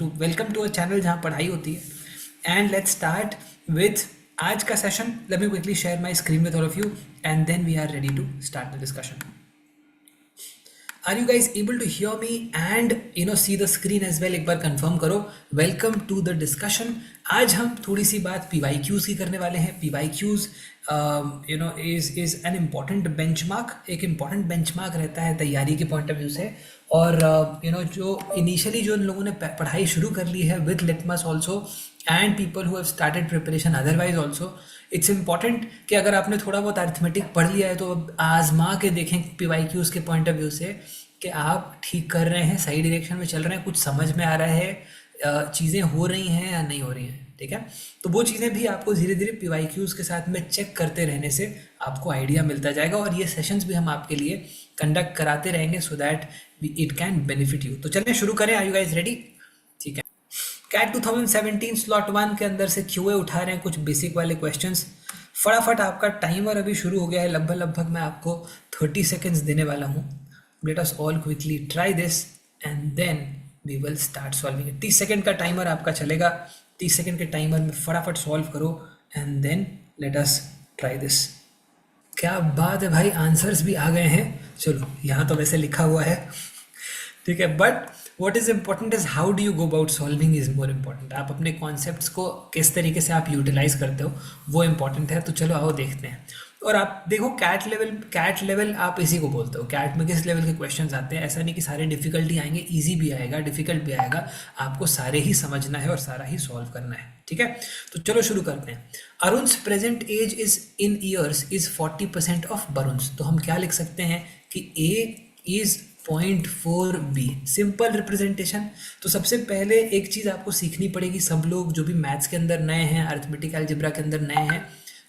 Welcome to a channel जहाँ पढ़ाई होती है एंड लेट्स स्टार्ट विथ आज का session. Let me quickly share my screen with all of you and then we are ready to start the discussion. Are you guys able to hear me and see the screen as well? एक बार confirm करो. Welcome to the discussion. आज हम थोड़ी सी बात PYQs की करने वाले हैं. PYQs is an important benchmark. एक इम्पॉर्टेंट बेंचमार्क रहता है तैयारी के पॉइंट ऑफ व्यू से. और जो इनिशियली जो लोगों ने पढ़ाई शुरू कर ली है with litmus also and people who have started preparation otherwise also, it's important कि अगर आपने थोड़ा बहुत अरिथमेटिक पढ़ लिया है तो अब आजमा के देखें PYQs के पॉइंट ऑफ व्यू से कि आप ठीक कर रहे हैं, सही डायरेक्शन में चल रहे हैं, कुछ समझ में आ रहा है, चीज़ें हो रही हैं या नहीं हो रही हैं. ठीक है, तो वो चीज़ें भी आपको धीरे धीरे PYQs के साथ में चेक करते रहने से आपको आइडिया मिलता जाएगा. और ये सेशंस भी हम आपके लिए कंडक्ट कराते रहेंगे so that it can benefit you. तो चलिए शुरू करें. Are you guys ready? ठीक है. कैट 2017 स्लॉट 1 के अंदर से QA उठा रहे हैं कुछ बेसिक वाले क्वेश्चंस. फटाफट आपका टाइमर अभी शुरू हो गया है. लगभग मैं आपको 30 सेकेंड्स देने वाला हूँ. Let us all quickly try this and then we will start solving it. 30 second का टाइमर आपका चलेगा. 30 सेकेंड के टाइमर में फटाफट सॉल्व करो and then let us try this. क्या बात है भाई, आंसर्स भी आ गए हैं. चलो, यहाँ तो वैसे लिखा हुआ है. ठीक है, but what is important is how do you go about solving is more important. आप अपने कॉन्सेप्ट्स को किस तरीके से आप यूटिलाइज करते हो वो इम्पोर्टेंट है. तो चलो आओ देखते हैं. और आप देखो कैट लेवल आप इसी को बोलते हो. कैट में किस लेवल के क्वेश्चंस आते हैं? ऐसा नहीं कि सारे डिफिकल्टी आएंगे, इजी भी आएगा, डिफिकल्ट भी आएगा. आपको सारे ही समझना है और सारा ही सॉल्व करना है. ठीक है, तो चलो शुरू करते हैं. Arun's present age is in years is 40% of Varun's. तो हम क्या लिख सकते हैं कि A is 0.4B. Simple representation. तो सबसे पहले एक चीज़ आपको सीखनी पड़ेगी. सब लोग जो भी मैथ्स के अंदर नए हैं, अरिथमेटिक अलजेब्रा के अंदर नए हैं,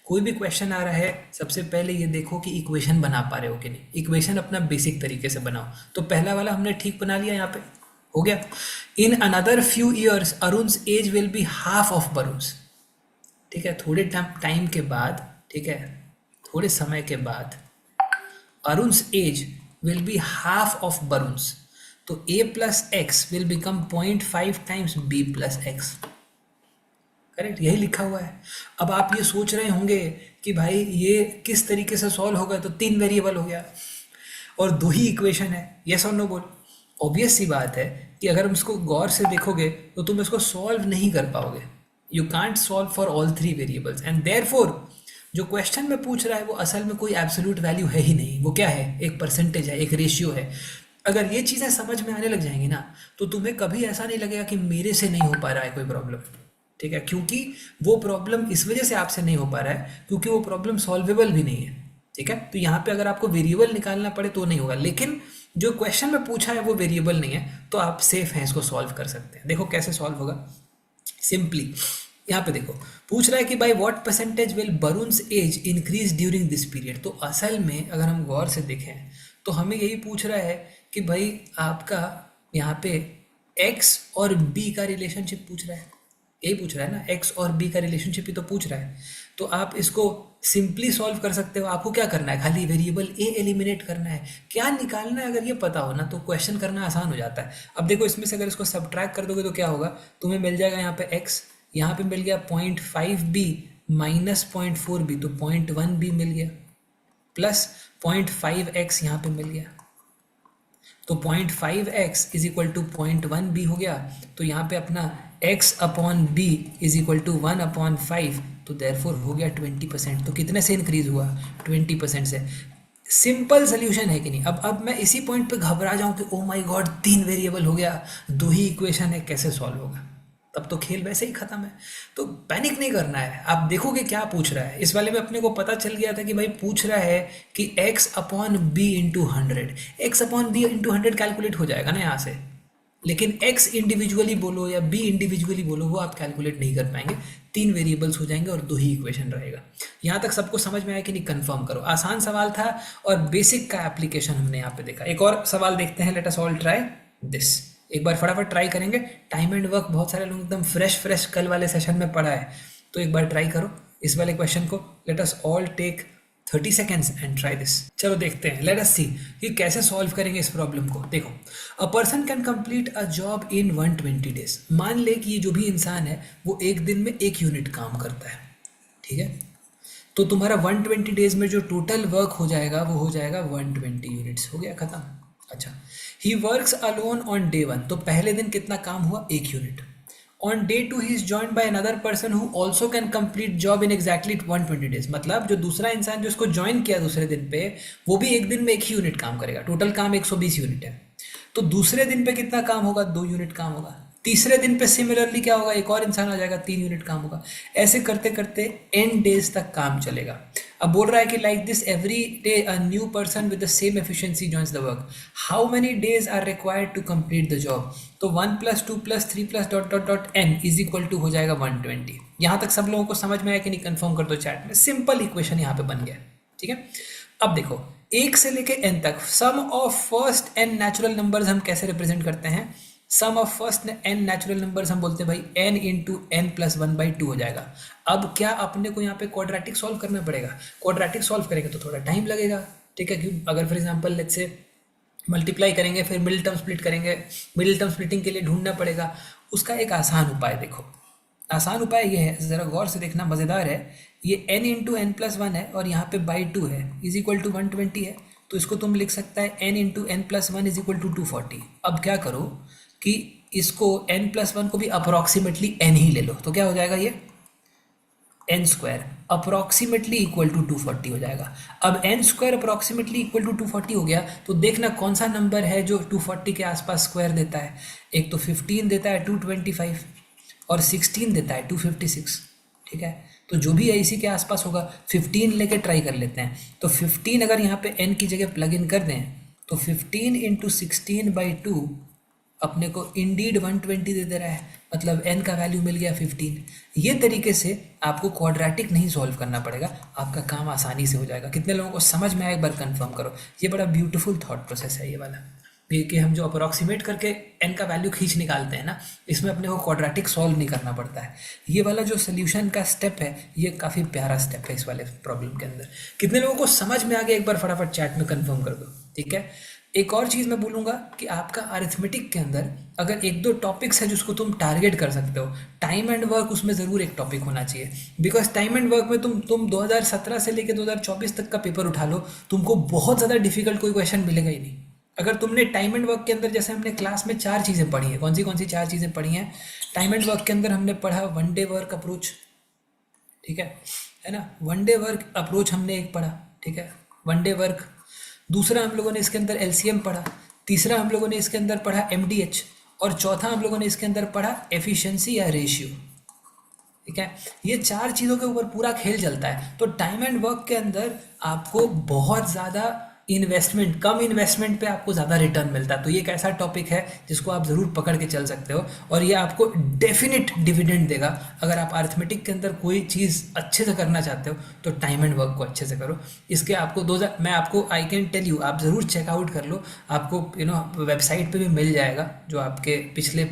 कोई भी क्वेश्चन आ रहा है, सबसे पहले ये देखो कि इक्वेशन बना पा रहे हो कि नहीं. इक्वेशन अपना बेसिक तरीके से बनाओ. तो पहला वाला हमने ठीक बना लिया, यहाँ पे हो गया. In another few years Arun's age will be half of Varun's. ठीक है, थोड़े टाइम के बाद, ठीक है, थोड़े समय के बाद अरुण्स as will be half of Varun's. तो A plus X will become 0.5 times B plus X. Correct, यही लिखा हुआ है. अब आप ये सोच रहे होंगे कि भाई ये किस तरीके से सॉल्व होगा. तो 3 वेरिएबल हो गया और 2 ही इक्वेशन है. यस और नो बोल. ऑब्वियस सी बात है कि अगर हम इसको गौर से देखोगे तो तुम इसको सॉल्व नहीं कर पाओगे. You can't solve for all 3 variables and therefore जो क्वेश्चन में पूछ रहा है वो असल में कोई एब्सोल्यूट वैल्यू है ही नहीं. वो क्या है? एक परसेंटेज है, एक रेशियो है. अगर ये चीज़ें समझ में आने लग जाएंगी ना तो तुम्हें कभी ऐसा नहीं लगेगा कि मेरे से नहीं हो पा रहा है कोई प्रॉब्लम. ठीक है, क्योंकि वो प्रॉब्लम इस वजह से आपसे नहीं हो पा रहा है क्योंकि वो प्रॉब्लम सॉल्वेबल भी नहीं है. ठीक है, तो यहाँ पे अगर आपको वेरिएबल निकालना पड़े तो नहीं होगा. लेकिन जो क्वेश्चन में पूछा है वो वेरिएबल नहीं है तो आप सेफ हैं, इसको सॉल्व कर सकते हैं. देखो कैसे सॉल्व होगा. सिंपली यहाँ पे देखो, पूछ रहा है कि by what percentage will Varun's age increase during this period. तो असल में अगर हम गौर से देखें तो हमें यही पूछ रहा है कि भाई आपका यहाँ पे x और b का रिलेशनशिप पूछ रहा है. यही पूछ रहा है ना, x और b का रिलेशनशिप ही तो पूछ रहा है. तो आप इसको सिंपली सॉल्व कर सकते हो. आपको क्या करना है? खाली वेरिएबल a एलिमिनेट करना है. क्या निकालना है अगर ये पता हो ना तो क्वेश्चन करना आसान हो जाता है. अब देखो इसमें से अगर इसको सब्ट्रैक्ट कर दोगे तो क्या होगा? तुम्हें मिल जाएगा यहाँ पे x, यहाँ पे मिल गया 0.5B माइनस 0.4B, तो 0.1B मिल गया, प्लस 0.5x यहाँ पे मिल गया. तो 0.5x is equal to 0.1B हो गया. तो यहाँ पे अपना x upon b is equal to 1/5. तो देयरफॉर हो गया 20%. तो कितने से इंक्रीज हुआ? 20% से. सिंपल सोल्यूशन है कि नहीं? अब मैं इसी पॉइंट पे घबरा जाऊं कि ओ माय गॉड 3 वेरिएबल हो गया, 2 ही इक्वेशन है, कैसे सॉल्व होगा? तब तो खेल वैसे ही खत्म है. तो पैनिक नहीं करना है. आप देखोगे क्या पूछ रहा है. इस वाले में अपने को पता चल गया था कि भाई पूछ रहा है कि x upon b into 100. x upon b into 100 calculate हो जाएगा ना यहाँ से. लेकिन x इंडिविजुअली बोलो या b इंडिविजुअली बोलो वो आप कैलकुलेट नहीं कर पाएंगे. 3 वेरिएबल्स हो जाएंगे और 2 ही इक्वेशन रहेगा. यहाँ तक सबको समझ में आया कि नहीं? कंफर्म करो. आसान सवाल था और बेसिक का एप्लीकेशन हमने यहाँ पे देखा. एक और सवाल देखते हैं. Let us all try this. एक बार फटाफट ट्राई करेंगे. टाइम एंड वर्क बहुत सारे लोग एकदम फ्रेश कल वाले सेशन में पढ़ा है, तो एक बार ट्राई करो इस वाले क्वेश्चन को. Let us all take 30 seconds and try this. चलो देखते हैं, लेट अस सी कि कैसे सॉल्व करेंगे इस प्रॉब्लम को। देखो, a person can complete a job in 120 days. मान ले कि ये जो भी इंसान है वो एक दिन में 1 यूनिट काम करता है, ठीक है। तो तुम्हारा 120 डेज में जो टोटल वर्क हो जाएगा वो हो जाएगा 120 यूनिट्स। हो गया खत्म। अच्छा, he works alone on day 1। तो पहले दिन कितना काम हुआ? 1 unit. On day 2 he is joined by another person who also can complete job in exactly 120 days. मतलब जो दूसरा इंसान जो इसको ज्वाइन किया दूसरे दिन पे, वो भी एक दिन में 1 ही यूनिट काम करेगा। टोटल काम 120 यूनिट है। तो दूसरे दिन पे कितना काम होगा? 2 यूनिट काम होगा। तीसरे दिन पे सिमिलरली क्या होगा? एक और इंसान आ जाएगा, 3 यूनिट काम होगा। ऐसे करते करते एन डेज तक काम चलेगा। अब बोल रहा है कि like this every day a new person with the same efficiency joins the work. How many days are required to complete the job? तो 1 + 2 + 3 + dot dot dot N is equal to हो जाएगा 120। यहाँ तक सब लोगों को समझ में आया कि नहीं? कंफर्म कर दो चैट में। सिंपल इक्वेशन यहाँ पे बन गया, ठीक है। अब देखो, 1 से लेके n तक sum of first n natural numbers हम कैसे रिप्रेजेंट करते हैं? Sum of first n natural numbers हम बोलते हैं भाई n इंटू n + 1/2 हो जाएगा। अब क्या अपने को यहाँ पे क्वाड्रेटिक सॉल्व करना पड़ेगा? क्वाड्रेटिक सॉल्व करेंगे तो थोड़ा टाइम लगेगा, ठीक है। क्योंकि अगर for example let's say multiply करेंगे फिर मिडिल टर्म स्प्लिट करेंगे, मिडिल टर्म स्प्लिटिंग के लिए ढूंढना पड़ेगा। उसका एक आसान उपाय देखो, आसान उपाय ये है, ज़रा गौर से देखना, मज़ेदार है। ये n इंटू n + 1 है और यहाँ पे /2 है, इज इक्वल टू 120 है। तो इसको तुम लिख सकता है n into n + 1 is equal to 240। अब क्या करो कि इसको n + 1 को भी अप्रॉक्सीमेटली n ही ले लो, तो क्या हो जाएगा? ये n² अप्रॉक्सीमेटली इक्वल टू 240 हो जाएगा। अब n² अप्रॉक्सीमेटली इक्वल टू 240 हो गया, तो देखना कौन सा नंबर है जो 240 के आसपास स्क्वायर देता है। एक तो 15 देता है 225 और 16 देता है 256, ठीक है। तो जो भी है इसी के आसपास होगा। 15 लेके ट्राई कर लेते हैं। तो 15 अगर यहाँ पे n की जगह प्लग इन कर दें तो 15 इंटू 16/2 अपने को इंडीड 120 दे रहा है, मतलब n का वैल्यू मिल गया 15। ये तरीके से आपको क्वाड्रेटिक नहीं सॉल्व करना पड़ेगा, आपका काम आसानी से हो जाएगा। कितने लोगों को समझ में आया? एक बार कंफर्म करो। ये बड़ा ब्यूटीफुल थॉट प्रोसेस है ये वाला, ये कि हम जो अप्रोक्सीमेट करके n का वैल्यू खींच निकालते हैं ना, इसमें अपने को क्वाड्रेटिक सॉल्व नहीं करना पड़ता है। ये वाला जो सोल्यूशन का स्टेप है ये काफ़ी प्यारा स्टेप है इस वाले प्रॉब्लम के अंदर। कितने लोगों को समझ में आ गया? एक बार फटाफट चैट में कंफर्म कर दो, ठीक है। एक और चीज़ मैं बोलूँगा कि आपका अरिथमेटिक के अंदर अगर 1-2 टॉपिक्स है जिसको तुम टारगेट कर सकते हो, टाइम एंड वर्क उसमें ज़रूर एक टॉपिक होना चाहिए। बिकॉज टाइम एंड वर्क में तुम 2017 से लेकर 2024 तक का पेपर उठा लो, तुमको बहुत ज़्यादा डिफिकल्ट कोई क्वेश्चन मिलेगा ही नहीं। अगर तुमने टाइम एंड वर्क के अंदर, जैसे हमने क्लास में 4 चीज़ें पढ़ी हैं, कौन सी 4 चीज़ें पढ़ी हैं टाइम एंड वर्क के अंदर? हमने पढ़ा 1 डे वर्क अप्रोच, ठीक है ना। 1 डे वर्क अप्रोच हमने एक पढ़ा, ठीक है, 1 डे वर्क। दूसरा हम लोगों ने इसके अंदर एलसीएम पढ़ा। तीसरा हम लोगों ने इसके अंदर पढ़ा एमडीएच। और चौथा हम लोगों ने इसके अंदर पढ़ा एफिशिएंसी या रेशियो, ठीक है। ये 4 चीज़ों के ऊपर पूरा खेल चलता है। तो टाइम एंड वर्क के अंदर आपको बहुत ज़्यादा इन्वेस्टमेंट, कम इन्वेस्टमेंट पे आपको ज़्यादा रिटर्न मिलता है। तो ये एक ऐसा टॉपिक है जिसको आप ज़रूर पकड़ के चल सकते हो और ये आपको डेफिनेट डिविडेंड देगा। अगर आप अरिथमेटिक के अंदर कोई चीज़ अच्छे से करना चाहते हो तो टाइम एंड वर्क को अच्छे से करो। इसके आपको मैं आपको आई कैन टेल यू, आप ज़रूर चेकआउट कर लो। आपको वेबसाइट पे भी मिल जाएगा जो आपके पिछले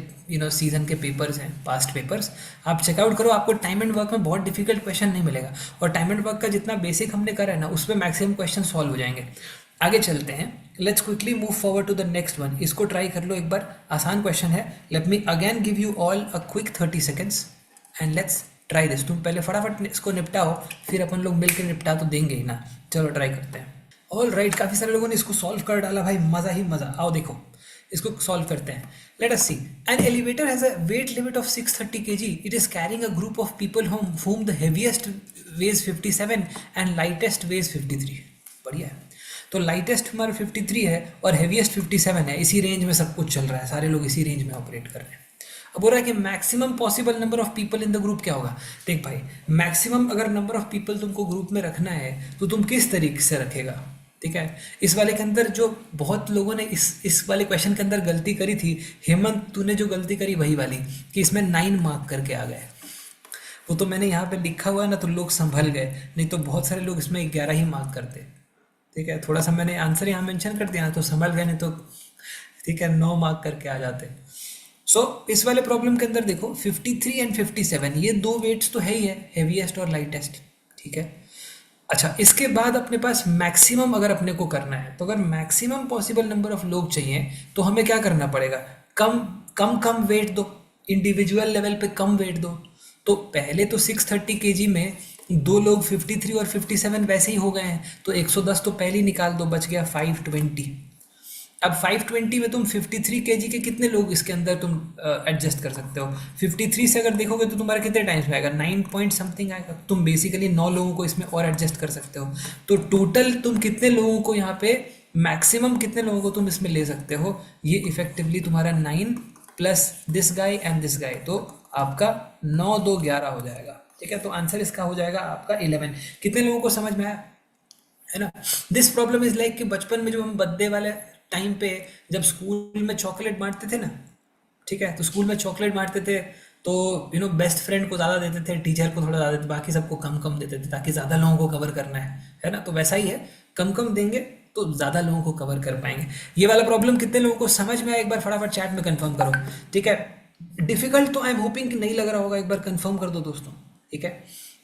सीज़न के पेपर्स हैं, पास्ट पेपर्स, आप चेकआउट करो। आपको टाइम एंड वर्क में बहुत डिफिकल्ट क्वेश्चन नहीं मिलेगा और टाइम एंड वर्क का जितना बेसिक हमने करा है ना उसमें मैक्सिमम क्वेश्चन सॉल्व हो जाएंगे। आगे चलते हैं, let's quickly move forward to the next one. इसको ट्राई कर लो एक बार, आसान क्वेश्चन है। Let me again give you all a quick 30 seconds and let's try this. तुम पहले फटाफट इसको निपटाओ, फिर अपन लोग मिलकर निपटा तो देंगे ही ना। चलो ट्राई करते हैं। ऑल राइट, काफ़ी सारे लोगों ने इसको सॉल्व कर डाला भाई, मज़ा ही मज़ा। आओ देखो इसको सॉल्व करते हैं। Let us see, an elevator has a weight limit of 630 kg. It is carrying a group of people whom the heaviest weighs 57 and lightest weighs 53. बढ़िया है। तो लाइटेस्ट हमारा 53 है और हेवीएस्ट 57 है। इसी रेंज में सब कुछ चल रहा है, सारे लोग इसी रेंज में ऑपरेट कर रहे हैं। अब बोल रहा है कि maximum possible number of people in the group क्या होगा। देख भाई, मैक्सिमम अगर नंबर ऑफ पीपल तुमको ग्रुप में रखना है तो तुम किस तरीके से रखेगा, ठीक है। इस वाले के अंदर जो बहुत लोगों ने इस वाले क्वेश्चन के अंदर गलती करी थी, हेमंत तूने जो गलती करी वही वाली कि इसमें 9 मार्क करके आ गए। वो तो मैंने यहाँ पे लिखा हुआ है ना तो लोग संभल गए, नहीं तो बहुत सारे लोग इसमें 11 ही मार्क करते, ठीक है। थोड़ा सा मैंने आंसर यहाँ मेंशन कर दिया ना तो संभल गए, नहीं तो ठीक है 9 मार्क करके आ जाते। सो इस वाले प्रॉब्लम के अंदर देखो 53 एंड 57 ये 2 वेट्स तो है ही है, हेवीएस्ट और लाइटेस्ट, ठीक है। अच्छा, इसके बाद अपने पास मैक्सिमम अगर अपने को करना है, तो अगर मैक्सिमम पॉसिबल नंबर ऑफ लोग चाहिए तो हमें क्या करना पड़ेगा? कम कम कम वेट दो, इंडिविजुअल लेवल पे कम वेट दो। तो पहले तो 630 kg में दो लोग 53 और 57 वैसे ही हो गए हैं, तो 110 तो पहले ही निकाल दो, बच गया 520। अब 520 में तुम 53 kg के कितने लोग इसके अंदर तुम एडजस्ट कर सकते हो? 53 से अगर देखोगे तो तुम्हारा कितने टाइम्स में आएगा? 9 पॉइंट समथिंग आएगा। तुम बेसिकली 9 लोगों को इसमें और एडजस्ट कर सकते हो। तो टोटल तुम कितने लोगों को यहाँ पे, मैक्सिमम कितने लोगों को तुम इसमें ले सकते हो? ये इफेक्टिवली तुम्हारा 9 plus this guy and this guy, तो आपका 9 2 11 हो जाएगा। ठीक है, तो आंसर इसका हो जाएगा आपका 11। कितने लोगों को समझ में आया? है ना? दिस प्रॉब्लम इज लाइक कि बचपन में जब हम बर्थडे वाले टाइम पे जब स्कूल में चॉकलेट बांटते थे ना, ठीक है, तो स्कूल में चॉकलेट बांटते थे, तो बेस्ट फ्रेंड को ज़्यादा देते थे, टीचर को थोड़ा ज़्यादा देते, बाकी सबको कम कम देते थे ताकि ज़्यादा लोगों को कवर करना है ना? तो वैसा ही है, कम कम देंगे तो ज़्यादा लोगों को कवर कर पाएंगे। ये वाला प्रॉब्लम कितने लोगों को समझ में आया? एक बार फटाफट चैट में कंफर्म करो। ठीक है, डिफिकल्ट तो आई एम होपिंग कि नहीं लग रहा होगा, एक बार कंफर्म कर दो दोस्तों। ठीक है,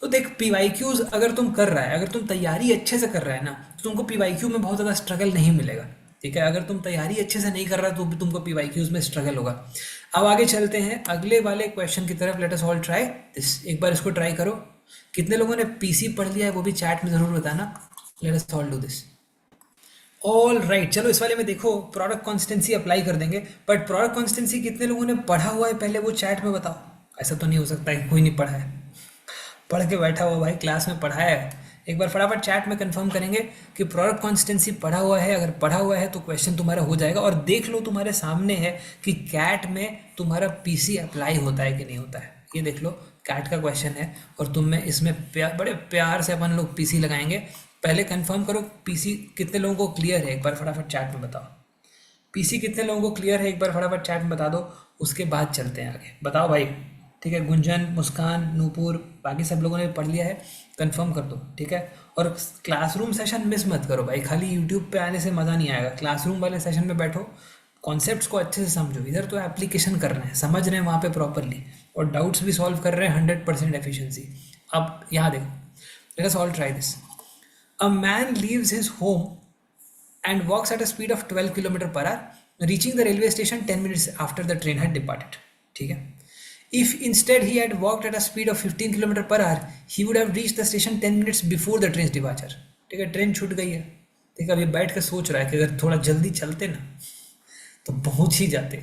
तो देख पीवाईक्यूज अगर तुम कर रहा है, अगर तुम तैयारी अच्छे से कर रहा है ना, तो तुमको पीवाईक्यू में बहुत ज़्यादा स्ट्रगल नहीं मिलेगा। ठीक है, अगर तुम तैयारी अच्छे से नहीं कर रहा तो भी तुमको पीवाईक्यूज में स्ट्रगल होगा। अब आगे चलते हैं अगले वाले क्वेश्चन की तरफ। Let us all try this, एक बार इसको ट्राई करो। कितने लोगों ने पीसी पढ़ लिया है वो भी चैट में ज़रूर बताना। Late us all do this. All right, चलो इस वाले में देखो प्रोडक्ट कॉन्स्टेंसी अप्लाई कर देंगे, बट प्रोडक्ट कॉन्स्टेंसी कितने लोगों ने पढ़ा हुआ है पहले वो चैट में बताओ। ऐसा तो नहीं हो सकता है कि कोई नहीं पढ़ा है, पढ़ के बैठा हुआ भाई, क्लास में पढ़ाया है। एक बार फटाफट चैट में कंफर्म करेंगे कि प्रोडक्ट कॉन्स्टेंसी पढ़ा हुआ है। अगर पढ़ा हुआ है तो क्वेश्चन तुम्हारा हो जाएगा। और देख लो तुम्हारे सामने है कि कैट में तुम्हारा पीसी अप्लाई होता है कि नहीं होता है। ये देख लो, कैट का क्वेश्चन है और तुम में इसमें बड़े प्यार से अपन लोग पीसी लगाएंगे। पहले कंफर्म करो पीसी कितने लोगों को क्लियर है, एक बार फटाफट चैट में बताओ। पीसी कितने लोगों को क्लियर है, एक बार फटाफट चैट में बता दो, उसके बाद चलते हैं आगे। बताओ भाई। ठीक है, गुंजन, मुस्कान, नूपुर, बाकी सब लोगों ने पढ़ लिया है, कंफर्म कर दो। ठीक है, और क्लासरूम सेशन मिस मत करो भाई, खाली यूट्यूब पे आने से मज़ा नहीं आएगा। क्लासरूम वाले सेशन में बैठो, कॉन्सेप्ट्स को अच्छे से समझो। इधर तो एप्लीकेशन कर रहे हैं, समझ रहे हैं वहाँ पे प्रॉपरली, और डाउट्स भी सॉल्व कर रहे हैं 100% एफिशिएंसी। अब यहाँ देखो, late us all try this. A man leaves his home and walks at a speed of 12 km per hour, reaching the railway station 10 minutes after the train had departed. ठीक है, if instead he had walked at a speed of 15 km per hour, he would have reached the station 10 minutes before the train's departure. ठीक है, train छूट गई है। ठीक है, अभी बैठ के सोच रहा है कि अगर थोड़ा जल्दी चलते ना तो पहुंच ही जाते।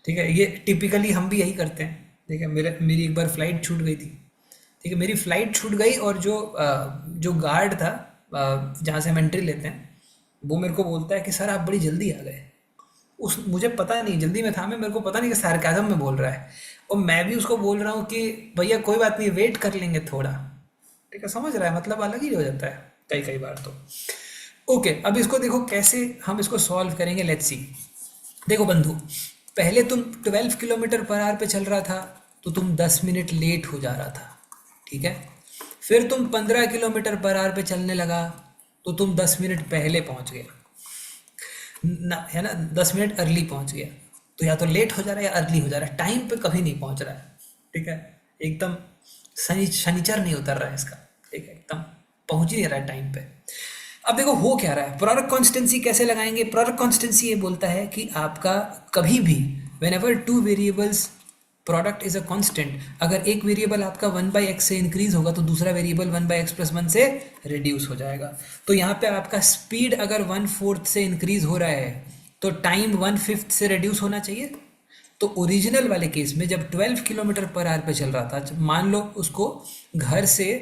ठीक है, ये टिपिकली हम भी यही करते हैं। ठीक है, मेरी एक बार फ्लाइट छूट गई थी। ठीक है, मेरी फ्लाइट छूट गई और जो गार्ड था जहाँ से हम एंट्री लेते हैं, वो मेरे को बोलता है कि सर आप बड़ी जल्दी आ गए। उस मुझे पता नहीं, जल्दी में था मैं, मेरे को पता नहीं कि सार्काज़म में बोल रहा है, और मैं भी उसको बोल रहा हूँ कि भैया कोई बात नहीं, वेट कर लेंगे थोड़ा। ठीक है, समझ रहा है, मतलब अलग ही हो जाता है कई कई बार तो। ओके, अब इसको देखो कैसे हम इसको सॉल्व करेंगे, लेट्स सी। देखो बंधु, पहले तुम 12 किलोमीटर पर आवर पे चल रहा था तो तुम 10 मिनट लेट हो जा रहा था। ठीक है, फिर तुम 15 किलोमीटर पर आवर पे चलने लगा तो तुम 10 मिनट पहले पहुंच गया ना, है ना, 10 मिनट अर्ली पहुंच गया। तो या तो लेट हो जा रहा है या अर्ली हो जा रहा है, टाइम पे कभी नहीं पहुंच रहा है। ठीक है, एकदम शनिचर नहीं उतर रहा है इसका। ठीक है, एकदम पहुंच ही नहीं रहा है टाइम पे। अब देखो हो क्या रहा है, प्रोडक्ट कॉन्स्टेंसी कैसे लगाएंगे? प्रोडक्ट कॉन्स्टेंसी ये बोलता है कि आपका कभी भी when ever two variables product is a constant, अगर एक वेरिएबल आपका 1/x से इंक्रीज होगा तो दूसरा वेरिएबल 1/x+1 से रिड्यूस हो जाएगा। तो यहाँ पे आपका स्पीड अगर 1/4 से इंक्रीज हो रहा है तो टाइम 1/5 से रिड्यूस होना चाहिए। तो ओरिजिनल वाले केस में जब 12 किलोमीटर पर आवर पे चल रहा था, मान लो उसको घर से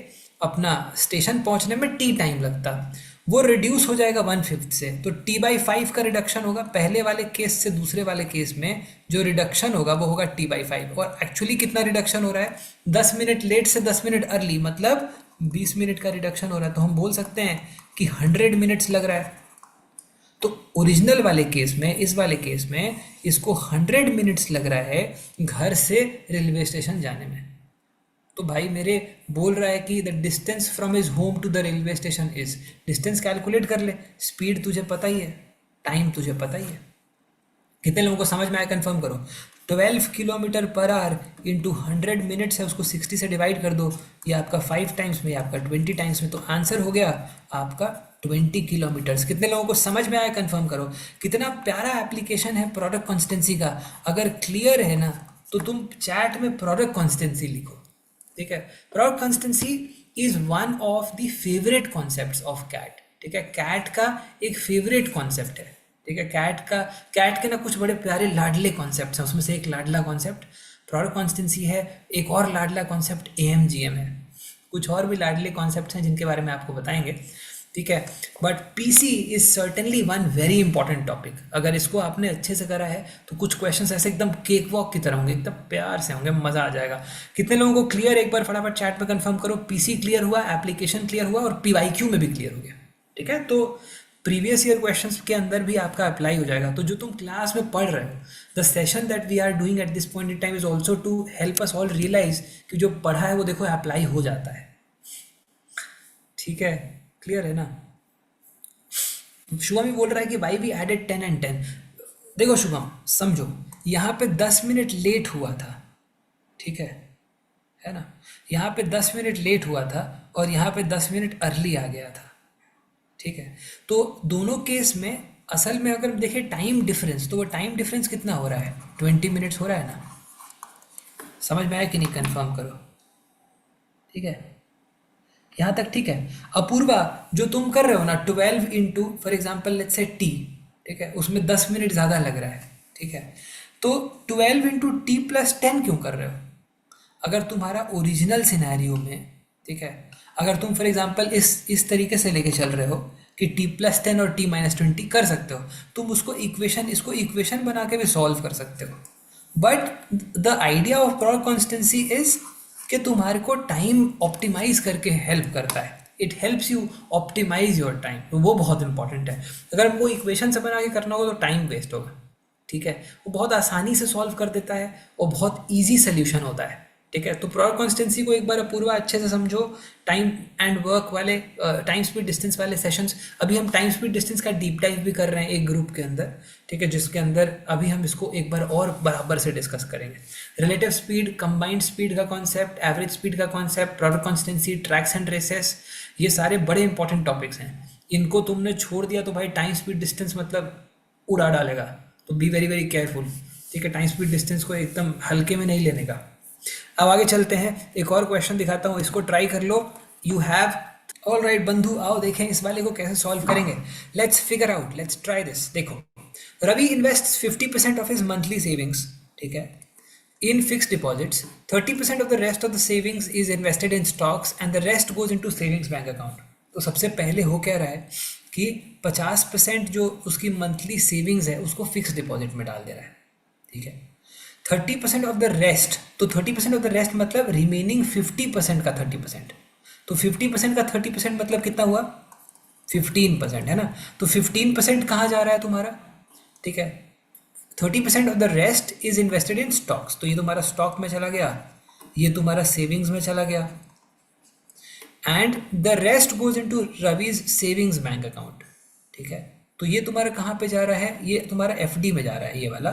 अपना स्टेशन पहुंचने में टी टाइम लगता, वो रिड्यूस हो जाएगा 1/5 से, तो t/5 का रिडक्शन होगा। पहले वाले केस से दूसरे वाले केस में जो रिडक्शन होगा वो होगा t/5। और एक्चुअली कितना रिडक्शन हो रहा है? 10 मिनट लेट से 10 मिनट अर्ली, मतलब 20 मिनट का रिडक्शन हो रहा है। तो हम बोल सकते हैं कि 100 मिनट्स लग रहा है। तो ओरिजिनल वाले केस में, इस वाले केस में इसको 100 मिनट्स लग रहा है घर से रेलवे स्टेशन जाने में। तो भाई मेरे बोल रहा है कि the distance from his home to the railway station is, distance calculate कर ले, स्पीड तुझे पता ही है, टाइम तुझे पता ही है। कितने लोगों को समझ में आया कंफर्म करो। 12 kilometre per hour into 100 minutes है, उसको 60 से डिवाइड कर दो, ये आपका 5 टाइम्स में, आपका 20 टाइम्स में, तो आंसर हो गया आपका 20 किलोमीटर्स। कितने लोगों को समझ में आया कंफर्म करो। कितना प्यारा एप्लीकेशन है प्रोडक्ट कॉन्स्टेंसी का। अगर क्लियर है ना तो तुम चैट में प्रोडक्ट कॉन्स्टेंसी लिखो, ठीक है। Product constancy is one of the favourite concepts of CAT, ठीक है। कैट का एक फेवरेट कॉन्सेप्ट है, ठीक है। कैट के ना कुछ बड़े प्यारे लाडले कॉन्सेप्ट्स हैं, उसमें से एक लाडला कॉन्सेप्ट प्रोडक्ट कॉन्स्टेंसी है, एक और लाडला कॉन्सेप्ट AMGM है, कुछ और भी लाडले कॉन्सेप्ट्स हैं जिनके बारे में आपको बताएंगे, ठीक है। But PC is certainly one very important topic. अगर इसको आपने अच्छे से करा है तो कुछ क्वेश्चंस ऐसे एकदम केक वॉक की तरह होंगे, एकदम प्यार से होंगे, मजा आ जाएगा। कितने लोगों को क्लियर, एक बार फटाफट चैट में कंफर्म करो। PC क्लियर हुआ, एप्लीकेशन क्लियर हुआ और PYQ में भी क्लियर हो गया, ठीक है। तो प्रीवियस ईयर क्वेश्चंस के अंदर भी आपका अप्लाई हो जाएगा। तो जो तुम क्लास में पढ़ रहे हो, the session that we are doing at this point in time is also to help us all realise कि जो पढ़ा है वो देखो अप्लाई हो जाता है, ठीक है। क्लियर है ना। शुभम भी बोल रहा है कि भाई वी एडेड 10 and 10। देखो शुभम समझो, यहाँ पे 10 मिनट लेट हुआ था, ठीक है ना। यहाँ पे 10 मिनट लेट हुआ था और यहाँ पे 10 मिनट अर्ली आ गया था, ठीक है। तो दोनों केस में असल में अगर देखें टाइम डिफरेंस, तो वो टाइम डिफरेंस कितना हो रहा है, 20 मिनट्स हो रहा है ना। समझ में आया कि नहीं, कंफर्म करो, ठीक है। यहाँ तक ठीक है। अपूर्वा जो तुम कर रहे हो ना 12 into for example let's say T, ठीक है, उसमें 10 मिनट ज़्यादा लग रहा है, ठीक है। तो 12 इंटू टी प्लस 10 क्यों कर रहे हो। अगर तुम्हारा ओरिजिनल सिनेरियो में, ठीक है, अगर तुम फॉर एग्जाम्पल इस तरीके से लेके चल रहे हो कि t+10 और t-20 कर सकते हो, तुम उसको इसको इक्वेशन बना के भी सॉल्व कर सकते हो। But the idea of product constancy is कि तुम्हारे को टाइम ऑप्टिमाइज करके हेल्प करता है। It helps you optimise your time, तो वो बहुत इंपॉर्टेंट है। अगर हमको इक्वेशन से बना के करना होगा तो टाइम वेस्ट होगा, ठीक है। वो बहुत आसानी से सॉल्व कर देता है और बहुत ईजी सोल्यूशन होता है, ठीक है। तो प्रोडक्ट कॉन्स्टेंसी को एक बार अपूर्वा अच्छे से समझो। टाइम एंड वर्क वाले, टाइम स्पीड डिस्टेंस वाले सेशंस, अभी हम टाइम स्पीड डिस्टेंस का डीप डाइव भी कर रहे हैं एक ग्रुप के अंदर, ठीक है, जिसके अंदर अभी हम इसको एक बार और बराबर से डिस्कस करेंगे। रिलेटिव स्पीड, कंबाइंड स्पीड का कॉन्सेप्ट, एवरेज स्पीड का concept, product constancy, tracks and races, ये सारे बड़े इंपॉर्टेंट टॉपिक्स हैं। इनको तुमने छोड़ दिया तो भाई टाइम स्पीड डिस्टेंस मतलब उड़ा डालेगा, तो बी वेरी वेरी केयरफुल, ठीक है। टाइम स्पीड डिस्टेंस को एकदम हल्के में नहीं लेने का। अब आगे चलते हैं, एक और क्वेश्चन दिखाता हूँ, इसको ट्राई कर लो। यू हैव ऑल राइट बंधु, आओ देखें इस वाले को कैसे सॉल्व करेंगे। Let's figure out, let's try this. देखो, Ravi invests 50% of his monthly savings, ठीक है, in fixed deposits, 30% of the rest of the savings is invested in stocks and the rest goes into savings bank account। तो सबसे पहले हो क्या रहा है कि 50% जो उसकी मंथली सेविंग्स है उसको फिक्स डिपॉजिट में डाल दे रहा है, ठीक है। 30% ऑफ द रेस्ट, तो 30% ऑफ द रेस्ट मतलब रिमेनिंग 50% का 30%, तो 50% का 30% मतलब कितना हुआ, 15%, है ना। तो 15% कहाँ जा रहा है तुम्हारा, ठीक है। 30% of the rest is invested in stocks, तो ये तुम्हारा स्टॉक में चला गया, ये तुम्हारा सेविंग्स में चला गया, and the rest goes into Ravi's savings bank account, ठीक है। तो ये तुम्हारा कहाँ पे जा रहा है, ये तुम्हारा FD में जा रहा है ये वाला,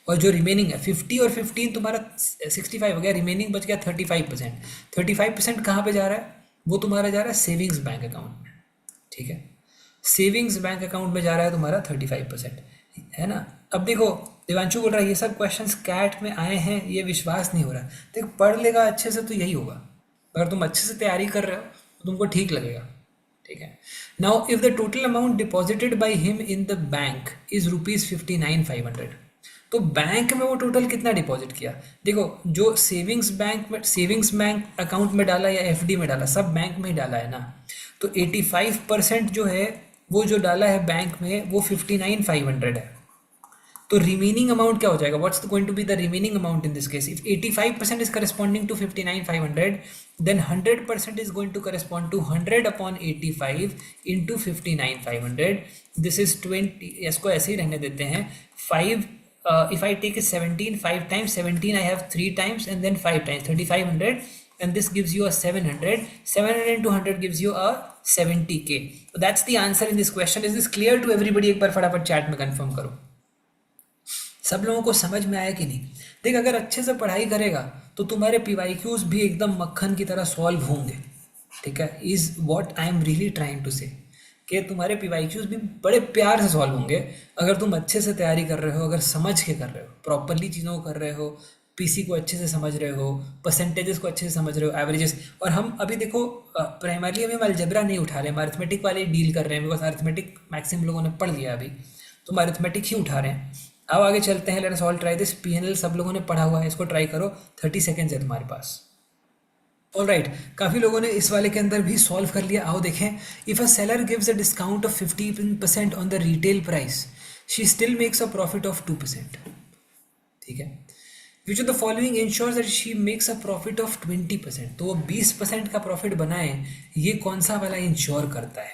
और जो रिमेनिंग है 50 और 15 तुम्हारा 65 हो गया, रिमेनिंग बच गया 35%। 35% कहाँ पे जा रहा है, वो तुम्हारा जा रहा है सेविंग्स बैंक अकाउंट में, ठीक है। सेविंग्स बैंक अकाउंट में जा रहा है तुम्हारा 35%, है ना। अब देखो देवांशु बोल रहा है ये सब क्वेश्चंस कैट में आए हैं, ये विश्वास नहीं हो रहा। देख पढ़ लेगा अच्छे से तो यही होगा, अगर तुम अच्छे से तैयारी कर रहे हो तो तुमको ठीक लगेगा, ठीक है। Now if the total amount deposited by him in the bank is ₹59,500, तो बैंक में वो टोटल कितना डिपॉजिट किया। देखो जो सेविंग्स बैंक अकाउंट में डाला या FD में डाला, सब बैंक में ही डाला है ना, तो 85% जो है वो जो डाला है बैंक में वो 59,500 है। तो रिमेनिंग अमाउंट क्या हो जाएगा, what's going to be the remaining amount in this case. If 85% is corresponding to 59,500, then 100% is going to correspond to 100 upon 85 into 59,500। This is 20, इसको ऐसे ही रहने देते हैं। 5 if I take 17, 5 times 17 I have 3 times and then 5 times 3,500, and this gives you a 700 to 100 gives you a 70K। so that's the answer in this question। is this clear to everybody? एक बार फटाफट chat में confirm करो। सब लोगों को समझ में आया कि नहीं? देख, अगर अच्छे से पढ़ाई करेगा तो तुम्हारे पीवाईक्यूज भी एकदम मक्खन की तरह सॉल्व होंगे, ठीक है? Is what I am really trying to say, कि तुम्हारे पीवाईक्यूज भी बड़े प्यार से सॉल्व होंगे अगर तुम अच्छे से तैयारी कर रहे हो, अगर समझ के कर रहे हो, प्रॉपरली चीज़ों को कर रहे हो, पीसी को अच्छे से समझ रहे हो, परसेंटेजेस को अच्छे से समझ रहे हो, एवरेजेस। और हम अभी देखो, प्राइमरली अभी हम अलजेब्रा नहीं उठा रहे, हम अरिथमेटिक वाले डील कर रहे हैं, बिकॉज अरिथमेटिक मैक्सिमम लोगों ने पढ़ लिया अभी, तो हम अरिथमेटिक ही उठा रहे हैं। अब आगे चलते हैं, let us all try this. PNL सब लोगों ने पढ़ा हुआ है, इसको ट्राई करो, 30 सेकेंड्स है तुम्हारे पास। ऑल राइट, काफ़ी लोगों ने इस वाले के अंदर भी सॉल्व कर लिया। आओ देखें। If a seller gives a discount of 15% on the retail price, she still makes a profit of 2%, ठीक है? Which of the following ensures that she makes a profit of 20%, तो वो 20% का प्रॉफिट बनाए, ये कौन सा वाला इंश्योर करता है,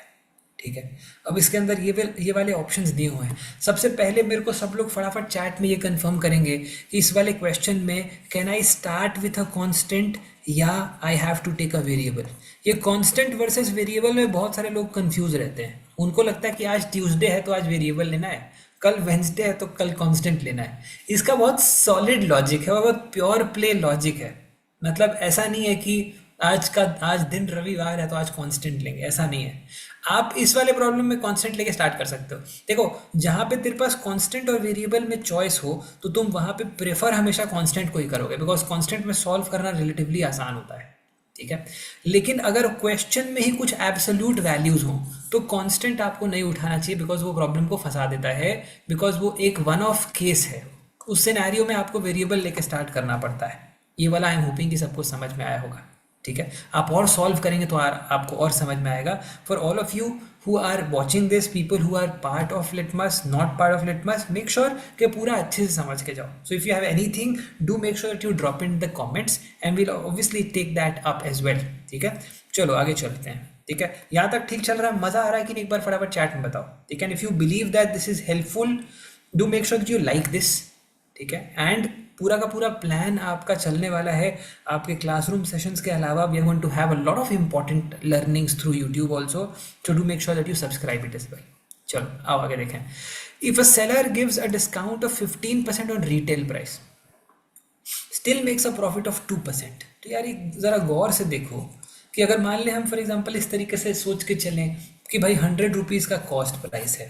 ठीक है? अब इसके अंदर ये वाले ऑप्शंस दिए हुए हैं। सबसे पहले मेरे को सब लोग फटाफट चैट में ये कंफर्म करेंगे कि इस वाले क्वेश्चन में can I start with a constant या I have to take a variable. ये कांस्टेंट वर्सेस वेरिएबल में बहुत सारे लोग कंफ्यूज रहते हैं। उनको लगता है कि आज ट्यूसडे है तो आज वेरिएबल लेना है, कल वेंसडे है तो कल कांस्टेंट लेना है। इसका बहुत सॉलिड लॉजिक है, बहुत प्योर प्ले लॉजिक है। मतलब ऐसा नहीं है कि आज दिन रविवार है तो आज कांस्टेंट लेंगे, ऐसा नहीं है। आप इस वाले प्रॉब्लम में कांस्टेंट लेके स्टार्ट कर सकते हो। देखो, जहाँ पे तेरे पास कांस्टेंट और वेरिएबल में चॉइस हो तो तुम वहाँ पे प्रेफर हमेशा कांस्टेंट को ही करोगे, बिकॉज कांस्टेंट में सॉल्व करना रिलेटिवली आसान होता है, ठीक है? लेकिन अगर क्वेश्चन में ही कुछ एब्सोल्यूट वैल्यूज हो तो कांस्टेंट आपको नहीं उठाना चाहिए, बिकॉज वो प्रॉब्लम को फंसा देता है, बिकॉज वो एक वन ऑफ केस है। उस सिनेरियो में आपको वेरिएबल लेके स्टार्ट करना पड़ता है। ये वाला आई एम होपिंग कि सबको समझ में आया होगा, ठीक है? आप और सॉल्व करेंगे तो आपको और समझ में आएगा। For all of you who are watching this, people who are part of Litmus, not part of Litmus, make sure कि पूरा अच्छे से समझ के जाओ। So if you have anything, do make sure that you drop in the comments and will obviously take that up as well, ठीक है? चलो आगे चलते हैं, ठीक है? यहाँ तक ठीक चल रहा है, मजा आ रहा है कि नहीं? एक बार फटाफट चैट में बताओ, ठीक है? If you believe that this is helpful, do make sure that you like this, ठीक है? एंड पूरा का पूरा प्लान आपका चलने वाला है आपके क्लासरूम सेशंस के अलावा। We are going to have a lot of important learnings through YouTube also, so do make sure that you subscribe it is well. चलो आओ आगे देखें। If a seller gives a discount of 15% on retail price, still makes a profit of 2%, तो यार ये ज़रा गौर से देखो कि अगर मान लें हम फॉर एग्जांपल इस तरीके से सोच के चलें कि भाई 100 रुपीज़ का कॉस्ट प्राइस है,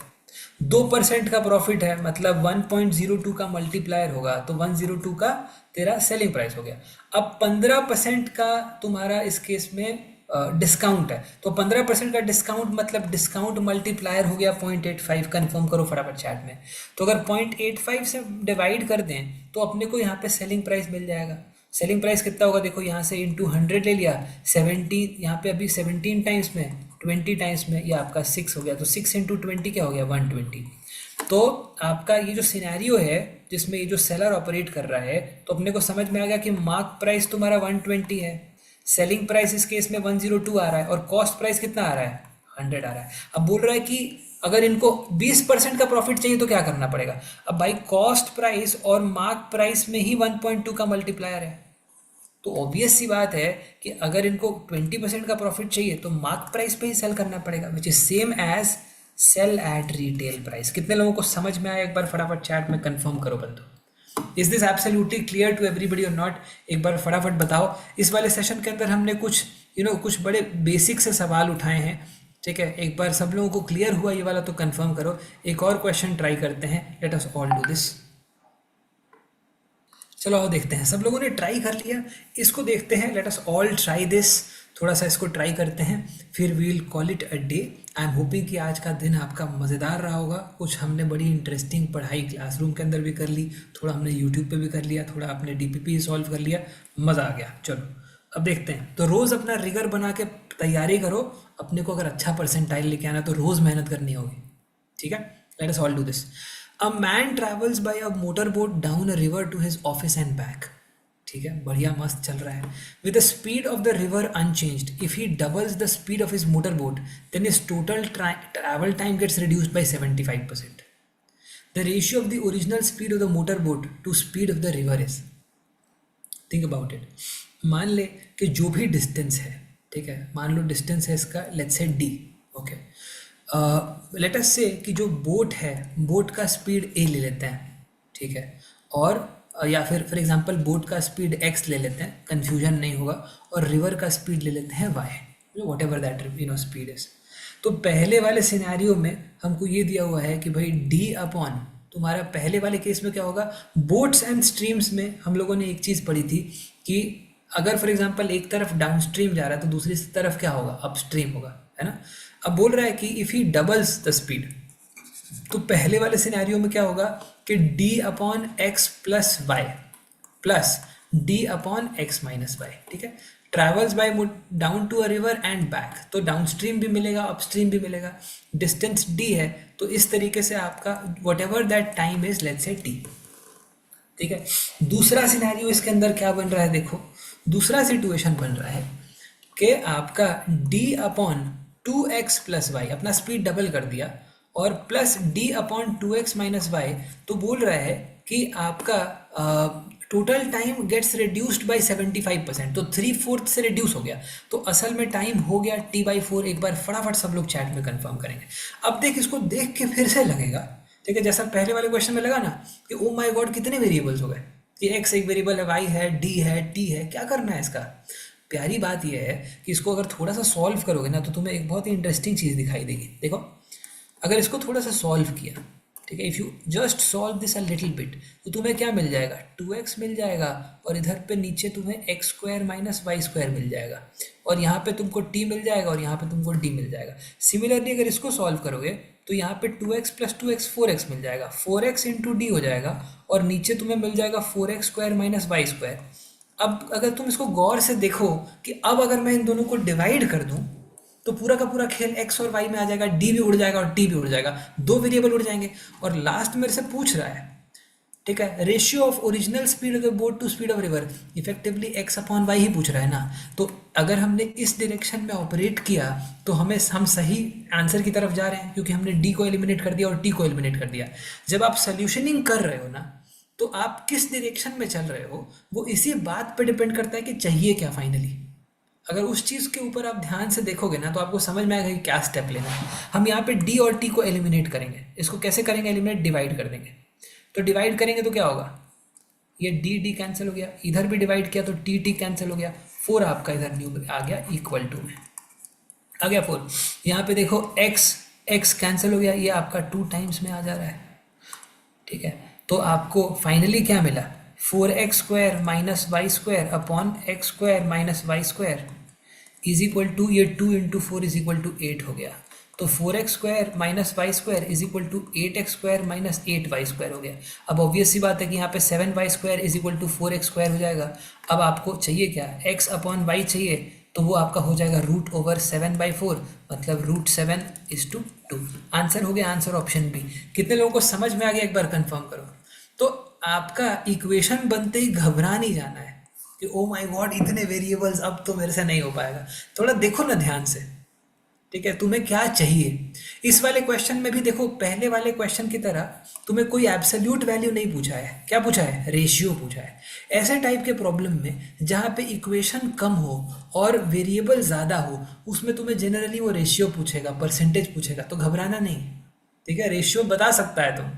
2% का प्रॉफिट है, मतलब 1.02 का मल्टीप्लायर होगा तो 102 का तेरा सेलिंग प्राइस हो गया। अब 15% का तुम्हारा इस केस में डिस्काउंट है, तो 15% का डिस्काउंट मतलब डिस्काउंट मल्टीप्लायर हो गया 0.85। कन्फर्म करो फटाफट चैट में। तो अगर 0.85 से डिवाइड कर दें तो अपने को यहाँ पे सेलिंग प्राइस मिल जाएगा। सेलिंग प्राइस कितना होगा? देखो यहाँ से इंटू 100 ले लिया, 17, यहाँ पे अभी 17 टाइम्स में, 20 टाइम्स में, ये आपका 6 हो गया, तो 6 इंटू 20 क्या हो गया? 120। तो आपका ये जो सिनेरियो है जिसमें ये जो सेलर ऑपरेट कर रहा है, तो अपने को समझ में आ गया कि मार्क प्राइस तुम्हारा 120 है, सेलिंग प्राइस इस केस में 102 आ रहा है, और कॉस्ट प्राइस कितना आ रहा है? 100 आ रहा है। अब बोल रहा है कि अगर इनको 20% का प्रॉफिट चाहिए तो क्या करना पड़ेगा? अब भाई कॉस्ट प्राइस और मार्क प्राइस में ही 1.2 का मल्टीप्लायर है, तो ऑब्वियस सी बात है कि अगर इनको 20% का प्रॉफिट चाहिए तो मार्क प्राइस पे ही सेल करना पड़ेगा, which is same as sell at retail price. कितने लोगों को समझ में आया? एक बार फटाफट चैट में कंफर्म करो बंधु। Is this absolutely clear to everybody or not? एक बार फटाफट बताओ। इस वाले सेशन के अंदर हमने कुछ कुछ बड़े बेसिक से सवाल उठाए हैं, ठीक है? एक बार सब लोगों को क्लियर हुआ ये वाला तो कंफर्म करो। एक और क्वेश्चन ट्राई करते हैं, let us all do this. चलो आओ देखते हैं, सब लोगों ने ट्राई कर लिया, इसको देखते हैं। Let us all try this, थोड़ा सा इसको ट्राई करते हैं, फिर we'll call it a day. I am hoping कि आज का दिन आपका मज़ेदार रहा होगा। कुछ हमने बड़ी इंटरेस्टिंग पढ़ाई क्लासरूम के अंदर भी कर ली, थोड़ा हमने यूट्यूब पे भी कर लिया, थोड़ा अपने डीपीपी सॉल्व कर लिया, मज़ा आ गया। चलो अब देखते हैं। तो रोज़ अपना रिगर बना के तैयारी करो। अपने को अगर अच्छा परसेंटाइल लेके आना तो रोज़ मेहनत करनी होगी, ठीक है? Let us all do this. A man travels by a motor boat down a river to his office and back, ठीक है? बढ़िया मस्त चल रहा है। With the speed of the river unchanged, if he doubles the speed of his motor boat then his total travel time gets reduced by 75%. The ratio of the original speed of the motor boat to speed of the river is, think about it. मान ले कि जो भी distance है, ठीक है, मान लो distance है इसका let's say d, okay? Let us से कि जो बोट है, बोट का स्पीड a ले लेते हैं, ठीक है। और या फिर फॉर एग्जांपल बोट का स्पीड x ले लेते हैं, कंफ्यूजन नहीं होगा, और रिवर का स्पीड ले लेते हैं y, what ever that speed is. तो पहले वाले सिनेरियो में हमको ये दिया हुआ है कि भाई d अपॉन, तुम्हारा पहले वाले केस में क्या होगा, बोट्स एंड स्ट्रीम्स में हम लोगों ने एक चीज़ पढ़ी थी कि अगर फॉर एग्जांपल एक तरफ डाउन स्ट्रीम जा रहा है तो दूसरी तरफ क्या होगा, अप स्ट्रीम होगा, है ना। अब बोल रहा है कि if he doubles the speed, तो पहले वाले सिनेरियो में क्या होगा कि d upon x plus y plus d upon x minus y, ठीक है। Travels by down to a river and back, तो डाउन स्ट्रीम भी मिलेगा, अप स्ट्रीम भी मिलेगा, डिस्टेंस d है, तो इस तरीके से आपका what ever that time is, let's say t, ठीक है। दूसरा सिनेरियो इसके अंदर क्या बन रहा है, देखो दूसरा सिचुएशन बन रहा है कि आपका d upon two x plus y, अपना स्पीड डबल कर दिया, और plus d upon two x minus y, तो बोल रहा है कि आपका total time gets reduced by 75%, तो 3/4 से रिड्यूस हो गया, तो असल में टाइम हो गया t/4। एक बार फटाफट सब लोग चैट में कंफर्म करेंगे। अब देख, इसको देख के फिर से लगेगा, ठीक है, जैसा पहले वाले क्वेश्चन में लगा ना कि ओ माय गॉड कितने वेरिएबल्स हो गए, कि x एक वेरिएबल है, y है, d है, t है, क्या करना है इसका। प्यारी बात यह है कि इसको अगर थोड़ा सा सॉल्व करोगे ना तो तुम्हें एक बहुत ही इंटरेस्टिंग चीज़ दिखाई देगी। देखो अगर इसको थोड़ा सा सॉल्व किया, ठीक है, if you just solve this a little bit, तो तुम्हें क्या मिल जाएगा, 2x मिल जाएगा, और इधर पे नीचे तुम्हें x square minus y square मिल जाएगा, और यहाँ पे तुमको t मिल जाएगा, और यहाँ पे तुमको d मिल जाएगा। सिमिलरली अगर इसको सॉल्व करोगे तो यहाँ पे 2x प्लस 2x 4x मिल जाएगा, 4x इंटू डी हो जाएगा, और नीचे तुम्हें मिल जाएगा 4x square minus y square. अब अगर तुम इसको गौर से देखो कि अब अगर मैं इन दोनों को डिवाइड कर दूं तो पूरा का पूरा खेल x और y में आ जाएगा, d भी उड़ जाएगा और t भी उड़ जाएगा, दो वेरिएबल उड़ जाएंगे। और लास्ट मेरे से पूछ रहा है, ठीक है, ratio of original speed of the boat to speed of river, effectively x upon y ही पूछ रहा है ना। तो अगर हमने इस डायरेक्शन में ऑपरेट किया तो हम सही आंसर की तरफ जा रहे हैं, क्योंकि हमने d को एलिमिनेट कर दिया और t को एलिमिनेट कर दिया। जब आप सोल्यूशनिंग कर रहे हो ना, तो आप किस डायरेक्शन में चल रहे हो वो इसी बात पर डिपेंड करता है कि चाहिए क्या फाइनली। अगर उस चीज़ के ऊपर आप ध्यान से देखोगे ना तो आपको समझ में आएगा कि क्या स्टेप लेना है। हम यहाँ पे d और t को एलिमिनेट करेंगे। इसको कैसे करेंगे एलिमिनेट, डिवाइड कर देंगे। तो डिवाइड करेंगे तो क्या होगा, ये d कैंसिल हो गया, इधर भी डिवाइड किया तो t कैंसिल हो गया, 4 आपका इधर न्यू आ गया इक्वल टू में आ गया 4। यहाँ पे देखो x कैंसिल हो गया, ये आपका 2 टाइम्स में आ जा रहा है, ठीक है। तो आपको फाइनली क्या मिला, 4x square minus y square upon x square minus y square is equal to, ये 2 इंटू 4 इज इक्वल टू 8 हो गया। तो 4x square minus y square is equal to 8x square minus 8y square हो गया। अब obvious सी बात है कि यहाँ पे 7y square is equal to 4x square हो जाएगा। अब आपको चाहिए क्या, x अपॉन वाई चाहिए, तो वो आपका हो जाएगा √7/4, मतलब √7:2। आंसर हो गया, आंसर ऑप्शन बी। कितने लोगों को समझ में आ गया, एक बार कंफर्म करो। तो आपका इक्वेशन बनते ही घबरा नहीं जाना है कि ओ माय गॉड इतने वेरिएबल्स, अब तो मेरे से नहीं हो पाएगा। थोड़ा देखो ना ध्यान से, ठीक है, तुम्हें क्या चाहिए। इस वाले क्वेश्चन में भी देखो, पहले वाले क्वेश्चन की तरह तुम्हें कोई एब्सोल्यूट वैल्यू नहीं पूछा है, क्या पूछा है, रेशियो पूछा है। ऐसे टाइप के प्रॉब्लम में जहाँ पे इक्वेशन कम हो और वेरिएबल ज़्यादा हो, उसमें तुम्हें जनरली वो रेशियो पूछेगा, परसेंटेज पूछेगा, तो घबराना नहीं, ठीक है। रेशियो बता सकता है तुम,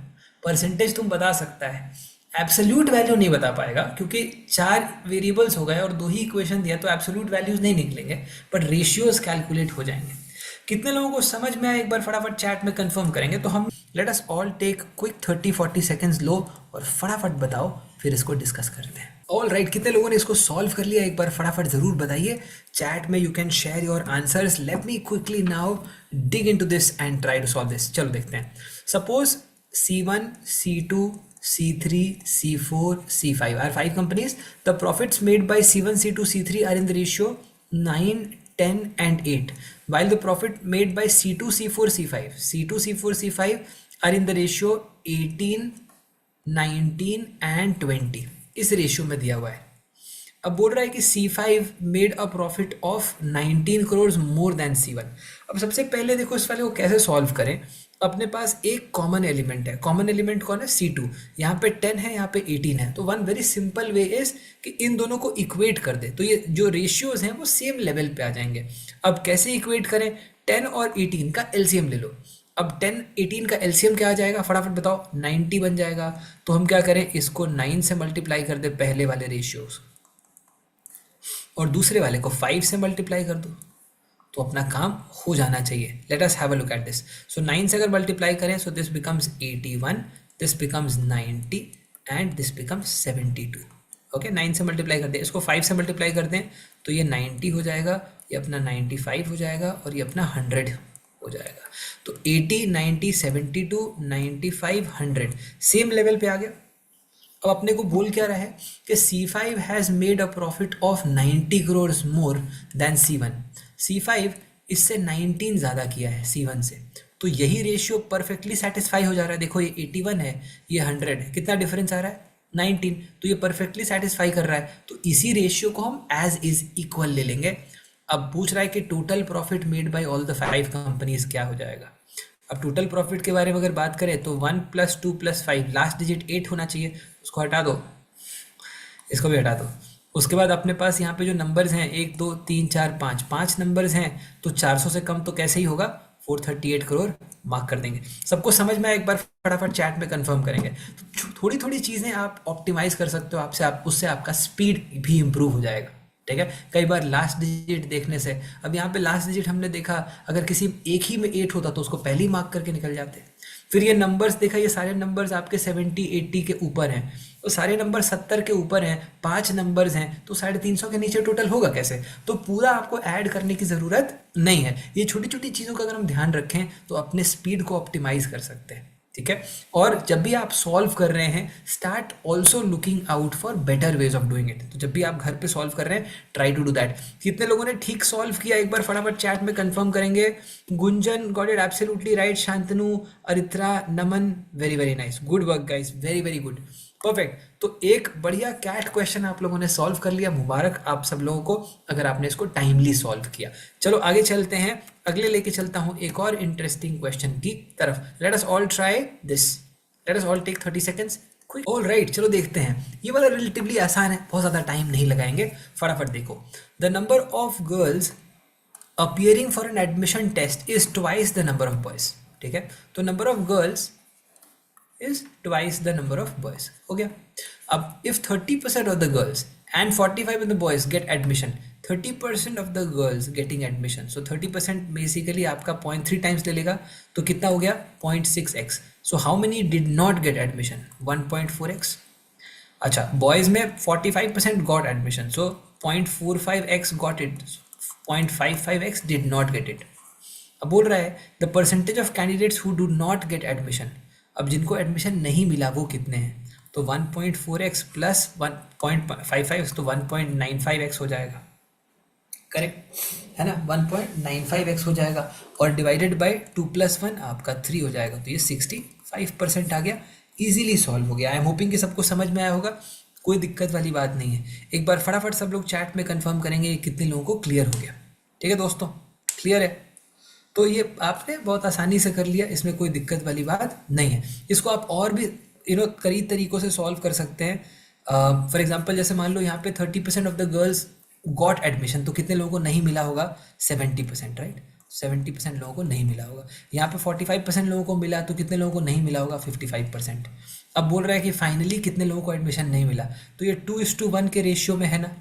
परसेंटेज तुम बता सकता है, एब्सोल्यूट वैल्यू नहीं बता पाएगा, क्योंकि 4 वेरिएबल्स हो गए और 2 ही इक्वेशन दिया, तो एब्सोल्यूट वैल्यूज नहीं निकलेंगे, बट रेशियोज कैलकुलेट हो जाएंगे। कितने लोगों को समझ में आया, एक बार फटाफट चैट में कंफर्म करेंगे। तो हम let us all take quick 30-40 seconds लो और फटाफट बताओ, फिर इसको डिस्कस करते हैं। ऑल राइट, कितने लोगों ने इसको सॉल्व कर लिया, एक बार फटाफट जरूर बताइए चैट में। You can share your answers. Let me quickly now dig into this and try to solve this. चलो देखते हैं। Suppose C1, C2, C3, C4, C5 are 5 companies. The profits made by C1, C2, C3 are in the ratio 9, 10 and 8, while the profit made by C2, C4, C5 are in the ratio 18, 19 and 20। इस ratio में दिया हुआ है। अब बोल रहा है कि C5 made a profit of 19 crore more than C1। अब सबसे पहले देखो इस वाले को कैसे सॉल्व करें। अपने पास एक कॉमन एलिमेंट है, कॉमन एलिमेंट कौन है, C2। यहाँ पे 10 है, यहाँ पे 18 है, तो one very simple way is कि इन दोनों को इक्वेट कर दे, तो ये जो रेशियोज हैं वो सेम लेवल पे आ जाएंगे। अब कैसे इक्वेट करें, 10 और 18 का एलसीएम ले लो। अब 10 18 का एलसीएम क्या आ जाएगा, फटाफट बताओ, 90 बन जाएगा। तो हम क्या करें, इसको 9 से मल्टीप्लाई कर दे पहले वाले रेशियोज, और दूसरे वाले को 5 से मल्टीप्लाई कर दो, तो अपना काम हो जाना चाहिए। Let us have a look at this. So 9 से अगर मल्टीप्लाई करें, so this becomes 81, this becomes 90 and this becomes 72। Okay, 9 से मल्टीप्लाई कर दें, इसको 5 से मल्टीप्लाई कर दें तो ये 90 हो जाएगा, ये अपना 95 हो जाएगा, और ये अपना 100 हो जाएगा। तो 80 90 72 95 100 सेम लेवल पे आ गया। अब अपने को बोल क्या रहा है कि C5 has made a profit of 90 crore more than C1। C5 इससे 19 ज़्यादा किया है C1 से, तो यही रेशियो परफेक्टली सेटिस्फाई हो जा रहा है। देखो ये 81 है, ये 100 है, कितना डिफरेंस आ रहा है, 19, तो ये परफेक्टली सेटिस्फाई कर रहा है। तो इसी रेशियो को हम एज इज इक्वल ले लेंगे। अब पूछ रहा है कि total profit made by all the 5 companies क्या हो जाएगा। अब टोटल प्रॉफिट के बारे में अगर बात करें तो 1 + 2 + 5, लास्ट डिजिट 8 होना चाहिए, उसको हटा दो, इसको भी हटा दो। उसके बाद अपने पास यहाँ पे जो नंबर्स हैं 1 2 3 4 5, 5 नंबर्स हैं, तो 400 से कम तो कैसे ही होगा, 438 करोड़ मार्क कर देंगे। सबको समझ में आया, एक बार फटाफट चैट में कंफर्म करेंगे। तो थोड़ी थोड़ी चीज़ें आप ऑप्टिमाइज कर सकते हो, आपसे आप उससे आपका स्पीड भी इम्प्रूव हो जाएगा। ठीक है, कई बार लास्ट डिजिट देखने से, अब यहाँ पे लास्ट डिजिट हमने देखा, अगर किसी एक ही में 8 होता तो उसको पहले ही मार्क करके निकल जाते। फिर ये नंबर्स देखा, ये सारे नंबर्स आपके 70 80 के ऊपर हैं, तो सारे नंबर 70 के ऊपर हैं, 5 नंबर्स हैं, तो 350 के नीचे टोटल होगा कैसे। तो पूरा आपको ऐड करने की ज़रूरत नहीं है। ये छोटी छोटी चीज़ों का अगर हम ध्यान रखें तो अपने स्पीड को ऑप्टिमाइज कर सकते हैं। ठीक है, और जब भी आप सॉल्व कर रहे हैं, start also looking out for better ways of doing it. तो जब भी आप घर पे सॉल्व कर रहे हैं, ट्राई टू डू दैट। कितने लोगों ने ठीक सॉल्व किया, एक बार फटाफट चैट में कंफर्म करेंगे। Gunjan got it absolutely right, Shantanu, Aritra, Naman, very very nice, good work guys, very very good, perfect. तो एक बढ़िया कैट क्वेश्चन आप लोगों ने सॉल्व कर लिया, मुबारक आप सब लोगों को अगर आपने इसको टाइमली सॉल्व किया। चलो आगे चलते हैं, अगले लेके चलता हूं एक और इंटरेस्टिंग क्वेश्चन की तरफ। Let us all try this, let us all take 30 seconds quick. All right, चलो देखते हैं। ये वाला रिलेटिवली आसान है, बहुत ज़्यादा टाइम नहीं लगाएंगे, फटाफट देखो। The number of girls appearing for an admission test is twice the number of boys। ठीक है, तो number of girls is twice the number of boys। हो गया। अब if 30% of the girls and 45 of the boys get admission, 30% of the girls getting admission, so 30% basically आपका 0.3 times ले लेगा, तो कितना हो गया 0.6x। so how many did not get admission, 1.4x। अच्छा, बॉयज में 45% got admission, so 0.45x got it, 0.55x did not get it. अब बोल रहा है the percentage of candidates who do not get admission. अब जिनको एडमिशन नहीं मिला वो कितने हैं, तो 1.4x प्लस 1.55 तो 1.95x हो जाएगा, करेक्ट है ना, 1.95x हो जाएगा, और डिवाइडेड बाय 2 + 1 आपका 3 हो जाएगा, तो ये 65% आ गया। इजीली सॉल्व हो गया। आई एम होपिंग कि सबको समझ में आया होगा, कोई दिक्कत वाली बात नहीं है। एक बार फटाफट सब लोग चैट में कंफर्म करेंगे कितने लोगों को क्लियर हो गया। ठीक है दोस्तों, क्लियर है, तो ये आपने बहुत आसानी से कर लिया, इसमें कोई दिक्कत वाली बात नहीं है। इसको आप और भी कई तरीक़ों से सॉल्व कर सकते हैं। फॉर एग्जांपल जैसे मान लो यहाँ पे 30% of the girls got admission, तो कितने लोगों को नहीं मिला होगा, 70%, राइट, 70% लोगों को नहीं मिला होगा। यहाँ पे 45% लोगों को मिला, तो कितने लोगों को नहीं मिला होगा, 55%। अब बोल रहा है कि फाइनली कितने लोगों को एडमिशन नहीं मिला, तो ये 2:1 के रेशियो में है ना,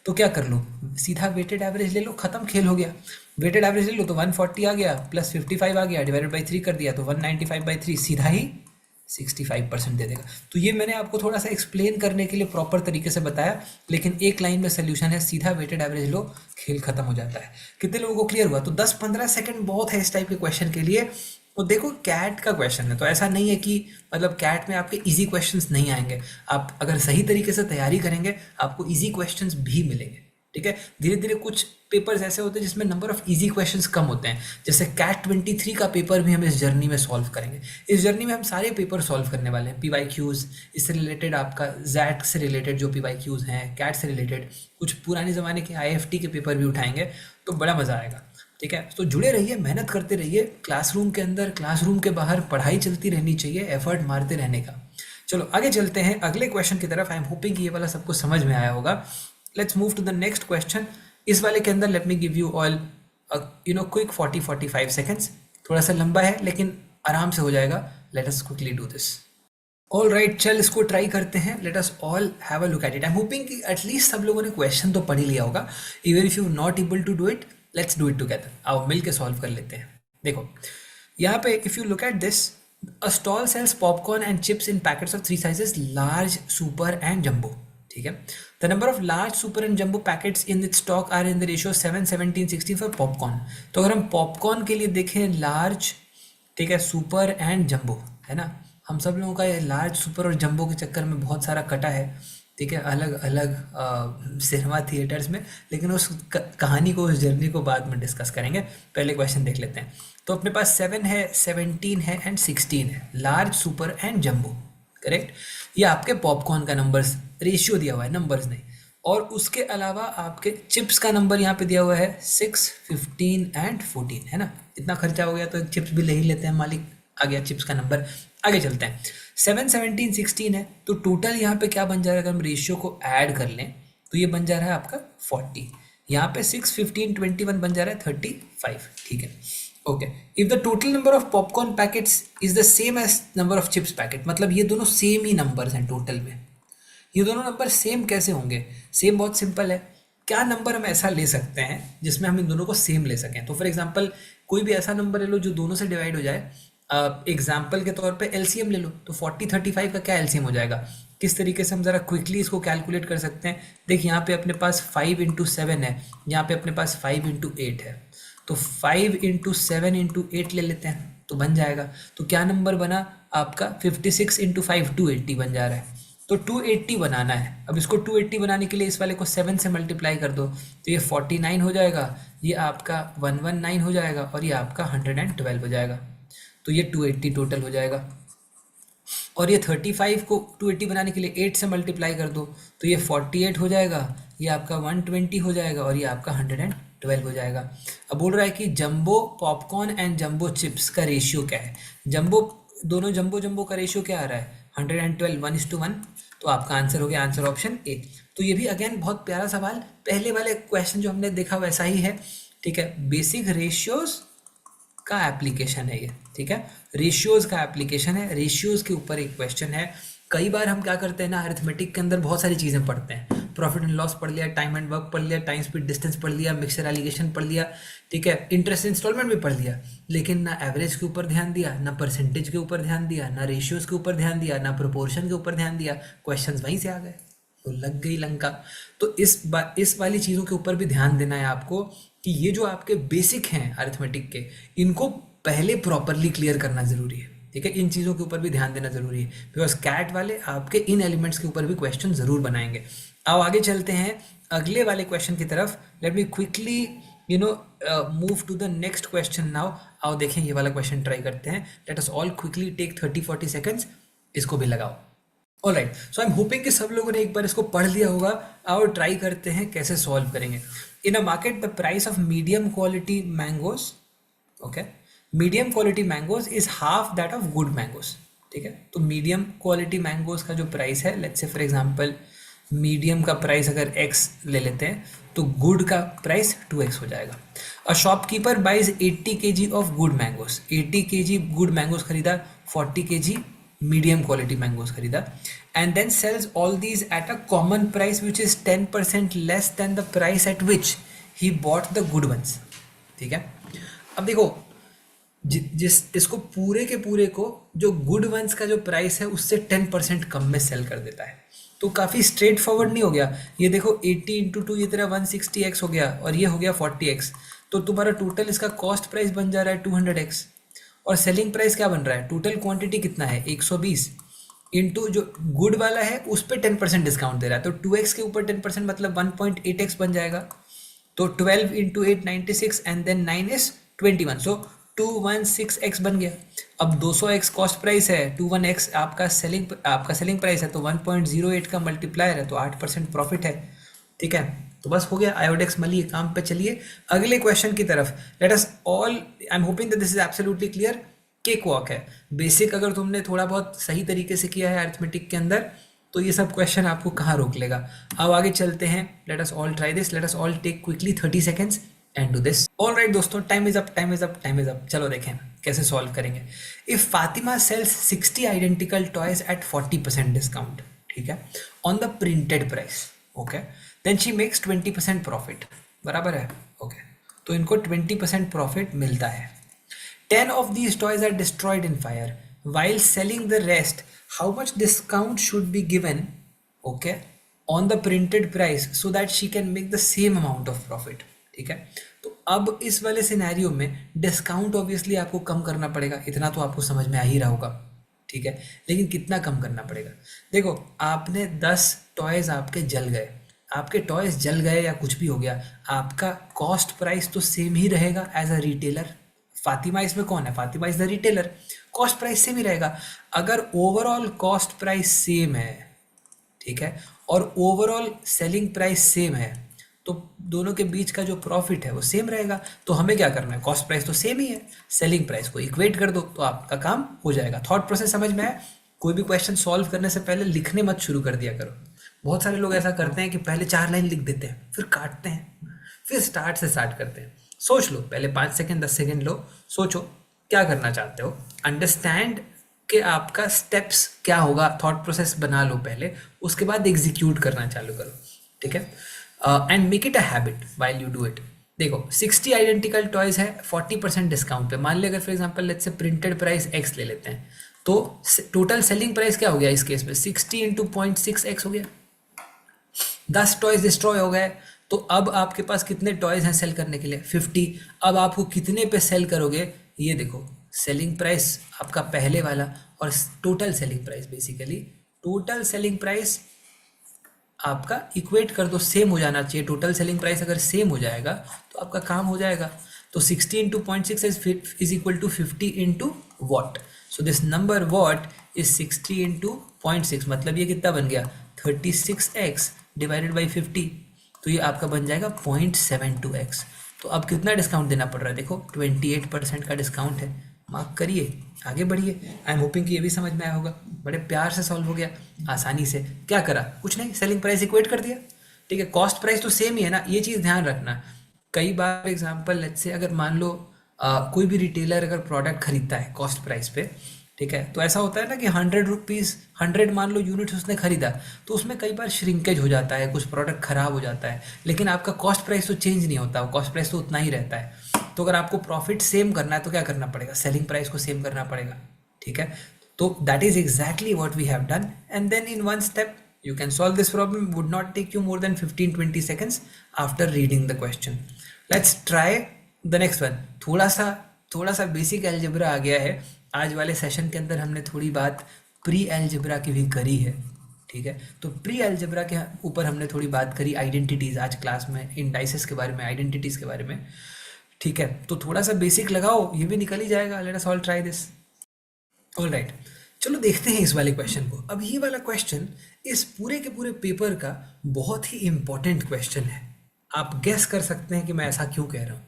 तो क्या कर लो, सीधा वेटेड एवरेज ले लो, खत्म, खेल हो गया। वेटेड एवरेज ले लो तो 140 आ गया, प्लस 55 आ गया, डिवाइडेड बाई 3 कर दिया तो 195/3, सीधा ही 65% दे देगा। तो ये मैंने आपको थोड़ा सा एक्सप्लेन करने के लिए प्रॉपर तरीके से बताया, लेकिन एक लाइन में सोल्यूशन है, सीधा वेटेड एवरेज लो, खेल खत्म हो जाता है। कितने लोगों को क्लियर हुआ, तो 10-15 सेकंड बहुत है इस टाइप के क्वेश्चन के लिए। और देखो कैट का क्वेश्चन है, तो ऐसा नहीं है कि मतलब कैट में आपके इजी क्वेश्चंस नहीं आएंगे। आप अगर सही तरीके से तैयारी करेंगे आपको इजी क्वेश्चंस भी मिलेंगे। ठीक है, धीरे धीरे कुछ पेपर्स ऐसे होते हैं जिसमें नंबर ऑफ इजी क्वेश्चंस कम होते हैं, जैसे कैट 23 का पेपर भी हम इस जर्नी में सॉल्व करेंगे। इस जर्नी में हम सारे पेपर सॉल्व करने वाले हैं, PYQs, इससे रिलेटेड आपका जैट से रिलेटेड जो PYQs हैं, कैट से रिलेटेड कुछ पुराने ज़माने के IFT के पेपर भी उठाएंगे, तो बड़ा मज़ा आएगा। ठीक है, तो जुड़े रहिए, मेहनत करते रहिए, क्लासरूम के अंदर क्लासरूम के बाहर पढ़ाई चलती रहनी चाहिए, एफर्ट मारते रहने का। चलो आगे चलते हैं अगले क्वेश्चन की तरफ। आई एम होपिंग कि ये वाला सबको समझ में आया होगा। Let's move to the next question. इस वाले के अंदर let me give you all quick 40-45 seconds. थोड़ा सा लंबा है लेकिन आराम से हो जाएगा. Let us quickly do this. All right, चल इसको ट्राई करते हैं. Let us all have a look at it. I am hoping कि एटलीस्ट सब लोगों ने क्वेश्चन तो पढ़ ही लिया होगा. Even if you not able to do it, let's do it together. आओ मिल के सॉल्व कर लेते हैं. देखो यहाँ पे if you look at this, a stall sells popcorn and chips in packets of 3 sizes, large, super and jumbo. ठीक है. The number of large, super and jumbo packets in it stock are in the ratio 7, 17, 16 for popcorn. तो अगर हम popcorn के लिए देखें, large, ठीक है, सुपर एंड जंबो, है ना. हम सब लोगों का ये लार्ज, सुपर और जंबो के चक्कर में बहुत सारा कटा है. ठीक है, अलग अलग सिनेमा थिएटर्स में. लेकिन उस कहानी को, उस जर्नी को बाद में डिस्कस करेंगे. पहले क्वेश्चन देख लेते हैं. तो अपने पास 7 है, 17 है एंड 16 है. Large, super and jumbo. Correct. ये आपके पॉपकॉर्न का नंबर्स रेशियो दिया हुआ है, नंबर्स नहीं. और उसके अलावा आपके चिप्स का नंबर यहाँ पे दिया हुआ है 6, 15 एंड 14, है ना. इतना खर्चा हो गया तो एक चिप्स भी ले ही लेते हैं मालिक. आ गया चिप्स का नंबर. आगे चलते हैं. 7, 17, 16 है तो टोटल यहाँ पे क्या बन जा रहा है. अगर हम रेशियो को ऐड कर लें तो ये बन जा रहा है आपका 40. यहाँ पे 6, 15, 21 बन जा रहा है 35. ठीक है. Okay. If the total number of popcorn packets is the same as number of chips packet, मतलब ये दोनों सेम ही नंबर्स हैं टोटल में. ये दोनों नंबर सेम कैसे होंगे. सेम बहुत सिंपल है. क्या नंबर हम ऐसा ले सकते हैं जिसमें हम इन दोनों को सेम ले सकें. तो फॉर एग्जांपल कोई भी ऐसा नंबर ले लो जो दोनों से डिवाइड हो जाए. एग्जाम्पल के तौर पे एलसीएम ले लो. तो 40, 35 का क्या एलसीएम हो जाएगा. किस तरीके से हम ज़रा क्विकली इसको कैलकुलेट कर सकते हैं. देख यहाँ पे अपने पास 5 इंटू 7 है, यहाँ पे अपने पास 5 इंटू 8 है. तो 5 इंटू 7 इंटू 8 ले लेते हैं तो बन जाएगा. तो क्या नंबर बना आपका 56 इंटू 5, 280 बन जा रहा है. तो 280 बनाना है. अब इसको 280 बनाने के लिए इस वाले को 7 से मल्टीप्लाई कर दो तो ये 49 हो जाएगा, ये आपका 119 हो जाएगा और ये आपका 112 हो जाएगा. तो ये 280 टोटल हो जाएगा. और ये 35 को 280 बनाने के लिए 8 से मल्टीप्लाई कर दो तो ये 48 हो जाएगा, ये आपका 120 हो जाएगा और ये आपका 112 हो जाएगा. अब बोल रहा है कि jumbo popcorn and jumbo chips का रेशियो क्या है. जंबो, दोनों जंबो जंबो का रेशियो क्या आ रहा है 112, 1:1. तो आपका आंसर हो गया आंसर ऑप्शन ए. तो ये भी अगेन बहुत प्यारा सवाल, पहले वाले क्वेश्चन जो हमने देखा वैसा ही है. ठीक है. बेसिक रेशियोज का एप्लीकेशन है ये. ठीक है. रेशियोज का एप्लीकेशन है. रेशियोज के ऊपर एक क्वेश्चन है. कई बार हम क्या करते हैं ना, अरिथमेटिक के अंदर बहुत सारी चीज़ें pढ़ते हैं. प्रॉफिट एंड लॉस पढ़ लिया, टाइम एंड वर्क पढ़ लिया, टाइम स्पीड डिस्टेंस पढ़ लिया, मिक्सर एलिगेशन पढ़ लिया. ठीक है. इंटरेस्ट इंस्टॉलमेंट भी पढ़ लिया. लेकिन ना एवरेज के ऊपर ध्यान दिया, ना परसेंटेज के ऊपर ध्यान दिया, ना रेशियोज के ऊपर ध्यान दिया, ना प्रोपोर्शन के ऊपर ध्यान दिया. क्वेश्चन वहीं से आ गए तो लग गई लंका. तो इस वाली चीज़ों के ऊपर भी ध्यान देना है आपको कि ये जो आपके बेसिक हैं अरिथमेटिक के, इनको पहले प्रॉपरली क्लियर करना ज़रूरी है. ठीक है. इन चीज़ों के ऊपर भी ध्यान देना ज़रूरी है बिकॉज कैट वाले आपके इन एलिमेंट्स के ऊपर भी क्वेश्चन ज़रूर बनाएंगे. अब आगे चलते हैं अगले वाले क्वेश्चन की तरफ. Let me quickly move to the next question now. आओ देखें ये वाला क्वेश्चन ट्राई करते हैं. Let us all quickly take 30-40 seconds. इसको भी लगाओ. All right. So I am hoping कि सब लोगों ने एक बार इसको पढ़ लिया होगा. और ट्राई करते हैं कैसे सॉल्व करेंगे. In a market the price of medium quality mangoes, okay, medium quality mangoes is half that of good mangoes. ठीक है. तो मीडियम क्वालिटी मैंगोज का जो प्राइस है, let's say for example medium का प्राइस अगर x ले लेते हैं तो गुड का प्राइस 2x हो जाएगा. A shopkeeper buys 80 kg of good mangoes. 80 kg good mangoes खरीदा, 40 kg मीडियम क्वालिटी मैंगोज खरीदा, and then sells all these at a common price which is 10% less than the price at which he bought the good ones. ठीक है. अब देखो जिस इसको पूरे के पूरे को जो गुड वंस का जो प्राइस है उससे 10% कम में सेल कर देता है. तो काफ़ी स्ट्रेट फॉरवर्ड नहीं हो गया. ये देखो 80 इंटू 2 ये तेरा 160x हो गया और ये हो गया 40x. तो तुम्हारा टोटल इसका कॉस्ट प्राइस बन जा रहा है 200x और सेलिंग प्राइस क्या बन रहा है. टोटल क्वांटिटी कितना है 120 इंटू जो गुड वाला है उस पर 10% डिस्काउंट दे रहा है. तो 2x के ऊपर 10% मतलब 1.8x बन जाएगा. तो 12 into 8 96 and then 9 is 21. So 216x बन गया. अब 200x कॉस्ट प्राइस है, 21x आपका सेलिंग प्राइस है, तो 1.08 का मल्टीप्लायर है, तो 8% प्रॉफिट है. ठीक है. तो बस हो गया. आयोडेक्स मलिए काम पे. चलिए अगले क्वेश्चन की तरफ. Let us all, I am hoping that this is absolutely clear. Cake walk है. बेसिक अगर तुमने थोड़ा बहुत सही तरीके से किया है अरिथमेटिक के अंदर तो ये सब क्वेश्चन आपको कहाँ रोक लेगा. अब आगे चलते हैं. Let us all try this. Let us all take quickly 30 seconds and do this. All right दोस्तों, time is up, time is up, time is up. चलो देखें. कैसे सॉल्व करेंगे? If Fatima sells 60 identical toys at 40% discount, ठीक है, on the printed price, okay, then she makes 20% profit, बराबर है, okay, तो इनको 20% प्रॉफिट मिलता है. 10 of these toys are destroyed in fire. While selling the rest, how much discount should be given, okay, on the printed price so that she can make the same amount of profit? ठीक है, तो अब इस वाले scenario में discount obviously आपको कम करना पड़ेगा, इतना तो आपको समझ में आ ही रहा होगा, ठीक है, लेकिन कितना कम करना पड़ेगा? देखो, आपने 10 टॉयज आपके जल गए, आपके टॉयज जल गए या कुछ भी हो गया, आपका कॉस्ट प्राइस तो सेम ही रहेगा एज अ रिटेलर. फातिमा इसमें कौन है? Fatima is the retailer. Cost price same ही रहेगा. अगर ओवरऑल कॉस्ट प्राइस सेम है, ठीक है, और ओवरऑल सेलिंग प्राइस सेम है, तो दोनों के बीच का जो प्रॉफिट है वो सेम रहेगा. तो हमें क्या करना है? कॉस्ट प्राइस तो सेम ही है, सेलिंग प्राइस को इक्वेट कर दो तो आपका काम हो जाएगा. थॉट प्रोसेस समझ में आया? कोई भी क्वेश्चन सॉल्व करने से पहले लिखने मत शुरू कर दिया करो. बहुत सारे लोग ऐसा करते हैं कि पहले 4 लाइन लिख देते हैं, फिर काटते हैं, फिर स्टार्ट से स्टार्ट करते हैं. सोच लो, पहले 5 सेकेंड 10 सेकेंड लो, सोचो क्या करना चाहते हो, अंडरस्टैंड कि आपका स्टेप्स क्या होगा, थॉट प्रोसेस बना लो पहले, उसके बाद एग्जीक्यूट करना चालू करो, ठीक है, and make it a habit while you do it. देखो, 60 आइडेंटिकल टॉयज है 40% डिस्काउंट पे. मान ले अगर फॉर एग्जांपल लेट्स से प्रिंटेड प्राइस x ले लेते हैं, तो टोटल सेलिंग प्राइस क्या हो गया इस केस में? 60 इंटू 0.6x हो गया. 10 टॉयज डिस्ट्रॉय हो गए, तो अब आपके पास कितने टॉयज हैं सेल करने के लिए? 50. अब आपको कितने पे सेल करोगे? ये देखो, सेलिंग प्राइस आपका पहले वाला और total selling price, basically total selling price आपका इक्वेट कर दो, सेम हो जाना चाहिए. टोटल सेलिंग प्राइस अगर सेम हो जाएगा तो आपका काम हो जाएगा. तो 60 into 0.6 is equal to 50 into what. So this number what is 60 into 0.6, मतलब ये कितना बन गया? 36x डिवाइडेड बाई 50, तो ये आपका बन जाएगा 0.72x. तो अब कितना डिस्काउंट देना पड़ रहा है? देखो 28% का डिस्काउंट है. मार्क करिए, आगे बढ़िए. आई एम होपिंग कि ये भी समझ में आया होगा. बड़े प्यार से सॉल्व हो गया, आसानी से. क्या करा? कुछ नहीं, सेलिंग प्राइस इक्वेट कर दिया, ठीक है. कॉस्ट प्राइस तो सेम ही है ना, ये चीज़ ध्यान रखना. कई बार एग्जाम्पल लेट्स से अगर मान लो कोई भी रिटेलर अगर प्रोडक्ट खरीदता है कॉस्ट प्राइस पे, ठीक है, तो ऐसा होता है ना कि 100 मान लो यूनिट्स उसने खरीदा, तो उसमें कई बार श्रिंकेज हो जाता है, कुछ प्रोडक्ट खराब हो जाता है, लेकिन आपका कॉस्ट प्राइस तो चेंज नहीं होता, कॉस्ट प्राइस तो उतना ही रहता है. तो अगर आपको प्रॉफिट सेम करना है तो क्या करना पड़ेगा? सेलिंग प्राइस को सेम करना पड़ेगा, ठीक है. तो that is exactly what we have done, and then in one step you can solve this problem. Would not take you more than 15-20 seconds after reading the question. Let's try the next one. थोड़ा सा basic algebra आ गया है. आज वाले session के अंदर हमने थोड़ी बात प्री एल्जेब्रा की भी करी है, ठीक है. तो प्री एल्जेब्रा के ऊपर हमने थोड़ी बात करी, आइडेंटिटीज आज क्लास में, इंडाइसेस के बारे में, आइडेंटिटीज के बारे में, ठीक है. तो थोड़ा सा बेसिक लगाओ, ये भी निकल ही जाएगा. Let us all try this. All right, चलो देखते हैं इस वाले क्वेश्चन को. अब ये वाला क्वेश्चन इस पूरे के पूरे पेपर का बहुत ही इंपॉर्टेंट क्वेश्चन है. आप गेस कर सकते हैं कि मैं ऐसा क्यों कह रहा हूँ.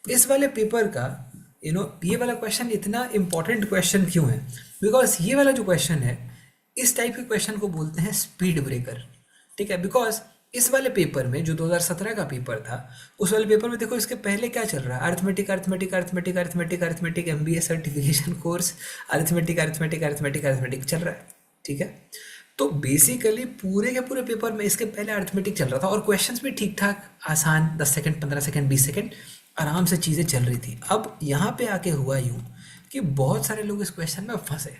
इस वाले पेपर का ये वाला क्वेश्चन इतना इंपॉर्टेंट क्वेश्चन क्यों है? बिकॉज ये वाला जो क्वेश्चन है, इस टाइप के क्वेश्चन को बोलते हैं स्पीड ब्रेकर, ठीक है. बिकॉज इस वाले पेपर में जो 2017 का पेपर था, उस वाले पेपर में देखो इसके पहले क्या चल रहा है? Arithmetic MBA certification course, arithmetic चल रहा है, ठीक है. तो बेसिकली पूरे के पूरे पेपर में इसके पहले अर्थमेटिक चल रहा था, और क्वेश्चंस भी ठीक ठाक आसान, 10 सेकंड 15 सेकंड 20 सेकंड आराम से चीज़ें चल रही थी. अब यहाँ पे आके हुआ यूँ कि बहुत सारे लोग इस क्वेश्चन में फंसे,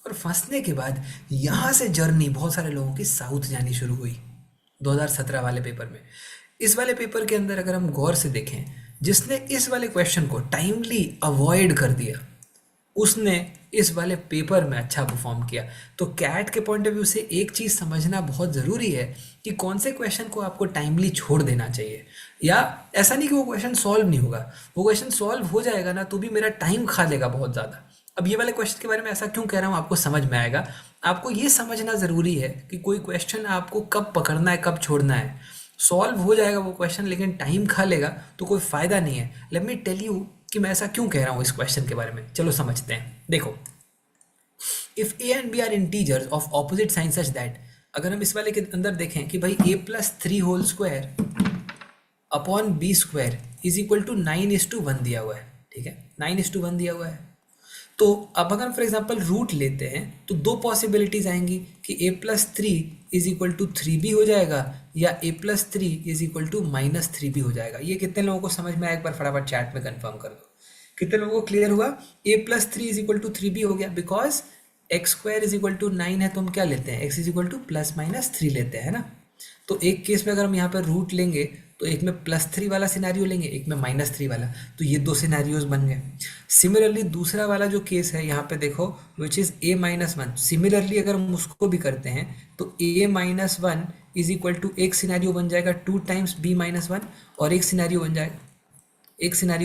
और फंसने के बाद यहाँ से जर्नी बहुत सारे लोगों की साउथ जानी शुरू हुई 2017 वाले पेपर में. इस वाले पेपर के अंदर अगर हम गौर से देखें, जिसने इस वाले क्वेश्चन को टाइमली अवॉइड कर दिया, उसने इस वाले पेपर में अच्छा परफॉर्म किया. तो कैट के पॉइंट ऑफ व्यू से एक चीज़ समझना बहुत ज़रूरी है कि कौन से क्वेश्चन को आपको टाइमली छोड़ देना चाहिए. या ऐसा नहीं कि वो क्वेश्चन सॉल्व नहीं होगा, वो क्वेश्चन सॉल्व हो जाएगा ना, तो भी मेरा टाइम खा लेगा बहुत ज़्यादा. अब ये वाले क्वेश्चन के बारे में ऐसा क्यों कह रहा हूँ, आपको समझ में आएगा. आपको ये समझना ज़रूरी है कि कोई क्वेश्चन आपको कब पकड़ना है, कब छोड़ना है. सॉल्व हो जाएगा वो क्वेश्चन, लेकिन टाइम खा लेगा तो कोई फ़ायदा नहीं है. लेट मी टेल यू कि मैं ऐसा क्यों कह रहा हूँ इस क्वेश्चन के बारे में. चलो समझते हैं. देखो, if a and b are integers of opposite sign such that, अगर हम इस वाले के अंदर देखें कि भाई a+3 whole square upon b square is equal to 9:1 दिया हुआ है, ठीक है. 9:1 दिया हुआ है। तो अब अगर फॉर एग्जांपल रूट लेते हैं तो दो पॉसिबिलिटीज आएंगी कि a+3 इज इक्वल टू 3 भी हो जाएगा या a+3 इज इक्वल टू -3 भी हो जाएगा। ये कितने लोगों को समझ में आया, एक बार फटाफट चैट में कंफर्म कर दो। कितने लोगों को क्लियर हुआ? a+3 इज इक्वल टू 3 भी हो गया, because x² is equal to 9 है तो हम क्या लेते हैं, x इज इक्वल टू +-3 लेते हैं, है ना। तो एक केस में अगर हम यहाँ पर रूट लेंगे तो एक में +3 वाला सिनेरियो लेंगे, एक में -3 वाला, तो ये दो सिनेरियोज बन गए। सिमिलरली दूसरा वाला जो केस है यहाँ पे देखो, विच इज a-1, सिमिलरली अगर हम उसको भी करते हैं तो a-1 इज इक्वल टू एक सिनेरियो बन जाएगा 2 टाइम्स b-1 और एक सिनेरियो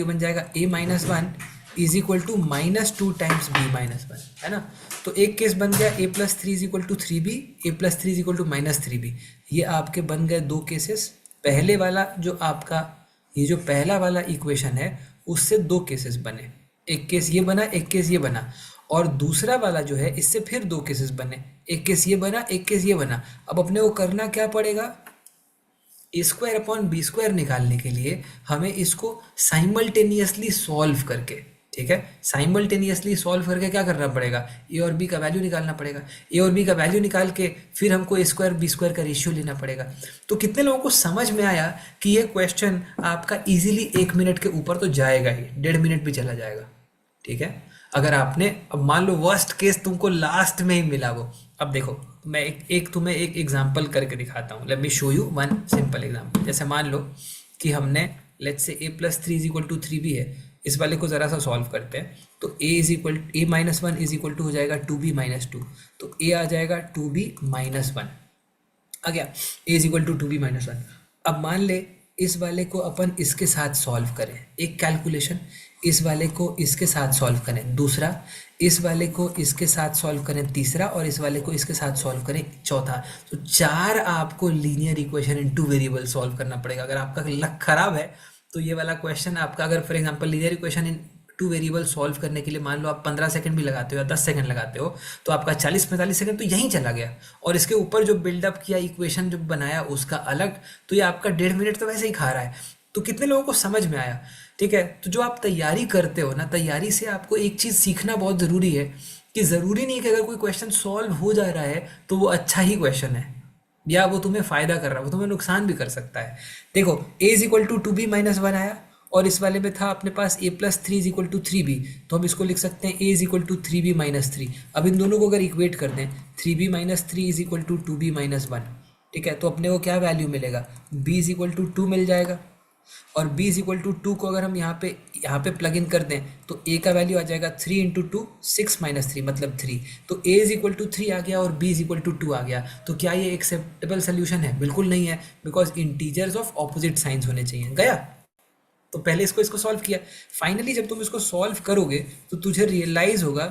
बन जाएगा a-1 is equal to -2 times b-1, है ना। तो एक केस बन गया a+3 is equal to 3b, a+3 is equal to -3b। ये आपके बन गए दो केसेस। पहले वाला जो आपका ये जो पहला वाला इक्वेशन है उससे दो केसेस बने, एक केस ये बना, एक केस ये बना, और दूसरा वाला जो है इससे फिर दो केसेस बने, एक केस ये बना, एक केस ये बना। अब अपने को करना क्या पड़ेगा, a² अपॉन b² निकालने के लिए हमें इसको साइमल्टेनियसली सॉल्व करके, ठीक है, साइमल्टेनियसली सॉल्व करके क्या करना पड़ेगा, a और b का वैल्यू निकालना पड़ेगा। a और b का वैल्यू निकाल के फिर हमको a² b² का रेशियो लेना पड़ेगा। तो कितने लोगों को समझ में आया कि ये क्वेश्चन आपका इजीली 1 मिनट के ऊपर तो जाएगा ही, 1.5 मिनट भी चला जाएगा, ठीक है। अगर आपने, अब मान लो वर्स्ट केस तुमको लास्ट में ही मिला वो, अब देखो मैं तुम्हें एक एग्जांपल करके दिखाता हूँ। Let me show you one simple example. जैसे मान लो कि हमने let's say a+3 is equal to 3b है, इस वाले को ज़रा सा सॉल्व करते हैं। तो a-1 इज इक्वल टू हो जाएगा 2b-2, तो a आ जाएगा 2b-1 आ गया, a is equal to 2b-1। अब मान ले इस वाले को अपन इसके साथ सॉल्व करें, एक कैलकुलेशन, इस वाले को इसके साथ सॉल्व करें दूसरा, इस वाले को इसके साथ सॉल्व करें तीसरा, और इस वाले को इसके साथ सॉल्व करें चौथा। तो 4 आपको linear equation in 2 variable solve करना पड़ेगा। अगर आपका लक खराब है तो ये वाला क्वेश्चन आपका, अगर for example linear equation in 2 variable solve करने के लिए मान लो आप 15 सेकंड भी लगाते हो या 10 सेकंड लगाते हो, तो आपका 40-45 सेकंड तो यहीं चला गया, और इसके ऊपर जो बिल्डअप किया इक्वेशन जो बनाया उसका अलग, तो ये आपका 1.5 मिनट तो वैसे ही खा रहा है। तो कितने लोगों को समझ में आया, ठीक है। तो जो आप तैयारी करते हो ना, तैयारी से आपको एक चीज़ सीखना बहुत ज़रूरी है कि ज़रूरी नहीं कि अगर कोई क्वेश्चन सॉल्व हो जा रहा है तो वो अच्छा ही क्वेश्चन है या वो तुम्हें फ़ायदा कर रहा है, वो तुम्हें नुकसान भी कर सकता है। देखो a is equal to 2b-1 आया, और इस वाले में था अपने पास a+3 is equal to 3b, तो हम इसको लिख सकते हैं a is equal to 3b-3। अब इन दोनों को अगर इक्वेट कर दें, 3b-3 is equal to 2b-1, ठीक है, तो अपने को क्या वैल्यू मिलेगा, b इज इक्वल टू 2 मिल जाएगा, और b इज इक्वल टू 2 को अगर हम यहाँ पे प्लग इन कर दें तो a का वैल्यू आ जाएगा 3 इंटू 2 6-3 मतलब 3, तो a इज इक्वल टू 3 आ गया और b इज इक्वल टू 2 आ गया। तो क्या ये एक्सेप्टेबल सोल्यूशन है? बिल्कुल नहीं है, because integers of opposite science होने चाहिए। गया, तो पहले इसको सॉल्व किया। फाइनली जब तुम इसको सॉल्व करोगे तो तुझे रियलाइज होगा,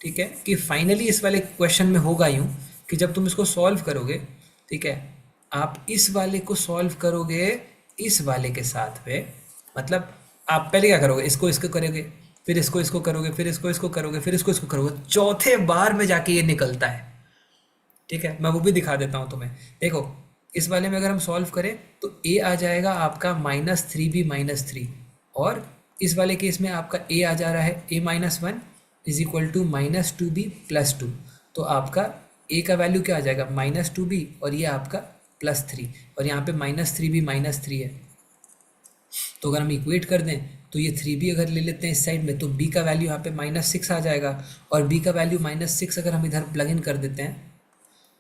ठीक है, कि फाइनली इस वाले क्वेश्चन में होगा यूँ कि जब तुम इसको सॉल्व करोगे, ठीक है, आप इस वाले को सॉल्व करोगे इस वाले के साथ में, मतलब आप पहले क्या करोगे, इसको करोगे, फिर इसको करोगे, फिर इसको करोगे, फिर इसको करोगे, चौथे बार में जाके ये निकलता है, ठीक है। मैं वो भी दिखा देता हूँ तुम्हें। देखो इस वाले में अगर हम सॉल्व करें तो a आ जाएगा आपका -3b-3, और इस वाले केस में आपका a आ जा रहा है a-1 is equal to -2b+2, तो आपका a का वैल्यू क्या आ जाएगा -2b, और ये आपका +3, और यहाँ पे -3b-3 है। तो अगर हम इक्वेट कर दें तो ये 3b अगर ले लेते हैं इस साइड में तो b का वैल्यू यहाँ पे -6 आ जाएगा, और b का वैल्यू -6 अगर हम इधर प्लग इन कर देते हैं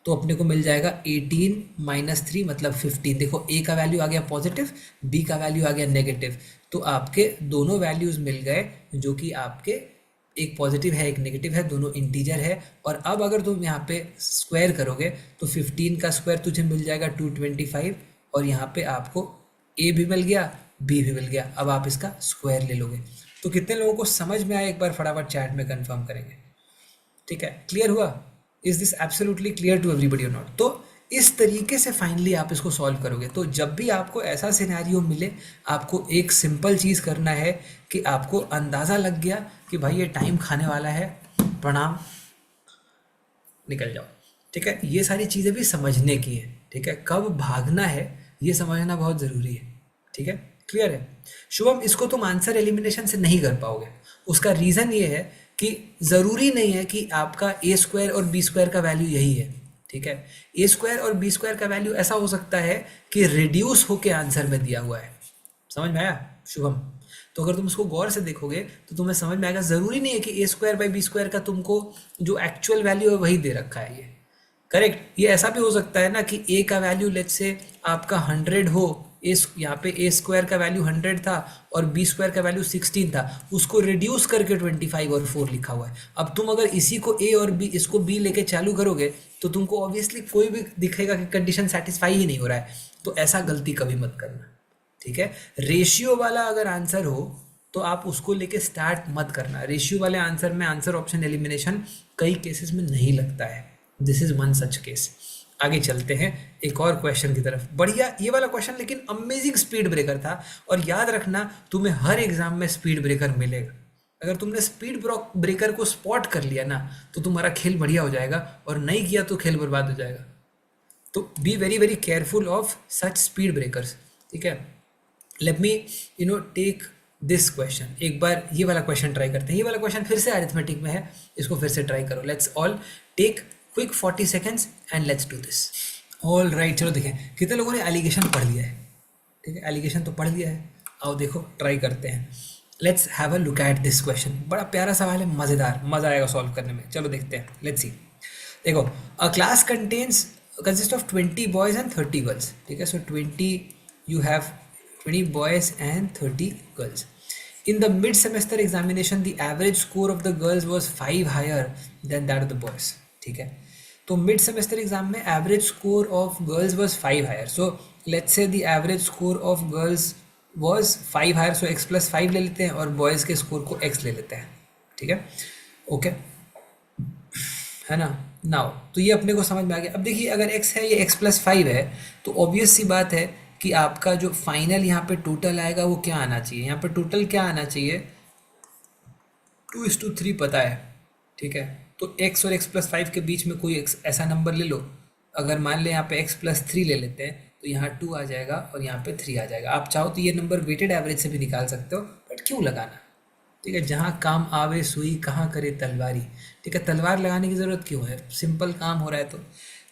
तो अपने को मिल जाएगा 18-3 मतलब 15। देखो a का वैल्यू आ गया पॉजिटिव, b का वैल्यू आ गया नेगेटिव, तो आपके दोनों वैल्यूज़ मिल गए जो कि आपके एक पॉजिटिव है एक नेगेटिव है, दोनों इंटीजर है। और अब अगर तुम यहाँ पे स्क्वायर करोगे तो 15 का स्क्वायर तुझे मिल जाएगा 225, और यहाँ पे आपको a भी मिल गया b भी मिल गया। अब आप इसका स्क्वायर ले लोगे। तो कितने लोगों को समझ में आया, एक बार फटाफट चैट में कंफर्म करेंगे, ठीक है। क्लियर हुआ? Is this absolutely clear to everybody or not? तो इस तरीके से फाइनली आप इसको सॉल्व करोगे। तो जब भी आपको ऐसा सिनेरियो मिले, आपको एक सिंपल चीज़ करना है कि आपको अंदाज़ा लग गया कि भाई ये टाइम खाने वाला है, प्रणाम, निकल जाओ, ठीक है। ये सारी चीज़ें भी समझने की है, ठीक है, कब भागना है ये समझना बहुत ज़रूरी है, ठीक है। क्लियर है? शुभम, इसको तुम आंसर एलिमिनेशन से नहीं कर पाओगे, उसका रीज़न ये है कि ज़रूरी नहीं है कि आपका ए स्क्वायर और बी स्क्वायर का वैल्यू यही है, ठीक है। ए स्क्वायर और बी स्क्वायर का वैल्यू ऐसा हो सकता है कि रिड्यूस होके आंसर में दिया हुआ है। समझ में आया शुभम? तो अगर तुम उसको गौर से देखोगे तो तुम्हें समझ में आएगा, ज़रूरी नहीं है कि ए स्क्वायर बाई बी स्क्वायर का तुमको जो एक्चुअल वैल्यू है वही दे रखा है ये, करेक्ट। ये ऐसा भी हो सकता है ना कि ए का वैल्यू लेट्स से आपका 100 हो, यहाँ पे ए स्क्वायर का वैल्यू 100 था और बी स्क्वायर का वैल्यू 16 था, उसको रिड्यूस करके 25 और 4 लिखा हुआ है। अब तुम अगर इसी को ए और बी, इसको बी लेके चालू करोगे तो तुमको ऑब्वियसली कोई भी दिखेगा कि कंडीशन सेटिस्फाई ही नहीं हो रहा है। तो ऐसा गलती कभी मत करना, ठीक है। रेशियो वाला अगर आंसर हो तो आप उसको लेके स्टार्ट मत करना। रेशियो वाले आंसर में आंसर ऑप्शन एलिमिनेशन कई केसेस में नहीं लगता है। This is one such case. आगे चलते हैं एक और क्वेश्चन की तरफ। बढ़िया, ये वाला क्वेश्चन लेकिन अमेजिंग स्पीड ब्रेकर था। और याद रखना, तुम्हें हर एग्जाम में स्पीड ब्रेकर मिलेगा। अगर तुमने स्पीड ब्रेकर को स्पॉट कर लिया ना तो तुम्हारा खेल बढ़िया हो जाएगा, और नहीं किया तो खेल बर्बाद हो जाएगा। तो be very very careful of such speed breakers, ठीक है। Let me take this question. एक बार ये वाला क्वेश्चन ट्राई करते हैं। ये वाला क्वेश्चन फिर से अरिथमेटिक में है, इसको फिर से ट्राई करो। Let's all take quick 40 seconds and let's do this. All right, चलो देखें कितने लोगों ने एलिगेशन पढ़ लिया है, ठीक है। एलिगेशन तो पढ़ लिया है, आओ देखो ट्राई करते हैं। Let's have a look at this question. बड़ा प्यारा सवाल है, मज़ेदार, मज़ा आएगा सॉल्व करने में। चलो देखते हैं, लेट्स सी। देखो, अ class consist of 20 boys and 30 girls, ठीक है। सो 20 you have 20 boys and 30 girls. In the mid-semester examination, the average score of the girls was 5 higher than that of the boys. ठीक है, तो मिड सेमेस्टर एग्जाम में average score of girls was 5 higher. So let's say the average score of girls was 5 higher, so x+5 ले लेते हैं और boys के score को x ले लेते हैं, ठीक है, ओके, है ना। नाउ तो ये अपने को समझ में आ गया। अब देखिए, अगर x है, ये x+5 है, तो ऑब्वियस सी बात है कि आपका जो फाइनल यहाँ पे टोटल आएगा वो क्या आना चाहिए। यहाँ पे टोटल क्या आना चाहिए, 2:3 पता है, ठीक है। तो x और x+5 के बीच में कोई ऐसा नंबर ले लो। अगर मान ले यहाँ पे x+3 ले लेते हैं तो यहाँ 2 आ जाएगा और यहाँ पे 3 आ जाएगा। आप चाहो तो ये नंबर वेटेड एवरेज से भी निकाल सकते हो, बट क्यों लगाना, ठीक है। जहाँ काम आवे सुई कहाँ करे तलवारी, ठीक है। तलवार लगाने की ज़रूरत क्यों है, सिंपल काम हो रहा है।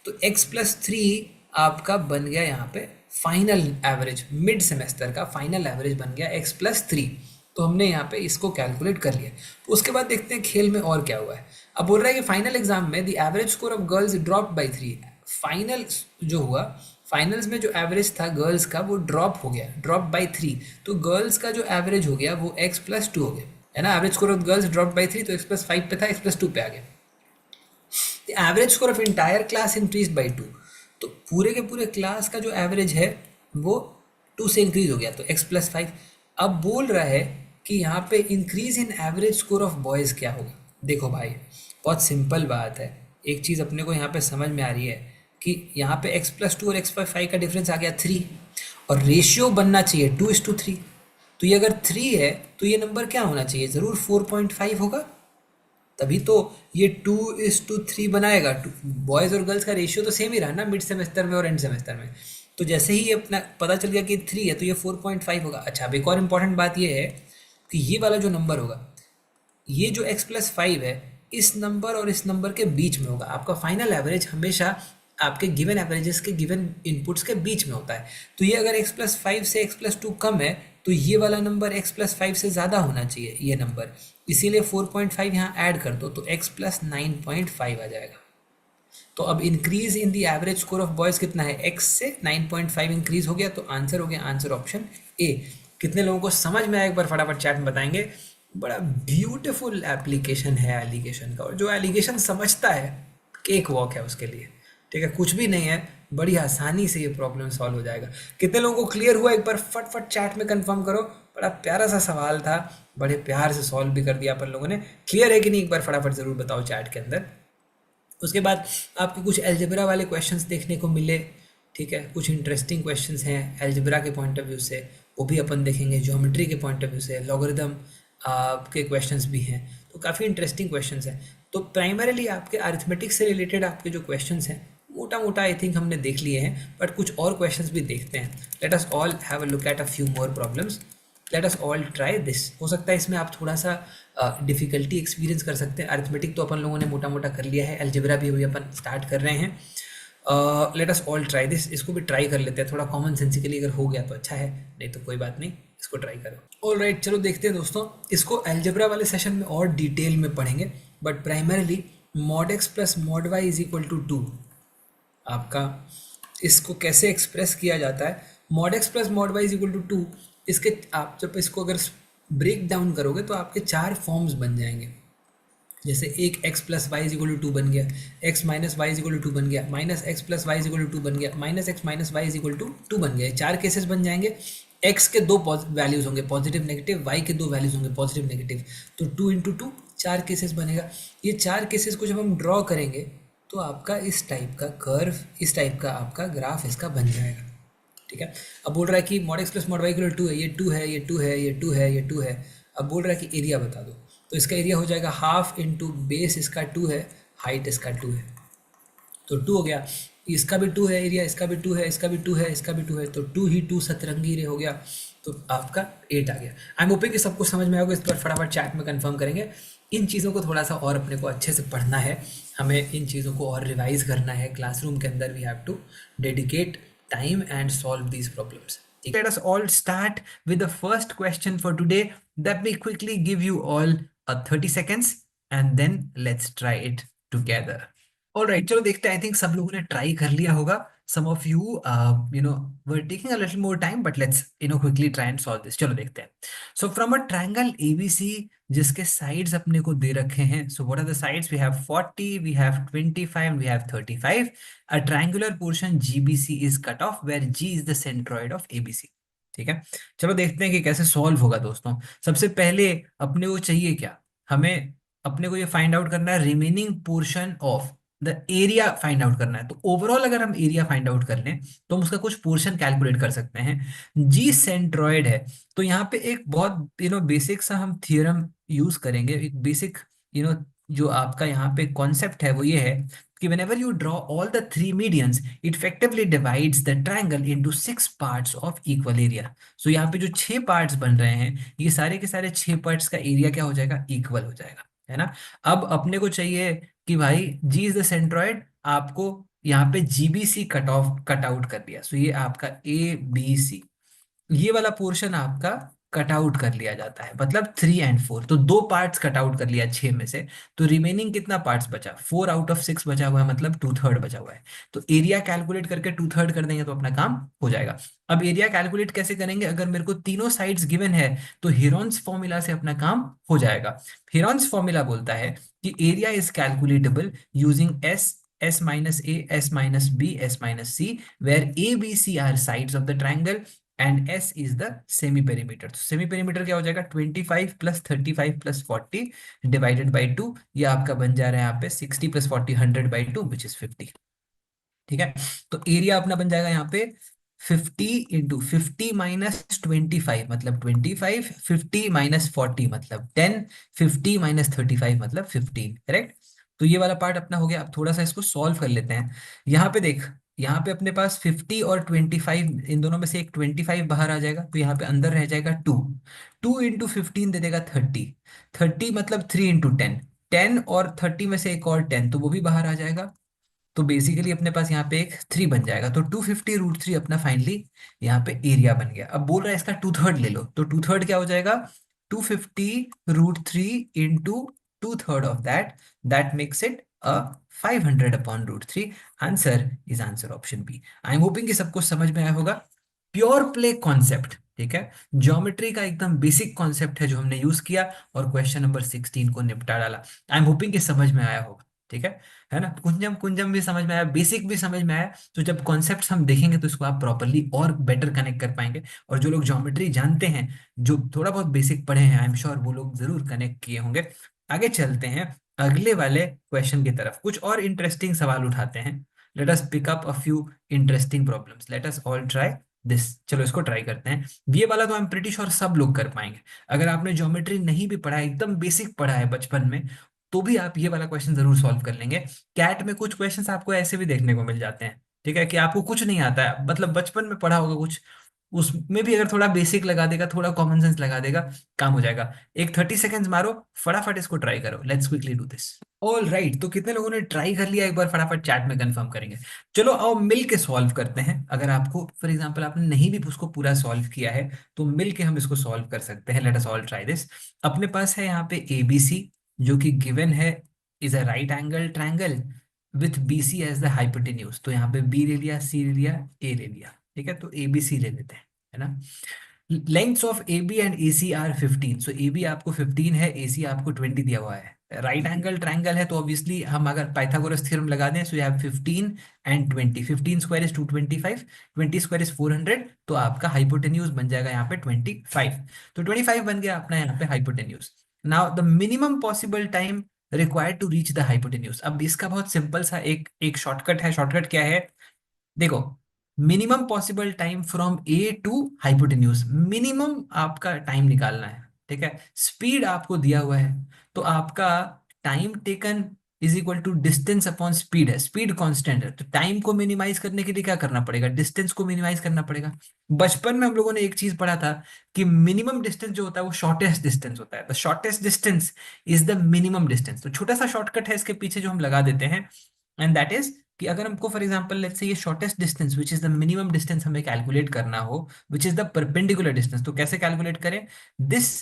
तो x+3 आपका बन गया यहाँ पे फाइनल एवरेज, मिड सेमेस्टर का फाइनल एवरेज बन गया x+3। तो हमने यहाँ पे इसको कैलकुलेट कर लिया। तो उसके बाद देखते हैं खेल में और क्या हुआ है। अब बोल रहा है कि फाइनल एग्जाम में the average score of girls drop by 3। Final जो हुआ, फाइनल्स में जो एवरेज था गर्ल्स का वो ड्रॉप हो गया, ड्रॉप बाई 3। तो गर्ल्स का जो एवरेज हो गया वो x+2 हो गया, है ना। Average score of girls drop by 3, तो x+5 पे था, x+2 पे आ गया। The average score of entire class increase by 2। तो पूरे के पूरे क्लास का जो एवरेज है वो 2 से इंक्रीज हो गया, तो x+5। अब बोल रहा है कि यहाँ पे increase in average score of boys क्या होगा। देखो भाई, बहुत सिंपल बात है। एक चीज़ अपने को यहाँ पे समझ में आ रही है कि यहाँ पे x+2 और x+5 का डिफरेंस आ गया 3, और रेशियो बनना चाहिए 2:3। तो ये अगर 3 है तो ये नंबर क्या होना चाहिए, ज़रूर 4.5 होगा, तभी तो ये 2:3 बनाएगा। बॉयज़ और गर्ल्स का रेशियो तो सेम ही रहा ना मिड सेमेस्टर में और एंड सेमेस्टर में। तो जैसे ही ये अपना पता चल गया कि 3 है तो ये 4.5 होगा। अच्छा, अब एक और इम्पॉर्टेंट बात ये है कि ये वाला जो नंबर होगा, ये जो x+5 है, इस नंबर और इस नंबर के बीच में होगा। आपका फाइनल एवरेज हमेशा आपके गिवन एवरेजेस के गिवन इनपुट्स के बीच में होता है। तो ये अगर x+5 से x+2 कम है तो ये वाला नंबर x+5 से ज़्यादा होना चाहिए, ये नंबर। इसीलिए 4.5 यहाँ ऐड कर दो तो x+9.5 आ जाएगा। तो अब increase in the average score of boys कितना है, x से 9.5 इंक्रीज हो गया, तो आंसर हो गया आंसर ऑप्शन ए। कितने लोगों को समझ में आया एक बार फटाफट चैट में बताएंगे। बड़ा ब्यूटीफुल एप्लीकेशन है एलिगेशन का, और जो एलिगेशन समझता है केक वॉक है उसके लिए, ठीक है। कुछ भी नहीं है, बड़ी आसानी से ये प्रॉब्लम सॉल्व हो जाएगा। कितने लोगों को क्लियर हुआ, एक बार फटफट चैट में कंफर्म करो। बड़ा प्यारा सा सवाल था, बड़े प्यार से सॉल्व भी कर दिया अपन लोगों ने। क्लियर है कि नहीं, एक बार फटाफट ज़रूर बताओ चैट के अंदर। उसके बाद आपको कुछ एल्जेब्रा वाले क्वेश्चंस देखने को मिले, ठीक है। कुछ इंटरेस्टिंग क्वेश्चंस हैं एल्जेब्रा के पॉइंट ऑफ व्यू से, वो भी अपन देखेंगे। ज्योमेट्री के पॉइंट ऑफ व्यू से लॉगरिथम के क्वेश्चंस भी हैं, तो काफ़ी इंटरेस्टिंग क्वेश्चंस हैं। तो प्राइमरीली आपके अरिथमेटिक से रिलेटेड आपके जो क्वेश्चंस हैं मोटा मोटा आई थिंक हमने देख लिए हैं, बट कुछ और क्वेश्चंस भी देखते हैं। Let us all have a look at a few more problems. Let us all try this. हो सकता है इसमें आप थोड़ा सा डिफिकल्टी एक्सपीरियंस कर सकते हैं। अरिथमेटिक तो अपन लोगों ने मोटा मोटा कर लिया है, अलजेब्रा भी अभी अपन स्टार्ट कर रहे हैं। Let us all try this. इसको भी ट्राई कर लेते हैं, थोड़ा कॉमन सेंसिकली अगर हो गया तो अच्छा है, नहीं तो कोई बात नहीं, इसको ट्राई करो। ऑल राइट, चलो देखते हैं दोस्तों। इसको अलजेब्रा वाले सेशन में और डिटेल में पढ़ेंगे, but primarily mod x plus mod y is equal to 2 आपका, इसको कैसे एक्सप्रेस किया जाता है। Mod x plus mod y is equal to 2, इसके आप जब इसको अगर ब्रेक डाउन करोगे तो आपके 4 फॉर्म्स बन जाएंगे। जैसे एक x plus y is equal to 2 बन गया, x minus y is equal to 2 बन गया, minus x plus y is equal to 2 बन गया, minus x minus y is equal to 2 बन गया। 4 केसेस बन जाएंगे। x के 2 वैल्यूज होंगे पॉजिटिव नेगेटिव, y के 2 वैल्यूज होंगे पॉजिटिव नेगेटिव, तो 2 इंटू 2 4 केसेस बनेगा। ये 4 केसेस को जब हम ड्रॉ करेंगे तो आपका इस टाइप का कर्व, इस टाइप का आपका ग्राफ इसका बन जाएगा। ठीक है। अब बोल रहा है कि mod x plus mod y equal to है, ये 2 है, ये 2 है, ये 2 है, ये 2 है। अब बोल रहा है कि एरिया बता दो, तो इसका एरिया हो जाएगा हाफ इंटू बेस, इसका 2 है, हाइट इसका 2 है, तो 2 हो गया। इसका भी 2 है एरिया, इसका भी 2 है, इसका भी 2 है, इसका भी 2 है, तो 2 ही 2 सतरंगी रे हो गया, तो आपका 8 आ गया। आई एम होपिंग कि सबको समझ में आएगा। इस पर फटाफट चैट में कंफर्म करेंगे। इन चीज़ों को थोड़ा सा और अपने को अच्छे से पढ़ना है, हमें इन चीज़ों को और रिवाइज करना है क्लासरूम के अंदर। We have to dedicate time and solve these problems. Let us all start with the first question for today. Let me quickly give you all 30 seconds and then let's try it together. All right, चलो देखते हैं। I think सब लोगों ने try कर लिया होगा। Some of you you know were taking a little more time, but let's quickly try and solve this. चलो देखते हैं। So from a triangle ABC जिसके साइड्स अपने को दे रखे हैं, so what are the sides? We have 40, we have 25, we have 35। A triangular portion GBC is cut off where G is the centroid of ABC. ठीक है, चलो देखते हैं कि कैसे सॉल्व होगा दोस्तों। सबसे पहले अपने को चाहिए क्या? हमें अपने को ये फाइंड आउट करना है remaining portion of the area, find out करना है। तो ओवरऑल अगर हम एरिया फाइंड आउट कर लें तो हम उसका कुछ पोर्शन कैलकुलेट कर सकते हैं। जी सेंट्रॉइड है, तो यहाँ पे एक बहुत बेसिक सा हम थियरम यूज करेंगे। एक बेसिक यू नो जो आपका यहाँ पे कॉन्सेप्ट है वो ये है कि whenever you draw all the three medians it effectively divides the triangle into 6 parts of equal area। so यहाँ पे जो 6 पार्ट्स बन रहे हैं ये सारे के सारे 6 पार्ट्स का एरिया क्या हो जाएगा? इक्वल हो जाएगा, है ना। अब अपने को चाहिए कि भाई जी इज द सेंट्रॉइड, आपको यहाँ पे जीबीसी कट आउट कर दिया। सो ये आपका ए बी सी, ये वाला पोर्शन आपका कट आउट कर लिया जाता है, मतलब 3 और 4, तो 2 पार्ट्स कट आउट कर लिया 6 में से। तो रिमेनिंग कितना पार्ट्स बचा? 4 आउट ऑफ 6 बचा हुआ है, मतलब 2/3 बचा हुआ है। तो एरिया कैलकुलेट करके 2/3 कर देंगे तो अपना काम हो जाएगा। अब एरिया कैलकुलेट कैसे करेंगे? अगर मेरे को तीनों साइड्स गिवन है तो हेरॉन्स फॉर्मूला से अपना काम हो जाएगा। हेरॉन्स फॉर्मूला बोलता है कि area is calculatable using S minus A, S minus B, S minus C, where A B C are sides of the triangle and S is the semi perimeter. तो semi perimeter क्या हो जाएगा? 25 plus 35 plus 40 divided by 2, ये आपका बन जा रहा है यहाँ पे 60 प्लस 40 100/2 विच इज 50। ठीक है, तो एरिया अपना बन जाएगा यहाँ पे 50 इंटू 50 माइनस 25 मतलब 25, 50 माइनस 40 मतलब 10, 50 माइनस 35 मतलब 15। करेक्ट। तो ये वाला पार्ट अपना हो गया। अब थोड़ा सा इसको सॉल्व कर लेते हैं। यहाँ पे देख, यहाँ पे अपने पास 50 और 25, इन दोनों में से एक 25 बाहर आ जाएगा, तो यहाँ पे अंदर रह जाएगा 2। 2 इंटू 15 दे देगा 30। 30 मतलब 3 इंटू 10। 10 और 30 में से एक और 10, तो वो भी बाहर आ जाएगा। तो बेसिकली अपने पास यहाँ पे एक 3 बन जाएगा। तो 250√3 अपना फाइनली यहाँ पे एरिया बन गया। अब बोल रहा है इसका 2/3 ले लो, तो 2/3 क्या हो जाएगा? 250√3 into 2/3 of that, that makes it a 500/√3। Answer is answer option B. I am hoping कि सबको समझ में आया होगा। प्योर प्ले कॉन्सेप्ट, ठीक है, ज्योमेट्री का एकदम बेसिक कॉन्सेप्ट है जो हमने यूज किया और क्वेश्चन नंबर 16 को निपटा डाला। आई एम होपिंग कि समझ में आया होगा। ठीक है ना। कुंजम कुंजम भी समझ में आया, बेसिक भी समझ में आया। तो जब कॉन्सेप्ट्स हम देखेंगे तो इसको आप प्रॉपरली और बेटर कनेक्ट कर पाएंगे। और जो लोग ज्योमेट्री जानते हैं, जो थोड़ा बहुत बेसिक पढ़े हैं, आई एम श्योर वो लोग जरूर कनेक्ट किए होंगे। आगे चलते हैं अगले वाले क्वेश्चन की तरफ, कुछ और इंटरेस्टिंग सवाल उठाते हैं। Let us pick up a few interesting problems, let us all try this. चलो इसको ट्राई करते हैं। ये वाला तो आई एम प्रिटी श्योर सब लोग कर पाएंगे। अगर आपने ज्योमेट्री नहीं भी पढ़ा है, एकदम बेसिक पढ़ा है बचपन में, तो भी आप ये वाला क्वेश्चन जरूर सॉल्व कर लेंगे। कैट में कुछ क्वेश्चंस आपको ऐसे भी देखने को मिल जाते हैं, ठीक है, कि आपको कुछ नहीं आता है, मतलब बचपन में पढ़ा होगा कुछ, उसमें भी अगर थोड़ा बेसिक लगा देगा, थोड़ा कॉमन सेंस लगा देगा, काम हो जाएगा। एक 30 सेकेंड्स मारो, फटाफट इसको ट्राई करो। Let's quickly do this. All right, तो कितने लोगों ने ट्राई कर लिया, एक बार फटाफट चैट में कंफर्म करेंगे। चलो आओ मिल के सॉल्व करते हैं। अगर आपको फॉर एग्जांपल आपने नहीं भी उसको पूरा सॉल्व किया है, तो मिल के हम इसको सॉल्व कर सकते हैं। Let us all try this. अपने पास है यहाँ पे एबीसी, जो कि गिवन है, is a right angle triangle with BC as the hypotenuse. तो यहाँ पे बी ले लिया, सी ले लिया, ए ले लिया। ठीक है, तो एबीसी ले लेते हैं, है ना। Lengths of A B and A C are 15। So A B आपको 15 है, ए सी आपको 20 दिया हुआ है। राइट एंगल ट्राइंगल है, तो ऑब्वियसली हम अगर पाइथागोरस थ्योरम लगा दें, so you have 15 and 20। 15 square is 225, 20 square is 400, तो आपका हाइपोटेन्यूज बन जाएगा यहाँ पे 25। तो 25 बन गया अपना यहाँ पे hypotenuse. Now the minimum possible time required to reach the hypotenuse. अब इसका बहुत सिंपल सा एक एक शॉर्टकट है। शॉर्टकट क्या है? देखो, minimum possible time from A to hypotenuse, minimum आपका टाइम निकालना है। ठीक है, स्पीड आपको दिया हुआ है, तो आपका time taken is equal to distance upon speed है। स्पीड कांस्टेंट है, तो टाइम को मिनिमाइज करने के लिए क्या करना पड़ेगा? डिस्टेंस को मिनिमाइज करना पड़ेगा। बचपन में हम लोगों ने एक चीज पढ़ा था कि मिनिमम डिस्टेंस जो होता है वो शॉर्टेस्ट डिस्टेंस होता है। The shortest distance is the minimum distance. तो छोटा सा शॉर्टकट है इसके पीछे जो हम लगा देते हैं, एंड दैट इज कि अगर हमको फॉर एग्जांपल लेट्स से ये shortest distance which is the minimum distance हमें कैलकुलेट करना हो, which is the perpendicular distance, तो कैसे कैलकुलेट करें? This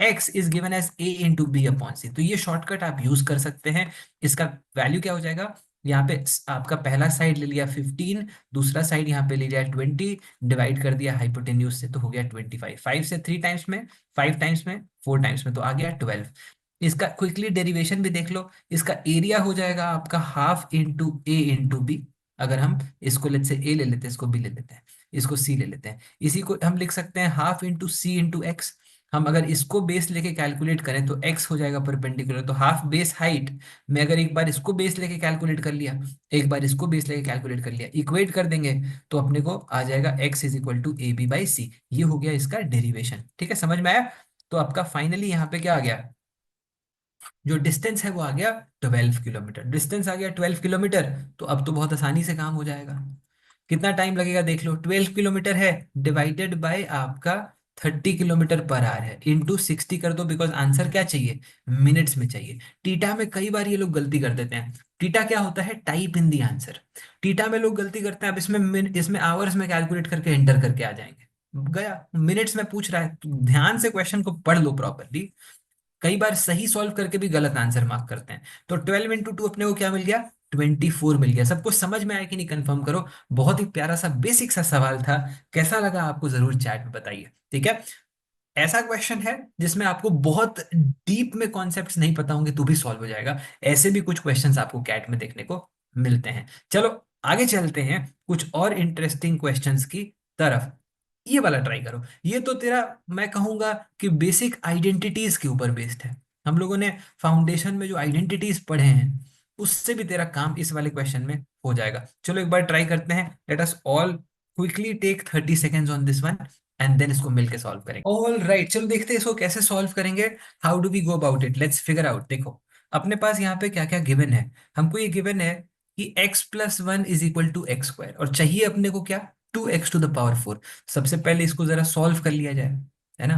x is given as a into B upon C. तो ये शॉर्टकट आप यूज कर सकते हैं। इसका वैल्यू क्या हो जाएगा? यहाँ पे आपका पहला साइड ले लिया 15, दूसरा साइड यहाँ पे ले लिया 20, डिवाइड कर दिया हाइपोटेन्यूज से, तो हो गया 25। 5 से 3 टाइम्स में, 5 टाइम्स में, 4 टाइम्स में, तो आ गया 12। इसका क्विकली डेरिवेशन भी देख लो। इसका एरिया हो जाएगा आपका half into a into B. अगर हम इसको लेट से ए ले लेते हैं, इसको बी ले लेते हैं, इसको सी ले लेते हैं, इसी को हम लिख सकते हैं हाफ इंटू सी इंटू एक्स। हम अगर इसको बेस लेके कैलकुलेट करें तो x हो जाएगा परपेंडिकुलर, तो हाफ बेस हाइट में अगर एक बार इसको बेस लेके कैलकुलेट कर लिया, एक बार इसको बेस लेके कैलकुलेट कर लिया, इक्वेट कर देंगे, तो अपने को आ जाएगा x is equal to A B by C. ये हो गया इसका डेरिवेशन। ठीक है, समझ में आया? तो आपका फाइनली यहाँ पे क्या आ गया? जो डिस्टेंस है वो आ गया 12 किलोमीटर। डिस्टेंस आ गया 12 किलोमीटर, तो अब तो बहुत आसानी से काम हो जाएगा। कितना टाइम लगेगा देख लो। 12 किलोमीटर है, डिवाइडेड बाय आपका 30 किलोमीटर पर आवर है, इंटू 60 कर दो, बिकॉज आंसर क्या चाहिए? मिनट्स में चाहिए। टीटा में कई बार ये लोग गलती कर देते हैं। टीटा क्या होता है? Type in the answer. Theta में लोग गलती करते हैं। अब इसमें आवर्स में कैलकुलेट करके एंटर करके आ जाएंगे, गया। मिनट्स में पूछ रहा है, तो ध्यान से क्वेश्चन को पढ़ लो प्रॉपरली। कई बार सही सॉल्व करके भी गलत आंसर मार्क करते हैं। तो 12 इंटू 2 अपने को क्या मिल गया? 24 मिल गया। सबको समझ में आया कि नहीं? कंफर्म करो। बहुत ही प्यारा सा बेसिक सा सवाल था। कैसा लगा आपको जरूर चैट में बताइए। ठीक है, ऐसा क्वेश्चन है जिसमें आपको बहुत डीप में कॉन्सेप्ट्स नहीं पता होंगे तो भी सॉल्व हो जाएगा। ऐसे भी कुछ क्वेश्चंस आपको कैट में देखने को मिलते हैं। चलो आगे चलते हैं कुछ और इंटरेस्टिंग क्वेश्चंस की तरफ। ये वाला ट्राई करो। ये तो तेरा, मैं कहूंगा कि बेसिक आइडेंटिटीज के ऊपर बेस्ड है। हम लोगों ने फाउंडेशन में जो आइडेंटिटीज पढ़े हैं, उससे भी तेरा काम इस वाले क्वेश्चन में हो जाएगा। चलो एक बार ट्राई करते हैं। Let us all quickly take 30 seconds on this one, and then इसको मिलके सॉल्व करेंगे। ऑल राइट, चलो देखते हैं इसको कैसे सॉल्व करेंगे। How do we go about it? Let's figure out. देखो, अपने पास यहाँ पे क्या क्या गिवन है। हमको ये गिवन है कि x+1 is equal to x square, और चाहिए अपने को क्या? 2x⁴। सबसे पहले इसको जरा सॉल्व कर लिया जाए, है ना।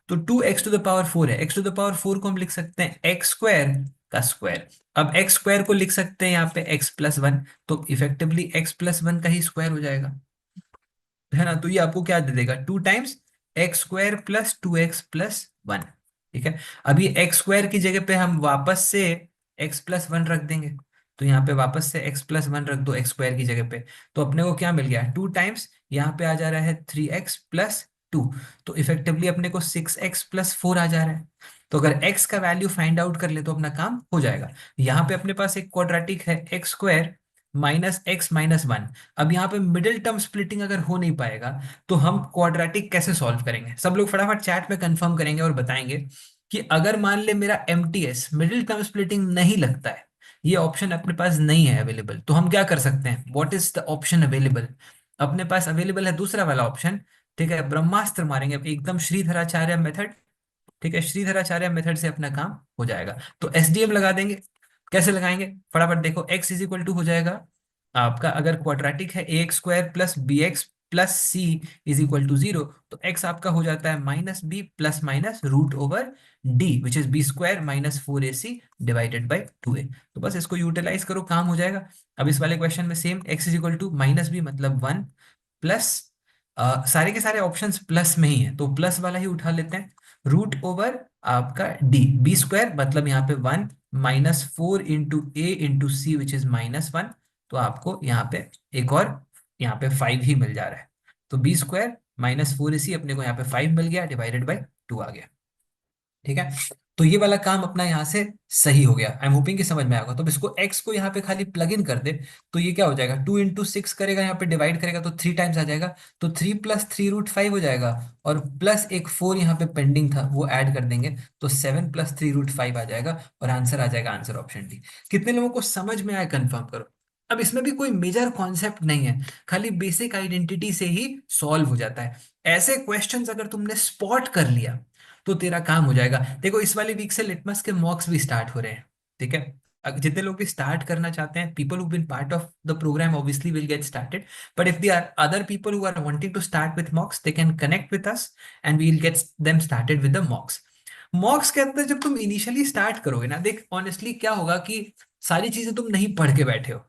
तो 2x⁴ है। x⁴ को हम लिख सकते हैं एक्स स्क्वायर का स्क्वायर। अब एक्स स्क्वायर को लिख सकते हैं यहाँ पे x+1, तो इफेक्टिवली x+1 का ही स्क्वायर हो जाएगा, है ना। तो ये आपको क्या दे देगा? 2 times x square plus 2x+1। ठीक है, अब ये एक्स स्क्वायर की जगह पे हम वापस से x+1 रख देंगे। तो यहाँ पे वापस से x+1 रख दो एक्स स्क्वायर की जगह पे, तो अपने को क्या मिल गया? 2 टाइम्स यहाँ पे आ जा रहा है 3x+2, तो इफेक्टिवली अपने को 6x+4 आ जा रहा है। तो अगर x का वैल्यू फाइंड आउट कर ले तो अपना काम हो जाएगा। यहाँ पे अपने पास एक क्वाड्रेटिक है, x square minus x minus one. अब यहाँ पे मिडिल टर्म स्प्लिटिंग अगर हो नहीं पाएगा, तो हम क्वाड्रेटिक कैसे सॉल्व करेंगे? सब लोग फटाफट चैट में कंफर्म करेंगे और बताएंगे कि अगर मान ले मेरा एमटीएस मिडिल टर्म स्प्लिटिंग नहीं लगता है, ये ऑप्शन अपने पास नहीं है अवेलेबल, तो हम क्या कर सकते हैं? What is the option available? अपने पास अवेलेबल है दूसरा वाला ऑप्शन। ठीक है, ब्रह्मास्त्र मारेंगे एकदम, श्रीधराचार्य मेथड। ठीक है, श्रीधराचार्य मेथड से अपना काम हो जाएगा। तो एसडीएम लगा देंगे। कैसे लगाएंगे? फटाफट देखो, x इज इक्वल टू हो जाएगा आपका, अगर क्वाड्रेटिक है, A X square plus B X plus C is equal to zero, तो एक्स आपका हो जाता है minus B plus minus root over D which is B square minus four A C divided by two A. तो बस इसको utilise करो, काम हो जाएगा। अब इस वाले क्वेश्चन में same x is equal to minus b मतलब वन प्लस, सारे के सारे ऑप्शंस प्लस में ही है तो प्लस वाला ही उठा लेते हैं, रूट ओवर आपका डी बी स्क्वायर मतलब यहाँ पे one minus four into a into c which is minus one. तो आपको यहाँ पे एक और यहाँ पे फाइव ही मिल जा रहा है, तो B square minus four A सी अपने को यहाँ पे फाइव मिल गया डिवाइडेड बाई टू आ गया। ठीक है, तो ये वाला काम अपना यहाँ से सही हो गया। आई एम होपिंग कि समझ में आएगा। तो अब इसको x को यहाँ पे खाली प्लग इन कर दे, तो ये क्या हो जाएगा, टू इंटू सिक्स करेगा यहाँ पे डिवाइड करेगा तो थ्री टाइम्स आ जाएगा, तो three plus three root five हो जाएगा, और प्लस एक फोर यहाँ पे पेंडिंग था वो ऐड कर देंगे तो seven plus three root five आ जाएगा, और आंसर आ जाएगा आंसर ऑप्शन डी। कितने लोगों को समझ में आया कंफर्म करो। अब इसमें भी कोई मेजर कॉन्सेप्ट नहीं है, खाली बेसिक आइडेंटिटी से ही सॉल्व हो जाता है। ऐसे क्वेश्चंस अगर तुमने स्पॉट कर लिया तो तेरा काम हो जाएगा। देखो इस वाले वीक से लिटमस के मॉक्स भी स्टार्ट हो रहे हैं। ठीक है, जितने लोग भी स्टार्ट करना चाहते हैं, people who been part of the programme obviously will get started, but if they are other people who are wanting to start with mocks they can connect with us and we will get them started with the mocks. Mocks के अंदर जब तुम initially start करोगे ना, देख honestly क्या होगा कि सारी चीजें तुम नहीं पढ़ के बैठे हो।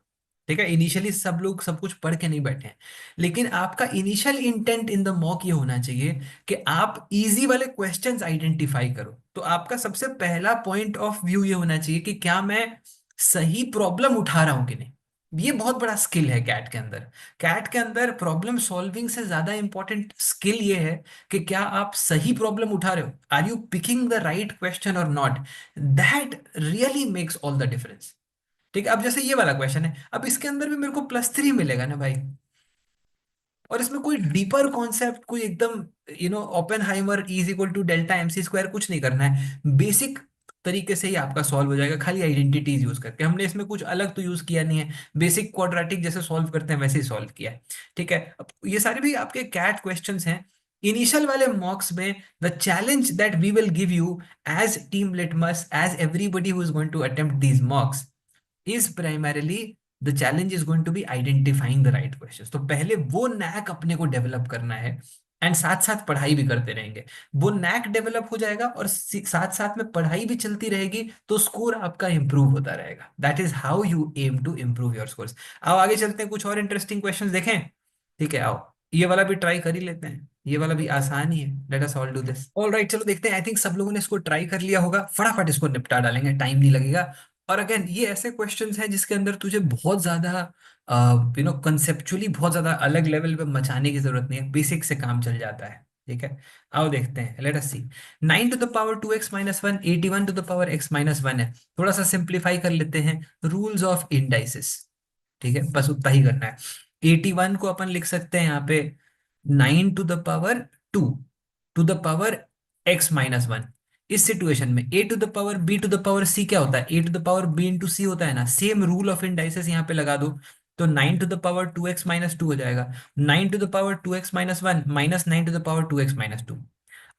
ठीक है, इनिशियली सब लोग सब कुछ पढ़ के नहीं बैठे हैं, लेकिन आपका initial intent in the mock ये होना चाहिए कि आप इजी वाले क्वेश्चंस आइडेंटिफाई करो। तो आपका सबसे पहला पॉइंट ऑफ व्यू ये होना चाहिए कि क्या मैं सही प्रॉब्लम उठा रहा हूं कि नहीं। ये बहुत बड़ा स्किल है कैट के अंदर। कैट के अंदर प्रॉब्लम सॉल्विंग से ज्यादा इंपॉर्टेंट स्किल ये है कि क्या आप सही प्रॉब्लम उठा रहे हो, are you picking the right question or not. That really makes all the difference. ठीक है, अब जैसे ये वाला क्वेश्चन है, अब इसके अंदर भी मेरे को प्लस थ्री मिलेगा ना भाई, और इसमें कोई डीपर कॉन्सेप्ट, कोई एकदम Oppenheimer is equal to delta mc square कुछ नहीं करना है, बेसिक तरीके से ही आपका सॉल्व हो जाएगा खाली आइडेंटिटीज यूज करके। हमने इसमें कुछ अलग तो यूज किया नहीं है, बेसिक क्वाड्रेटिक जैसे सॉल्व करते हैं वैसे ही सॉल्व किया है। ठीक है, अब ये सारे भी आपके कैट क्वेश्चंस हैं। इनिशियल वाले मॉक्स में the challenge that we will give you as team Litmus, as everybody who is going to attempt these mocks, is primarily the challenge is going to be identifying the right questions। तो पहले वो NAAC अपने को develop करना है, and साथ साथ पढ़ाई भी करते रहेंगे। वो नैक डेवलप हो जाएगा और साथ साथ में पढ़ाई भी चलती रहेगी, तो स्कोर आपका इंप्रूव होता रहेगा। That is how you aim to improve your scores. आओ आगे चलते हैं, कुछ और इंटरेस्टिंग क्वेश्चंस देखें। ठीक है, आओ ये वाला भी ट्राई कर ही लेते हैं, ये वाला भी आसान ही है। Let us all do this. All right, चलो देखते हैं। आई थिंक सब लोगों ने इसको ट्राई कर लिया होगा, फटाफट इसको निपटा डालेंगे, टाइम नहीं लगेगा। और अगेन ये ऐसे क्वेश्चंस हैं जिसके अंदर तुझे बहुत ज्यादा कंसेप्चुअली बहुत ज्यादा अलग लेवल पे मचाने की जरूरत नहीं है, बेसिक से काम चल जाता है। ठीक है, आओ देखते हैं। Let us see. Nine to the power two x minus one, 81 to the power x minus one है। थोड़ा सा सिंप्लीफाई कर लेते हैं, रूल्स ऑफ इंडाइसिस। ठीक है, बस उतना ही करना है। 81 को अपन लिख सकते हैं यहाँ पे nine to the power two to the power x minus one. इस सिचुएशन में A to the power B to the power C क्या होता है, A to the power B into C होता है ना। सेम रूल ऑफ इंडाइसिस यहाँ पे लगा दो, तो nine to the power two x minus two हो जाएगा, nine to the power two x minus one minus nine to the power two x minus two.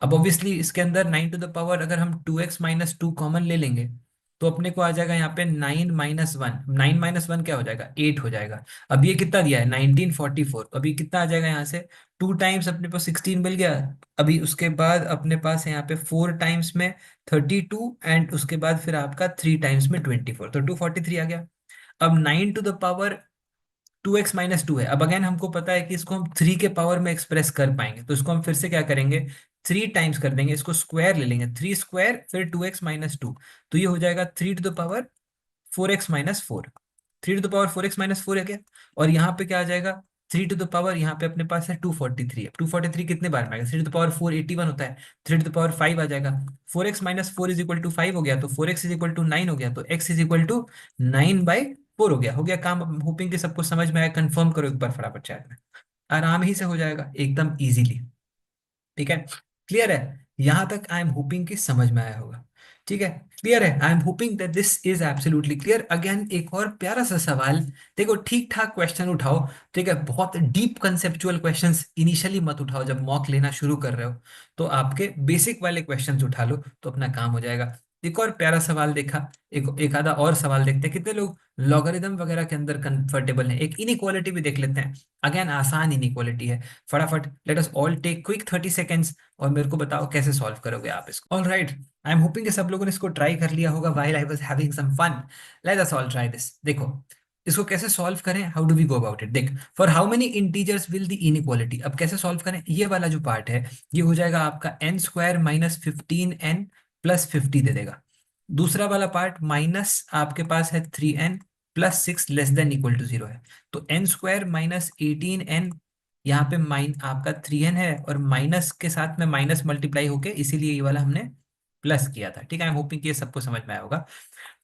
अब ऑब्वियसली इसके अंदर नाइन टू द पावर अगर हम two x minus two common ले लेंगे तो अपने को आ जाएगा यहाँ पे nine minus one, nine minus one क्या हो जाएगा, एट हो जाएगा। अब ये कितना दिया है, 1944, अभी कितना आ जाएगा यहाँ से, टू टाइम्स अपने पास 16 मिल गया। अभी उसके बाद अपने पास है यहाँ पे फोर टाइम्स में 32, एंड उसके बाद फिर आपका थ्री टाइम्स में 24, तो 243 आ गया। अब nine to the power two x minus two है। अब अगेन हमको पता है कि इसको हम थ्री के पावर में एक्सप्रेस कर पाएंगे, तो इसको हम फिर से क्या करेंगे, थ्री टाइम्स कर देंगे, इसको स्क्वायर ले लेंगे, थ्री स्क्वायर फिर टू एक्स माइनस टू, तो ये हो जाएगा three to the power four x minus four. Three to the power four x minus four है क्या, और यहाँ पे क्या आ जाएगा, थ्री टू द पावर यहाँ पे अपने पास है 243 है, 243 कितने बार में आएगा, थ्री टू द पावर 481 होता है, three to the power five आ जाएगा। Four x minus four is equal to five हो गया, तो four X is equal to nine हो गया, तो X is equal to nine by four हो गया काम। होपिंग कि सबको समझ में आया, कंफर्म करो एक बार फटाफट चैट में, आराम ही से हो जाएगा एकदम इजीली। ठीक है, क्लियर है यहां तक, आई एम होपिंग कि समझ में आया होगा। ठीक है, क्लियर है, आई am hoping that this is absolutely clear. Again एक और प्यारा सा सवाल, देखो ठीक ठाक क्वेश्चन उठाओ। ठीक है, बहुत डीप कंसेप्चुअल क्वेश्चंस इनिशियली मत उठाओ, जब मॉक लेना शुरू कर रहे हो तो आपके बेसिक वाले क्वेश्चंस उठा लो तो अपना काम हो जाएगा। एक और प्यारा सवाल देखा, एक आधा और सवाल देखते हैं, कितने लोग लॉगरिदम वगैरह के अंदर कंफर्टेबल हैं। एक इनइक्वालिटी भी देख लेते हैं, अगेन आसान इनइक्वालिटी है। फटाफट let us all take quick 30 seconds और मेरे को बताओ कैसे सॉल्व करोगे आप इसको। All right, I am hoping कि सब लोगों ने इसको ट्राई कर लिया होगा while I was having some fun. Let us all try this. देखो इसको कैसे सॉल्व करें, how do we go about it. देख, for how many integers will the inequality, अब कैसे सॉल्व करें, ये वाला जो पार्ट है ये हो जाएगा आपका एन स्क्वायर माइनस 15n+50 दे देगा। दूसरा वाला पार्ट माइनस आपके पास है 3n+6 less than equal to 0 है। तो एन स्क्वायर माइनस 18n, यहाँ पे माइन आपका 3n है और माइनस के साथ में माइनस मल्टीप्लाई होके इसीलिए ये वाला हमने प्लस किया था। ठीक है, आई एम होपिंग कि ये सबको समझ में आया होगा।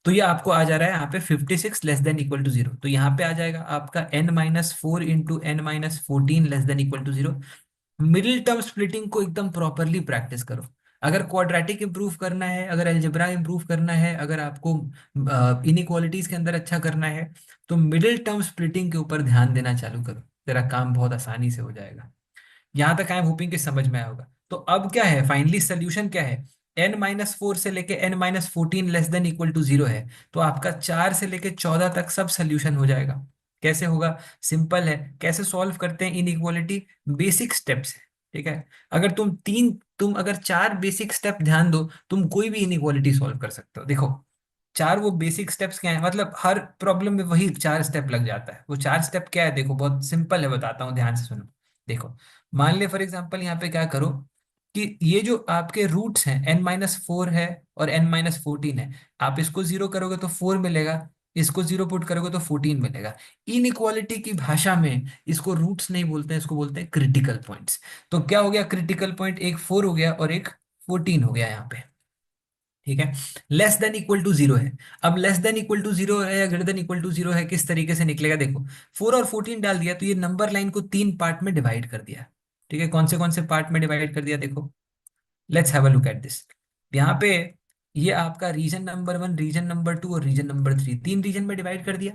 तो ये आपको आ जा रहा है यहाँ पे 56 लेस देन इक्वल टू 0। तो यहाँ पे आ जाएगा आपका n-4 into n-14 less than equal to 0। Middle term splitting को एकदम प्रॉपरली प्रैक्टिस करो। अगर क्वाड्रेटिक इंप्रूव करना है, अगर अलजेब्रा इंप्रूव करना है, अगर आपको इनइक्वालिटीज के अंदर अच्छा करना है, तो मिडिल टर्म स्प्लिटिंग के ऊपर ध्यान देना चालू करो, तेरा काम बहुत आसानी से हो जाएगा। यहां तक आई एम होपिंग कि समझ में आया होगा। तो अब क्या है, फाइनली सोल्यूशन क्या है, n-4 से लेके n-14 less than equal to 0 है। तो आपका 4 से लेके 14 तक सब सोल्यूशन हो जाएगा। कैसे होगा, सिंपल है। कैसे सॉल्व करते हैं इनइक्वालिटी, बेसिक स्टेप्स है। ठीक है, अगर तुम अगर 4 बेसिक स्टेप ध्यान दो, तुम कोई भी इनइक्वालिटी सॉल्व कर सकते हो। देखो चार वो बेसिक स्टेप्स क्या है, मतलब हर प्रॉब्लम में वही 4 स्टेप लग जाता है। वो 4 स्टेप क्या है, देखो बहुत सिंपल है, बताता हूँ ध्यान से सुनो। देखो मान ले फॉर एग्जांपल यहाँ पे क्या करो कि ये जो आपके रूट्स हैं n-4 है और n-14 है, आप इसको जीरो करोगे तो 4 मिलेगा, इसको जीरो पुट करोगे तो 14 मिलेगा। इनइक्वालिटी की भाषा में इसको रूट्स नहीं बोलते हैं, इसको बोलते हैं क्रिटिकल पॉइंट्स। तो क्या हो गया क्रिटिकल पॉइंट, एक 4 हो गया और एक 14 हो गया यहाँ पे। ठीक है, लेस देन इक्वल टू 0 है। अब लेस देन इक्वल टू 0 है या ग्रेटर देन इक्वल टू 0 है, किस तरीके से निकलेगा देखो, 4 और 14 डाल दिया तो ये नंबर लाइन को 3 पार्ट में डिवाइड कर दिया। ठीक है, कौन से पार्ट में डिवाइड कर दिया देखो, let's have a look at this. यहाँ पे ये आपका रीजन नंबर 1, रीजन नंबर 2 और रीजन नंबर 3, 3 रीजन में डिवाइड कर दिया।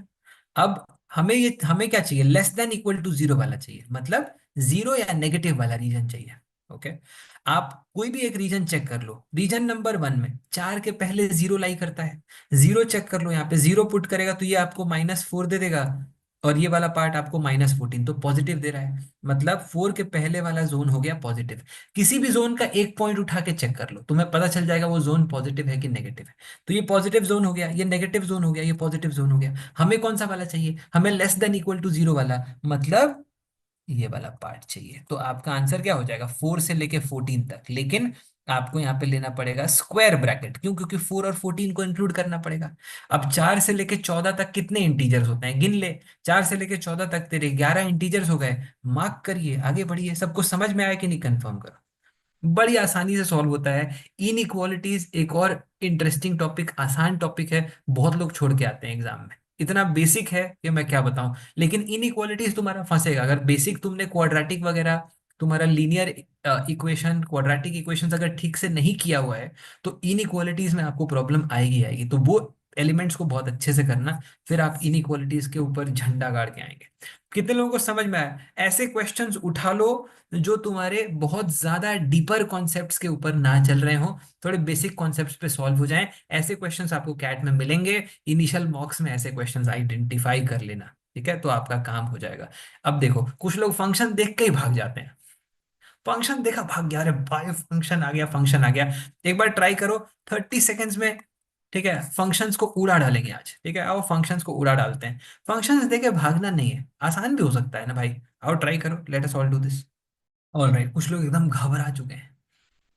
अब हमें क्या चाहिए, लेस देन इक्वल टू 0 वाला चाहिए, मतलब 0 या नेगेटिव वाला रीजन चाहिए। ओके, आप कोई भी एक रीजन चेक कर लो, रीजन नंबर 1 में 4 के पहले 0 लाई करता है, 0 चेक कर लो, यहाँ पे 0 पुट करेगा तो ये आपको -4 दे देगा और ये वाला पार्ट आपको -14, तो पॉजिटिव दे रहा है, मतलब 4 के पहले वाला जोन हो गया पॉजिटिव। किसी भी जोन का एक पॉइंट उठा के चेक कर लो, तुम्हें पता चल जाएगा वो जोन पॉजिटिव है कि नेगेटिव है। तो ये पॉजिटिव जोन हो गया, ये नेगेटिव जोन हो गया, ये पॉजिटिव जोन हो गया। हमें कौन सा वाला चाहिए, हमें लेस देन इक्वल टू 0 वाला, मतलब ये वाला पार्ट चाहिए। तो आपका आंसर क्या हो जाएगा, 4 से लेके 14 तक, लेकिन आपको यहाँ पे लेना पड़ेगा स्क्वायर ब्रैकेट, क्यों, क्योंकि 4 और 14 को इंक्लूड करना पड़ेगा। अब 4 से लेके 14 तक कितने इंटीजर्स होते हैं, गिन ले। 4 से लेके 14 तक तेरे 11 इंटीजर्स हो गए। मार्क करिए, आगे बढ़िए, सबको समझ में आया कि नहीं, कंफर्म करो। बड़ी आसानी से सॉल्व होता है। इनइक्वालिटीज एक और इंटरेस्टिंग टॉपिक, आसान टॉपिक है, बहुत लोग छोड़ के आते हैं एग्जाम में। इतना बेसिक है कि मैं क्या बताऊं, लेकिन इनइक्वालिटीज तुम्हारा फंसेगा अगर बेसिक तुमने क्वाड्रेटिक वगैरह, तुम्हारा लीनियर इक्वेशन, क्वाड्रेटिक इक्वेशंस अगर ठीक से नहीं किया हुआ है, तो इनइक्वालिटीज में आपको प्रॉब्लम आएगी आएगी। तो वो एलिमेंट्स को बहुत अच्छे से करना, फिर आप इनइक्वालिटीज के ऊपर झंडा गाड़ के आएंगे। कितने लोगों को समझ में आया, ऐसे क्वेश्चंस उठा लो जो तुम्हारे बहुत ज्यादा डीपर कॉन्सेप्ट्स के ऊपर ना चल रहे हो, थोड़े बेसिक कॉन्सेप्ट्स पे सॉल्व हो जाएं। ऐसे क्वेश्चंस आपको कैट में मिलेंगे, इनिशियल मॉक्स में ऐसे क्वेश्चंस आइडेंटिफाई कर लेना। ठीक है, तो आपका काम हो जाएगा। अब देखो कुछ लोग फंक्शन देख के ही भाग जाते हैं, फंक्शन देखा भाग गया, अरे भाई फंक्शन आ गया, फंक्शन आ गया। एक बार ट्राई करो 30 सेकेंड्स में। ठीक है, फंक्शंस को उड़ा डालेंगे आज। ठीक है, आओ फंक्शंस को उड़ा डालते हैं। फंक्शंस देखे भागना नहीं है, आसान भी हो सकता है ना भाई। आओ ट्राई करो, late us all do this. All right, कुछ लोग एकदम घबरा चुके हैं।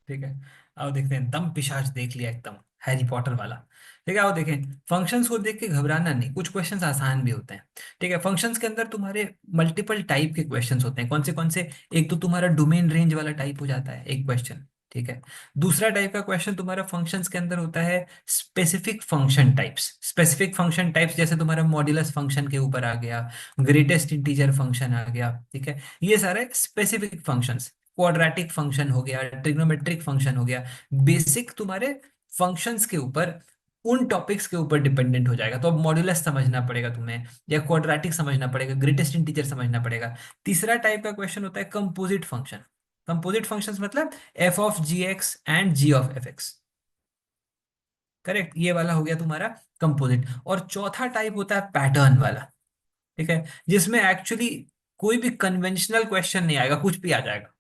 ठीक है, आओ देखते हैं, दम पिशाच देख लिया एकदम, हैरी पॉटर वाला। ठीक है, आओ देखें। फंक्शंस को देख के घबराना नहीं, कुछ क्वेश्चंस आसान भी होते हैं। ठीक है, फंक्शंस के अंदर तुम्हारे मल्टीपल टाइप के क्वेश्चंस होते हैं, कौन से, एक तो तुम्हारा डोमेन रेंज वाला टाइप हो जाता है एक क्वेश्चन। ठीक है, दूसरा टाइप का क्वेश्चन तुम्हारा फंक्शंस के अंदर होता है specific function types. Specific function types जैसे तुम्हारा मॉड्यूलस फंक्शन के ऊपर आ गया, ग्रेटेस्ट इंटीजर फंक्शन आ गया। ठीक है, ये सारे स्पेसिफिक फंक्शंस, क्वाड्रेटिक फंक्शन हो गया, ट्रिग्नोमेट्रिक फंक्शन हो गया। बेसिक तुम्हारे फंक्शंस के ऊपर, उन टॉपिक्स के ऊपर डिपेंडेंट हो जाएगा। तो अब मॉड्यूलस समझना पड़ेगा तुम्हें, या क्वाड्रेटिक समझना पड़ेगा, ग्रेटेस्ट इंटीजर समझना पड़ेगा। तीसरा टाइप का क्वेश्चन होता है कंपोजिट फंक्शन। कंपोजिट फंक्शंस मतलब f of g x and g of f x. Correct, ये वाला हो गया तुम्हारा कंपोजिट। और चौथा टाइप होता है पैटर्न वाला, ठीक है, जिसमें एक्चुअली कोई भी कन्वेंशनल क्वेश्चन नहीं आएगा, कुछ भी आ जाएगा।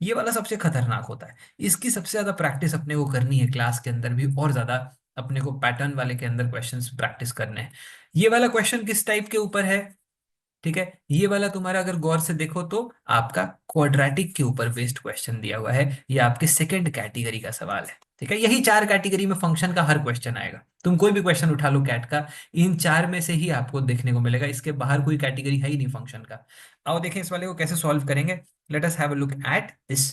ये वाला सबसे खतरनाक होता है। इसकी सबसे ज्यादा प्रैक्टिस अपने को करनी है क्लास के अंदर भी, और ज्यादा अपने को पैटर्न वाले के अंदर क्वेश्चंस प्रैक्टिस करने हैं। ये वाला क्वेश्चन किस टाइप के ऊपर है, ठीक है, ये वाला तुम्हारा अगर गौर से देखो तो आपका क्वाड्रेटिक के ऊपर बेस्ड क्वेश्चन दिया हुआ है। ये आपके सेकंड कैटेगरी का सवाल है, ठीक है। यही चार कैटेगरी में फंक्शन का हर क्वेश्चन आएगा, तुम कोई भी क्वेश्चन उठा लो कैट का, इन चार में से ही आपको देखने को मिलेगा, इसके बाहर कोई कैटेगरी है ही नहीं फंक्शन का। आओ देखें इस वाले को कैसे सॉल्व करेंगे। Let us have a look at this.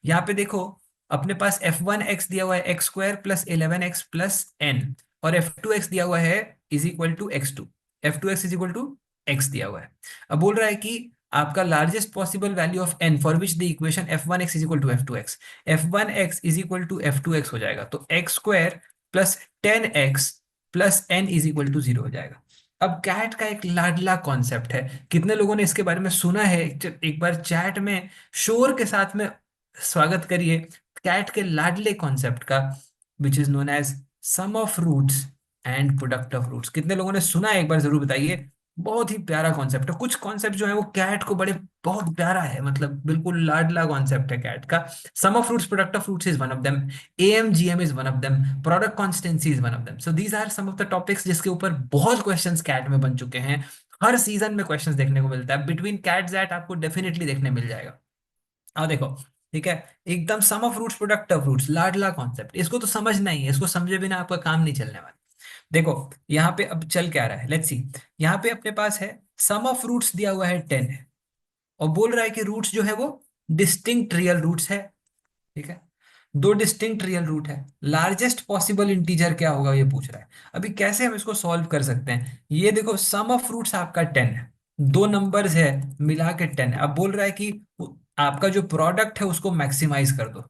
यहाँ पे देखो, अपने पास f1x दिया हुआ है x square plus 11x plus n, और f2x दिया हुआ है is equal to x2। f2x is equal to x दिया हुआ है। अब बोल रहा है कि आपका largest possible value of n for which the equation f1x is equal to f2x, f1x is equal to f2x हो जाएगा, तो x square plus 10x plus n is equal to 0 हो जाएगा। अब कैट का एक लाडला कॉन्सेप्ट है, कितने लोगों ने इसके बारे में सुना है, एक बार चैट में शोर के साथ में स्वागत करिए कैट के लाडले कॉन्सेप्ट का, which is known as sum of roots and product of roots. कितने लोगों ने सुना है, एक बार जरूर बताइए। बहुत ही प्यारा कॉन्सेप्ट है, कुछ कॉन्सेप्ट जो है वो कैट को बड़े बहुत प्यारा है, मतलब बिल्कुल लाडला कॉन्सेप्ट है कैट का। Sum of roots product of roots is one of them, AM GM is one of them, product constancy is one of them. So these are some of the topics जिसके ऊपर बहुत क्वेश्चंस कैट में बन चुके हैं। हर season में questions देखने को मिलता है, बिटवीन कैट दैट आपको डेफिनेटली देखने मिल जाएगा। आओ देखो, ठीक है, एकदम sum of roots product of roots, लाडला कॉन्सेप्ट, इसको तो समझना ही है, इसको समझे बिना आपका काम नहीं चलने वाला। देखो यहाँ पे अब चल क्या रहा है, लेट्स सी। यहाँ पे अपने पास है सम ऑफ रूट्स दिया हुआ है 10 है, और बोल रहा है कि रूट्स जो है वो डिस्टिंक्ट रियल रूट्स है, ठीक है, दो डिस्टिंक्ट रियल रूट है। लार्जेस्ट पॉसिबल इंटीजर क्या होगा ये पूछ रहा है। अभी कैसे हम इसको सॉल्व कर सकते हैं, ये देखो सम ऑफ रूट्स आपका 10 है, दो नंबर्स है मिला के 10 है। अब बोल रहा है कि आपका जो प्रोडक्ट है उसको मैक्सिमाइज कर दो।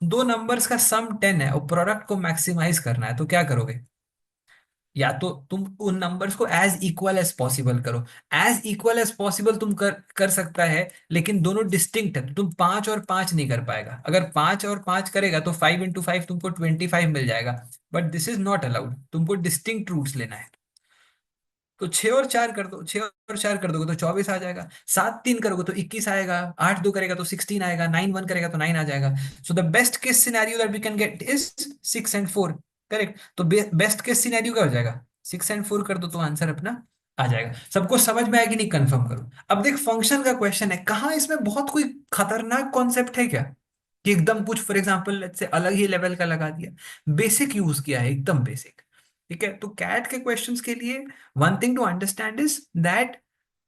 दो नंबर्स का सम 10 है और प्रोडक्ट को मैक्सिमाइज करना है, तो क्या करोगे, या तो तुम उन नंबर्स को एज इक्वल एज पॉसिबल करो। एज इक्वल एज पॉसिबल तुम कर कर सकता है, लेकिन दोनों डिस्टिंक्ट है, तो तुम 5 और 5 नहीं कर पाएगा। अगर 5 और 5 करेगा तो 5 × 5 तुमको 25 मिल जाएगा, but this is not allowed, तुमको डिस्टिंक्ट रूट्स लेना है। तो 6 और 4 कर दो, 6 और 4 कर दोगे तो 24 आ जाएगा, 7 3 करोगे तो 21 आएगा, 8 2 करेगा तो 16 आएगा, 9 1 करेगा तो 9 आ जाएगा। So the best case scenario that we can get is 6 and 4। Correct, तो बेस्ट केस सिनेरियो क्या हो जाएगा, 6 and 4 कर दो तो आंसर अपना आ जाएगा। सबको समझ में आएगी नहीं, कंफर्म करो। अब देख फंक्शन का क्वेश्चन है, कहाँ इसमें बहुत कोई खतरनाक कॉन्सेप्ट है क्या, कि एकदम कुछ फॉर एग्जाम्पल से अलग ही लेवल का लगा दिया। बेसिक यूज किया है, एकदम बेसिक, ठीक है। तो कैट के क्वेश्चंस के लिए one thing to understand is that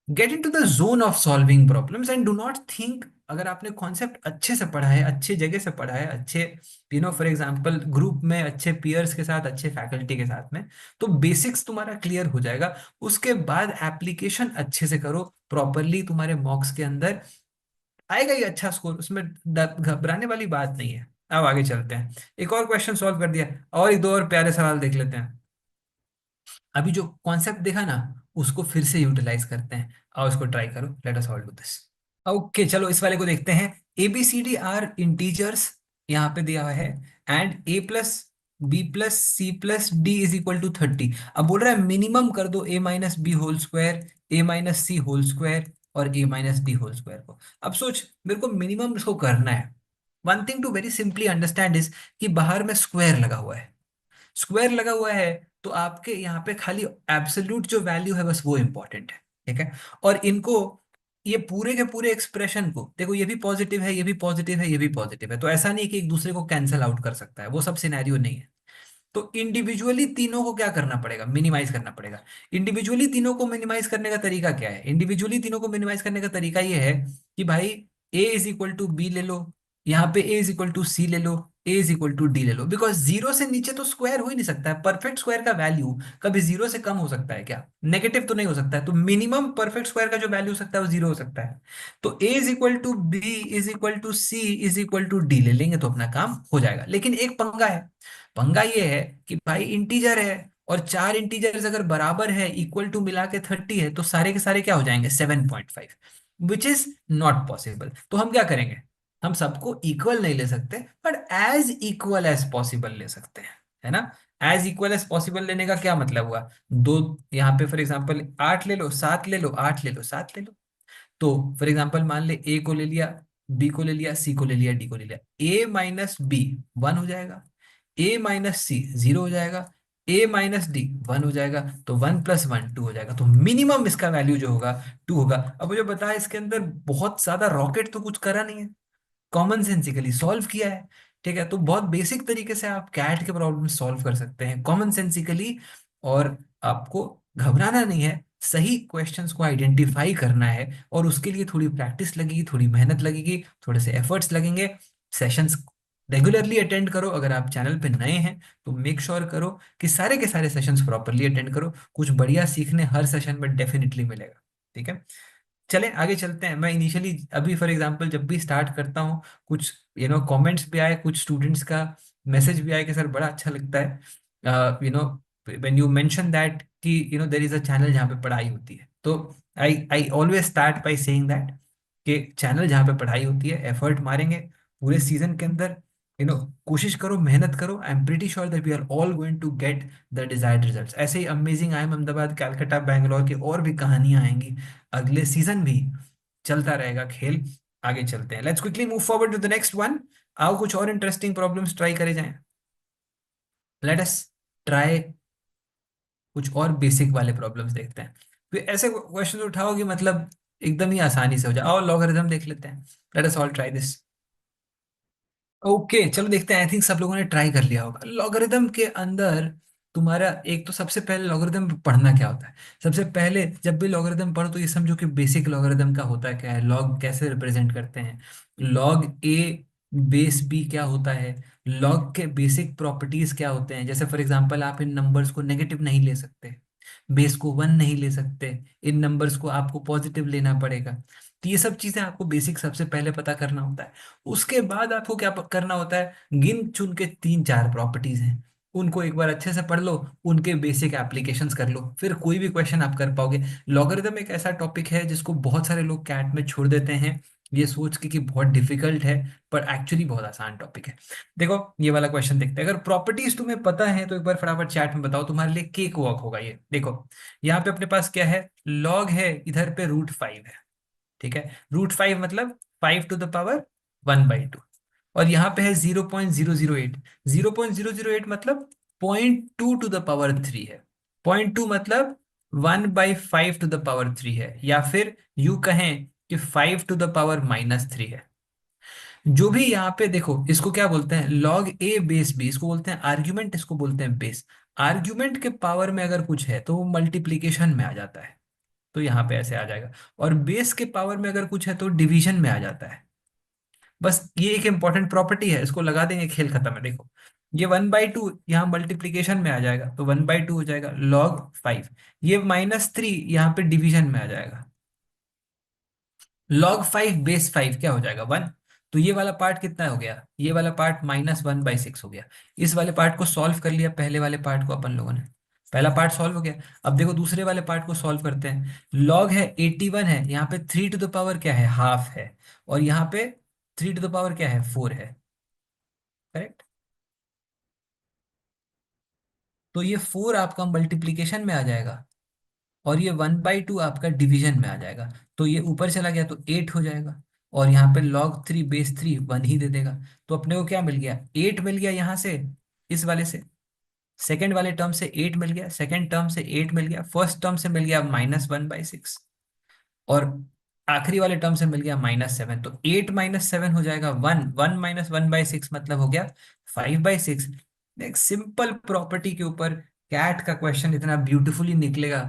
get into the zone of solving problems and do not think, अगर आपने कॉन्सेप्ट अच्छे से पढ़ा है, अच्छे जगह से पढ़ा है, अच्छे फॉर एग्जांपल ग्रुप में अच्छे पीयर्स के साथ, अच्छे फैकल्टी के साथ में, तो बेसिक्स तुम्हारा क्लियर हो जाएगा। उसके बाद एप्लीकेशन अच्छे से करो प्रॉपरली, तुम्हारे मॉक्स के अंदर आएगा ही अच्छा स्कोर, उसमें घबराने वाली बात नहीं है। अब आगे चलते हैं, एक और क्वेश्चन सॉल्व कर दिया, और एक दो और प्यारे सवाल देख लेते हैं। अभी जो कॉन्सेप्ट देखा ना, उसको फिर से यूटिलाइज करते हैं, और उसको ट्राई करो। Late us all do this. Okay चलो इस वाले को देखते हैं। ABCD आर इंटीजर्स यहाँ पे दिया हुआ है, and A+B+C+D is equal to 30। अब बोल रहा है मिनिमम कर दो A-B whole square, A-C whole square और A-D होल स्क्वायर को। अब सोच, मेरे को मिनिमम इसको करना है। One thing to very simply understand is कि बाहर में स्क्वायर लगा हुआ है, स्क्वायर लगा हुआ है, तो आपके यहाँ पे खाली एब्सोल्यूट जो वैल्यू है बस वो इंपॉर्टेंट है, ठीक है। और इनको, ये पूरे के पूरे एक्सप्रेशन को देखो, ये भी पॉजिटिव है, ये भी पॉजिटिव है, ये भी पॉजिटिव है, तो ऐसा नहीं कि एक दूसरे को कैंसिल आउट कर सकता है, वो सब सिनेरियो नहीं है। तो इंडिविजुअली तीनों को क्या करना पड़ेगा, मिनिमाइज करना पड़ेगा। इंडिविजुअली तीनों को मिनिमाइज करने का तरीका क्या है, इंडिविजुअली तीनों को मिनिमाइज करने का तरीका ये है कि भाई A = B ले लो, यहाँ पे A = C ले लो, A = D ले लो, बिकॉज जीरो से नीचे तो स्क्वायर हो ही नहीं सकता है। परफेक्ट स्क्वायर का वैल्यू कभी जीरो से कम हो सकता है क्या, नेगेटिव तो नहीं हो सकता है, तो मिनिमम परफेक्ट स्क्वायर का जो वैल्यू हो सकता है वो जीरो हो सकता है। तो A = B = C = D ले लेंगे तो अपना काम हो जाएगा। लेकिन एक पंगा है, पंगा ये है कि भाई इंटीजर है, और चार इंटीजर्स अगर बराबर है, इक्वल टू मिला के 30 है, तो सारे के सारे क्या हो जाएंगे 7.5, विच इज नॉट पॉसिबल। तो हम क्या करेंगे, हम सबको इक्वल नहीं ले सकते, but as equal as possible ले सकते हैं। है ना। एज इक्वल एज पॉसिबल लेने का क्या मतलब हुआ, दो, यहाँ पे फॉर एग्जाम्पल 8 ले लो, 7 ले लो, 8 ले लो, 7 ले लो। तो फॉर एग्जाम्पल मान ले ए को ले लिया, बी को ले लिया, सी को ले लिया, डी को ले लिया, ए माइनस बी 1 हो जाएगा, ए माइनस सी 0 हो जाएगा, ए माइनस डी 1 हो जाएगा, तो 1 + 1 2 हो जाएगा, तो मिनिमम इसका वैल्यू जो होगा 2 होगा। अब मुझे बता, इसके अंदर बहुत ज्यादा रॉकेट तो कुछ करा नहीं है, कॉमन सेंसिकली सॉल्व किया है। ठीक है, तो बहुत बेसिक तरीके से आप कैट के प्रॉब्लम सॉल्व कर सकते हैं कॉमन सेंसिकली। और आपको घबराना नहीं है, सही क्वेश्चंस को आइडेंटिफाई करना है, और उसके लिए थोड़ी प्रैक्टिस लगेगी, थोड़ी मेहनत लगेगी, थोड़े से एफर्ट्स लगेंगे। सेशंस रेगुलरली अटेंड करो, अगर आप चैनल पे नए हैं तो मेक श्योर करो कि सारे के सारे सेशंस प्रॉपरली अटेंड करो, कुछ बढ़िया सीखने हर सेशन में डेफिनेटली मिलेगा। ठीक है, चले आगे चलते हैं। मैं इनिशियली अभी फॉर एग्जांपल जब भी स्टार्ट करता हूँ, कुछ कमेंट्स भी आए, कुछ स्टूडेंट्स का मैसेज भी आया कि सर बड़ा अच्छा लगता है व्हेन यू मेंशन दैट कि देयर इज अ चैनल जहाँ पे पढ़ाई होती है। तो I I always start by saying that कि चैनल जहाँ पे पढ़ाई होती है, एफर्ट मारेंगे पूरे सीजन के अंदर, कोशिश करो, मेहनत करो, I am pretty sure that we are all going to get the desired results. ऐसे ही amazing I am Ahmedabad, Calcutta, Bangalore की और भी कहानियां आएंगी, अगले सीजन भी चलता रहेगा खेल। आगे चलते हैं, let's quickly move forward to the next one. आओ कुछ और इंटरेस्टिंग प्रॉब्लम्स ट्राई करे जाएं। लेट अस ट्राई कुछ और बेसिक वाले प्रॉब्लम्स देखते हैं। फिर ऐसे क्वेश्चन उठाओगे मतलब एकदम ही आसानी से हो जाए। आओ लॉगरिथम देख लेते हैं, let us all try this. Okay चलो देखते हैं, आई थिंक सब लोगों ने ट्राई कर लिया होगा। लॉगरिदम के अंदर तुम्हारा एक तो सबसे पहले लॉगरिदम पढ़ना क्या होता है। सबसे पहले जब भी लॉगरिदम पढ़ो तो ये समझो कि बेसिक लॉगरिदम का होता है क्या है, लॉग कैसे रिप्रेजेंट करते हैं, लॉग ए बेस बी क्या होता है, लॉग के बेसिक प्रॉपर्टीज क्या होते हैं। जैसे फॉर एग्जांपल आप इन नंबर्स को नेगेटिव नहीं ले सकते, बेस को 1 नहीं ले सकते, इन नंबर्स को आपको पॉजिटिव लेना पड़ेगा। तो ये सब चीजें आपको बेसिक सबसे पहले पता करना होता है। उसके बाद आपको क्या करना होता है, गिन चुन के 3 4 प्रॉपर्टीज हैं, उनको एक बार अच्छे से पढ़ लो, उनके बेसिक एप्लीकेशंस कर लो, फिर कोई भी क्वेश्चन आप कर पाओगे। लॉगरिदम एक ऐसा टॉपिक है जिसको बहुत सारे लोग कैट में छोड़ देते हैं, ये सोच के कि बहुत डिफिकल्ट है, पर एक्चुअली बहुत आसान टॉपिक है। देखो ये वाला क्वेश्चन देखते हैं, अगर प्रॉपर्टीज तुम्हें पता है तो एक बार फटाफट चैट में बताओ, तुम्हारे लिए केक वॉक होगा ये। देखो यहाँ पे अपने पास क्या है, लॉग है, इधर पे √5 है। ठीक है, √5 मतलब 5 to the power 1/2, और यहाँ पे है 0.008, 0.008 मतलब 0.2 to the power 3 है, 0.2 मतलब 1/5 to the power 3 है, या फिर यू कहें कि 5 to the power -3 है। जो भी यहाँ पे देखो, इसको क्या बोलते हैं, लॉग ए बेस बी, इसको बोलते हैं आर्ग्यूमेंट, इसको बोलते हैं बेस। आर्ग्यूमेंट के पावर में अगर कुछ है तो वो मल्टीप्लीकेशन में आ जाता है, तो यहाँ पे ऐसे आ जाएगा। और बेस के पावर में अगर कुछ है तो डिवीजन में आ जाता है। बस ये एक इंपॉर्टेंट प्रॉपर्टी है, इसको लगा देंगे, खेल खत्म है। देखो ये 1/2 यहाँ मल्टीप्लीकेशन में आ जाएगा, तो 1/2 हो जाएगा log 5। ये -3 यहाँ पे डिवीजन में आ जाएगा, log 5 बेस 5 क्या हो जाएगा 1। तो ये वाला पार्ट कितना हो गया, ये वाला पार्ट -1/6 हो गया। इस वाले पार्ट को सॉल्व कर लिया, पहले वाले पार्ट को अपन लोगों ने, पहला पार्ट सॉल्व हो गया। अब देखो दूसरे वाले पार्ट को सॉल्व करते हैं। लॉग है 81 है, यहाँ पे 3 to the power क्या है, हाफ है, और यहाँ पे 3 to the power क्या है, 4 है। करेक्ट, तो ये 4 आपका मल्टीप्लीकेशन में आ जाएगा, और ये 1/2 आपका डिवीजन में आ जाएगा। तो ये ऊपर चला गया तो 8 हो जाएगा, और यहाँ पे log 3 बेस 3 1 ही दे देगा। तो अपने को क्या मिल गया, 8 मिल गया यहाँ से, इस वाले से, सेकंड वाले टर्म से 8 मिल गया, सेकंड टर्म से 8 मिल गया, फर्स्ट टर्म से मिल गया -1/6, और आखिरी वाले टर्म से मिल गया -7। तो 8 - 7 हो जाएगा 1, 1 - 1/6 मतलब हो गया 5/6। एक सिंपल प्रॉपर्टी के ऊपर कैट का क्वेश्चन इतना ब्यूटीफुली निकलेगा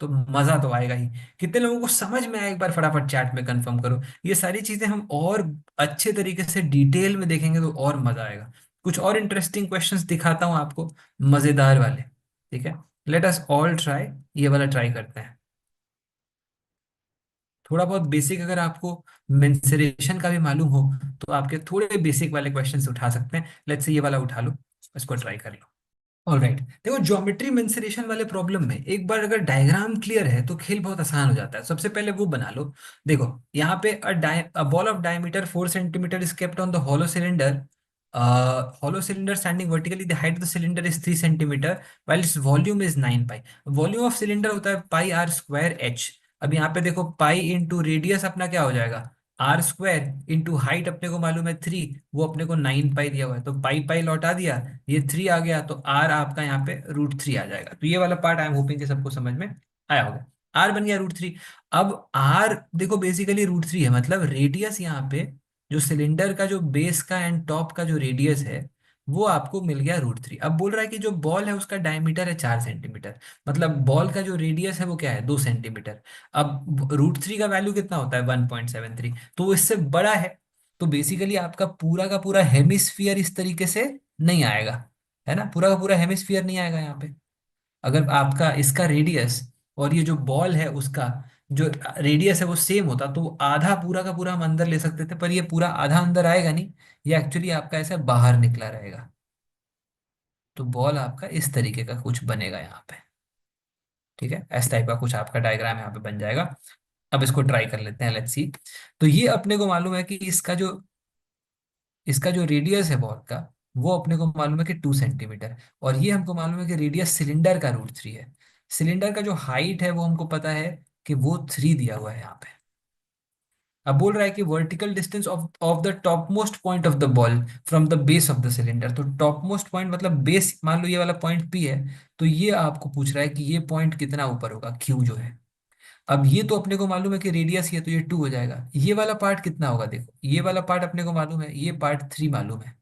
तो मजा तो आएगा ही। कितने लोगों को समझ में आया एक बार फटाफट चैट में कंफर्म करो। ये सारी चीजें हम और अच्छे तरीके से डिटेल में देखेंगे तो और मजा आएगा। कुछ और इंटरेस्टिंग क्वेश्चंस दिखाता हूँ आपको, मजेदार वाले। ठीक है, लेट अस ऑल ट्राई, ये वाला ट्राई करते हैं। थोड़ा बहुत बेसिक अगर आपको मेंसुरेशन का भी मालूम हो तो आपके थोड़े बेसिक वाले क्वेश्चंस उठा सकते हैं। लेट्स से ये वाला उठा लो, इसको ट्राई कर लो। ऑलराइट, देखो ज्योमेट्री मेंसुरेशन वाले प्रॉब्लम में एक बार अगर डायग्राम क्लियर है तो खेल बहुत आसान हो जाता है। सबसे पहले वो बना लो। देखो यहाँ पे a ball of diameter 4 centimetre is kept on the hollow cylinder hollow cylinder standing vertically, the height of the cylinder is 3 centimeter while its volume is 9 pi. Volume of cylinder होता है पाई आर स्क्वायर एच. अब यहाँ पे देखो pi into radius अपना क्या हो जाएगा, आर स्क्वायर इंटू हाइट अपने को मालूम है 3, वो अपने को 9 पाई दिया हुआ है, तो पाई पाई लौटा दिया, ये 3 आ गया, तो आर आपका यहाँ पे √3 आ जाएगा. तो ये वाला पार्ट आई एम होपिंग कि सबको समझ में आया होगा. आर बन गया √3. अब आर देखो बेसिकली √3 है, मतलब रेडियस यहाँ पे जो सिलेंडर का जो बेस का एंड टॉप का जो रेडियस है वो आपको मिल गया √3. अब बोल रहा है कि जो बॉल है उसका डायमीटर है 4 सेंटीमीटर, मतलब बॉल का जो रेडियस है वो क्या है 2 सेंटीमीटर. अब √3 का वैल्यू कितना होता है 1.73, तो वो इससे बड़ा है. तो बेसिकली आपका पूरा का पूरा हेमिस्फीयर इस तरीके से नहीं आएगा, है ना, पूरा का पूरा हेमिस्फीयर नहीं आएगा यहाँ पे. अगर आपका इसका रेडियस और ये जो बॉल है उसका जो रेडियस है वो सेम होता तो आधा पूरा का पूरा हम अंदर ले सकते थे, पर ये पूरा आधा अंदर आएगा नहीं, ये एक्चुअली आपका ऐसे बाहर निकला रहेगा. तो बॉल आपका इस तरीके का कुछ बनेगा यहाँ पे. ठीक है, इस टाइप का कुछ आपका डायग्राम यहाँ पे बन जाएगा. अब इसको ट्राई कर लेते हैं, लेट्स सी. तो ये अपने को मालूम है कि इसका जो रेडियस है बॉल का वो अपने को मालूम है कि 2 सेंटीमीटर, और ये हमको मालूम है कि रेडियस सिलेंडर का √3 है. सिलेंडर का जो हाइट है वो हमको पता है कि वो 3 दिया हुआ है यहाँ पे. अब बोल रहा है कि vertical distance of of the top most point of the ball from the base of the cylinder. तो टॉप मोस्ट पॉइंट मतलब बेस, मान लो ये वाला पॉइंट पी है, तो ये आपको पूछ रहा है कि ये पॉइंट कितना ऊपर होगा, क्यू जो है. अब ये तो अपने को मालूम है कि रेडियस ही है, तो ये 2 हो जाएगा. ये वाला पार्ट कितना होगा, देखो ये वाला पार्ट अपने को मालूम है, ये पार्ट 3 मालूम है,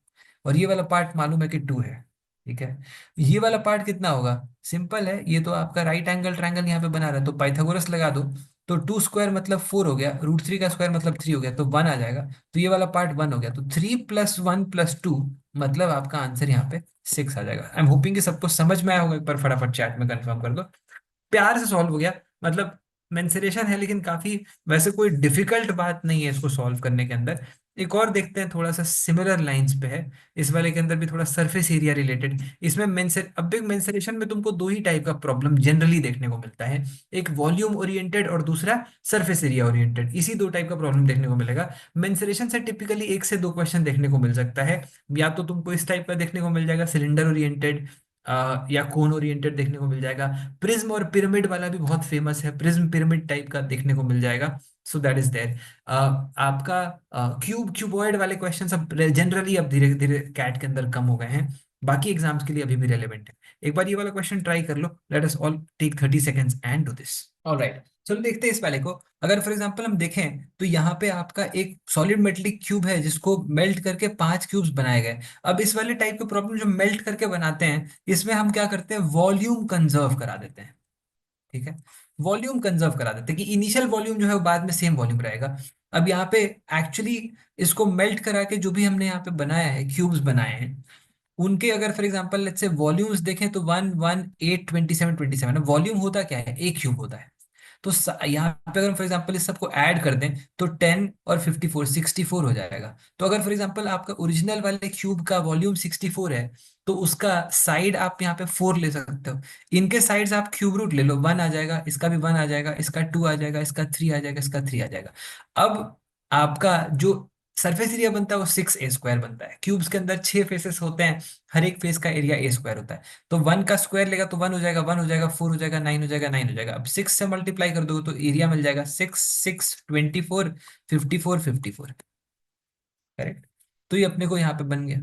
और ये वाला पार्ट मालूम है कि 2 है. ठीक है, ये वाला पार्ट कितना होगा, सिंपल है, ये तो आपका राइट एंगल ट्रायंगल यहाँ पे बना रहा है, तो पाइथागोरस लगा दो. तो 2 स्क्वायर मतलब 4 हो गया, √3 का स्क्वायर मतलब 3 हो गया, तो 1 आ जाएगा. तो ये वाला पार्ट 1 हो गया, तो 3 + 1 + 2 मतलब आपका आंसर यहाँ पे 6 आ जाएगा. आई एम होपिंग कि सबको समझ में आया होगा, एक बार फटाफट चैट में कंफर्म कर दो. प्यार से सॉल्व हो गया, मतलब मेंसुरेशन है लेकिन काफी, वैसे कोई डिफिकल्ट बात नहीं है इसको सॉल्व करने के अंदर. एक और देखते हैं, थोड़ा सा सिमिलर लाइंस पे है, इस वाले के अंदर भी थोड़ा सरफेस एरिया रिलेटेड. इसमें मेंसर अब भी मेंसुरेशन में तुमको दो ही टाइप का प्रॉब्लम जनरली देखने को मिलता है, एक वॉल्यूम ओरिएंटेड और दूसरा सरफेस एरिया ओरिएंटेड. इसी दो टाइप का प्रॉब्लम देखने को मिलेगा. मेंसुरेशन से टिपिकली 1 से 2 क्वेश्चन देखने को मिल सकता है. या तो तुमको इस टाइप का देखने को मिल जाएगा सिलेंडर ओरिएंटेड, या कोन ओरिएंटेड देखने को मिल जाएगा. प्रिज्म और पिरामिड वाला भी बहुत फेमस है, प्रिज्म पिरामिड टाइप का देखने को मिल जाएगा. So that is there. आपका क्यूबॉइड वाले क्वेश्चन अब जनरली अब धीरे धीरे कैट के अंदर कम हो गए हैं, बाकी एग्जाम्स के लिए अभी भी रेलेवेंट है. एक बार ये वाला क्वेश्चन ट्राई कर लो, let us all take 30 seconds and do this. Alright, चलो देखते हैं इस वाले को. अगर फॉर एग्जांपल हम देखें तो यहाँ पे आपका एक सॉलिड मेटेलिक क्यूब है जिसको मेल्ट करके 5 क्यूब्स बनाए गए. अब इस वाले टाइप के प्रॉब्लम जो मेल्ट करके बनाते हैं, इसमें हम क्या करते हैं, वॉल्यूम कंजर्व करा देते हैं. ठीक है, वॉल्यूम कंजर्व करा देते हैं कि इनिशियल वॉल्यूम जो है वो बाद में सेम वॉल्यूम रहेगा. अब यहाँ पे एक्चुअली इसको मेल्ट करा के जो भी हमने यहाँ पे बनाया है, क्यूब्स बनाए हैं, उनके अगर फॉर एग्जांपल लेट्स से वॉल्यूम्स देखें तो 1 1 8 27 27. वॉल्यूम होता क्या है, एक क्यूब होता है. तो यहाँ पे अगर फॉर एग्जांपल इस सबको ऐड कर दें तो 10 और 54 64 हो जाएगा. तो अगर फॉर एग्जांपल आपका ओरिजिनल वाले क्यूब का वॉल्यूम 64 है, तो उसका साइड आप यहाँ पे 4 ले सकते हो. इनके साइड्स आप क्यूब रूट ले लो, 1 आ जाएगा, इसका भी 1 आ जाएगा, इसका 2 आ जाएगा, इसका 3 आ जाएगा, इसका 3 आ जाएगा. अब आपका जो सरफेस एरिया बनता है वो 6a² बनता है. क्यूब्स के अंदर 6 फेसेस होते हैं, हर एक फेस का एरिया a² होता है. तो 1 का स्क्वायर लेगा तो 1 हो जाएगा, 1 हो जाएगा, 4 हो जाएगा, 9 हो जाएगा, 9 हो जाएगा. अब 6 से मल्टीप्लाई कर दो तो एरिया मिल जाएगा 6 6 24 54 54. करेक्ट. तो ये अपने को यहाँ पे बन गया.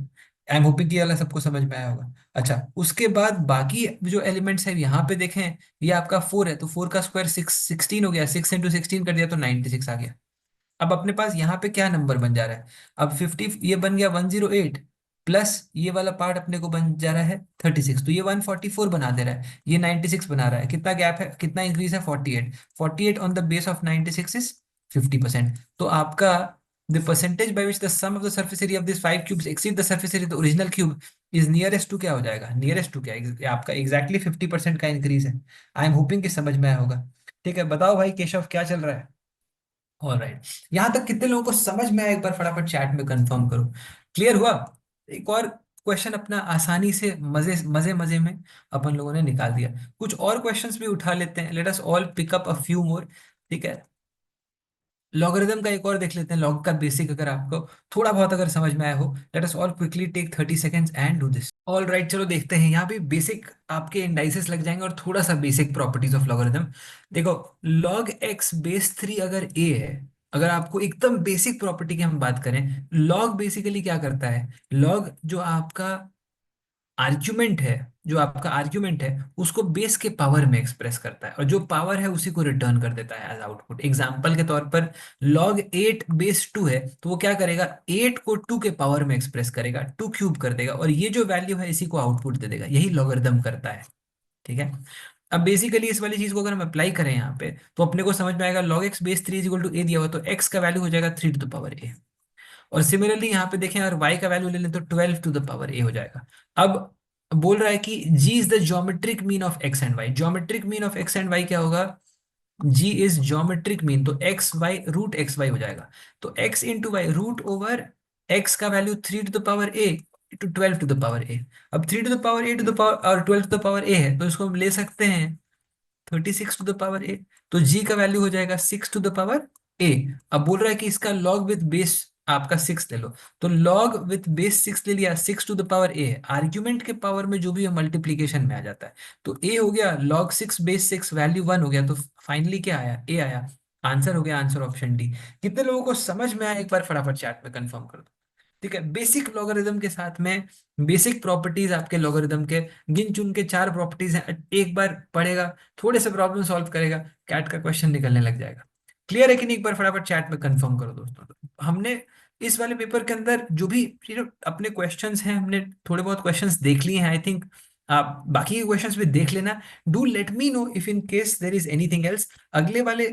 आई एम होपिंग कि ये वाला सबको समझ में आया होगा. अच्छा, उसके बाद बाकी जो एलिमेंट्स है यहाँ पे देखें, ये आपका 4 है, तो 4 का स्क्वायर 16 हो गया, 6 × 16 कर दिया तो 96 आ गया. अब अपने पास यहाँ पे क्या नंबर बन जा रहा है, अब 50 ये बन गया 108, प्लस ये वाला पार्ट अपने को बन जा रहा है 36, तो ये 144 बना दे रहा है, ये 96 बना रहा है. कितना गैप है, कितना इंक्रीज है, 48. 48 on the base of 96 is 50%. तो आपका the percentage by which the sum of the surface area of this 5 cubes exceed the surface area the original cube is nearest to क्या हो जाएगा, नियरेस्ट टू क्या आपका exactly 50% का increase है. आई am hoping कि समझ में आया होगा. ठीक है, बताओ भाई केशव क्या चल रहा है. ऑलराइट, यहां तक कितने लोगों को समझ में आया, एक बार फटाफट चैट में कंफर्म करो. क्लियर हुआ. एक और क्वेश्चन अपना आसानी से मजे मजे मजे में अपन लोगों ने निकाल दिया. कुछ और क्वेश्चंस भी उठा लेते हैं, let us all pick up a few more. ठीक है, लॉगरिदम का एक और देख लेते हैं, लॉग का बेसिक अगर आपको थोड़ा बहुत अगर समझ में आया हो। Let us all quickly take 30 seconds and do this. All right, चलो देखते हैं। यहाँ पे बेसिक आपके इंडाइसेस लग जाएंगे और थोड़ा सा बेसिक प्रॉपर्टीज ऑफ लॉगरिदम। देखो, लॉग एक्स बेस 3 अगर ए है, अगर आपको एकदम बेसिक प्रॉपर्टी की हम बात करें, लॉग बेसिकली क्या करता है, लॉग जो आपका आर्ग्यूमेंट है, जो आपका आर्ग्यूमेंट है उसको बेस के पावर में एक्सप्रेस करता है, और जो पावर है उसी को रिटर्न कर देता है एज आउटपुट। एग्जांपल के तौर पर लॉग 8 बेस 2 है, तो वो क्या करेगा, 8 को 2 के पावर में एक्सप्रेस करेगा, 2 क्यूब कर देगा, और ये जो वैल्यू है इसी को आउटपुट दे देगा। यही लॉगरिदम करता है। ठीक है। अब बेसिकली इस वाली चीज को अगर हम अप्लाई करें यहाँ पे, तो अपने को समझ में आएगा log X base 3 is equal to A दिया हुआ, तो एक्स का वैल्यू हो जाएगा 3 टू द पावर ए। और सिमिलरली यहाँ पे देखें, अगर y का वैल्यू ले लें तो 12 टू द पावर a हो जाएगा। अब बोल रहा है कि g is the geometric mean of x and y। Geometric mean of x and y क्या होगा, g इज ज्योमेट्रिक मीन, तो x y root x y हो जाएगा। तो x into y, root over x का value 3 to the power a to 12 to the power a। अब 3 to the power a to the power और 12 to the power a है, तो इसको हम ले सकते हैं 36 टू द पावर a। तो g का वैल्यू हो जाएगा 6 टू द पावर a। अब बोल रहा है कि इसका लॉग विथ बेस आपका 6 ले लो, तो लॉग विथ बेस 6 ले लिया, 6 टू द पावर a है, आर्ग्यूमेंट के पावर में जो भी है मल्टीप्लीकेशन में आ जाता है। तो a हो गया लॉग 6 बेस 6, वैल्यू 1 हो गया, तो फाइनली क्या आया, a आया। आंसर हो गया, आंसर ऑप्शन डी। कितने लोगों को समझ में आया, एक बार फटाफट चैट में कंफर्म कर दो। ठीक है, बेसिक लॉगरिदम के साथ में बेसिक प्रॉपर्टीज आपके लॉगरिदम के, गिन चुन के 4 प्रॉपर्टीज हैं, एक बार पढ़ेगा, थोड़े से प्रॉब्लम सॉल्व करेगा, कैट का क्वेश्चन निकलने लग जाएगा। क्लियर है कि नहीं, एक बार फटाफट चैट में कंफर्म करो दोस्तों। तो हमने इस वाले पेपर के अंदर जो भी अपने क्वेश्चंस हैं, हमने थोड़े बहुत क्वेश्चंस देख लिए हैं। आई थिंक आप बाकी के क्वेश्चंस भी देख लेना। Do let me know if in case there is anything else. अगले वाले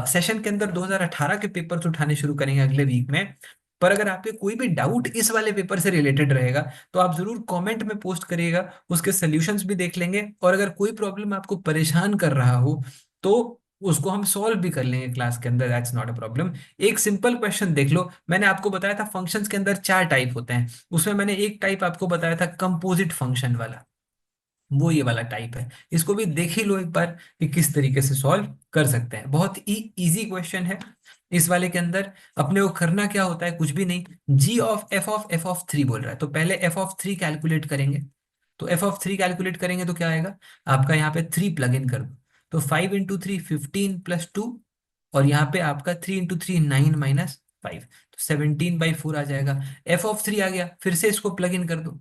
सेशन के अंदर 2018 के पेपर्स उठाने शुरू करेंगे अगले वीक में। पर अगर आपके कोई भी डाउट इस वाले पेपर से रिलेटेड रहेगा, तो आप जरूर कमेंट में पोस्ट करिएगा, उसके सॉल्यूशंस भी देख लेंगे। और अगर कोई प्रॉब्लम आपको परेशान कर रहा हो, तो उसको हम सॉल्व भी कर लेंगे क्लास के अंदर, दैट्स नॉट अ प्रॉब्लम। एक सिंपल क्वेश्चन देख लो, मैंने आपको बताया था फंक्शंस के अंदर 4 टाइप होते हैं, उसमें मैंने एक टाइप आपको बताया था कंपोजिट फंक्शन वाला, वो ये वाला टाइप है। इसको भी देख ही लो एक बार कि किस तरीके से सॉल्व कर सकते हैं। बहुत ही इजी क्वेश्चन है। इस वाले के अंदर अपने को करना क्या होता है, कुछ भी नहीं। g ऑफ f ऑफ 3 बोल रहा है, तो पहले f(3) कैलकुलेट करेंगे। तो f(3) कैलकुलेट करेंगे तो क्या आएगा, आपका यहाँ पे 3 प्लग इन कर दो, तो 5 इंटू 3 15 प्लस 2, और यहाँ पे आपका 3 इंटू 3 9 माइनस 5, तो 17/4 आ जाएगा। f(3) आ गया, फिर से इसको प्लग इन कर दो,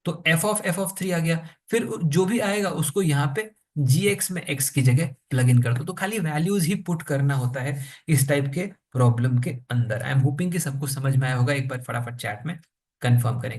तो f(3) आ गया। फिर जो भी आएगा उसको यहाँ पे gx में x की जगह प्लग इन कर दो। तो खाली वैल्यूज ही पुट करना होता है इस टाइप के प्रॉब्लम के अंदर। आई एम होपिंग कि सबको समझ में आया होगा। एक बार फटाफट चैट में कंफर्म करेंगे।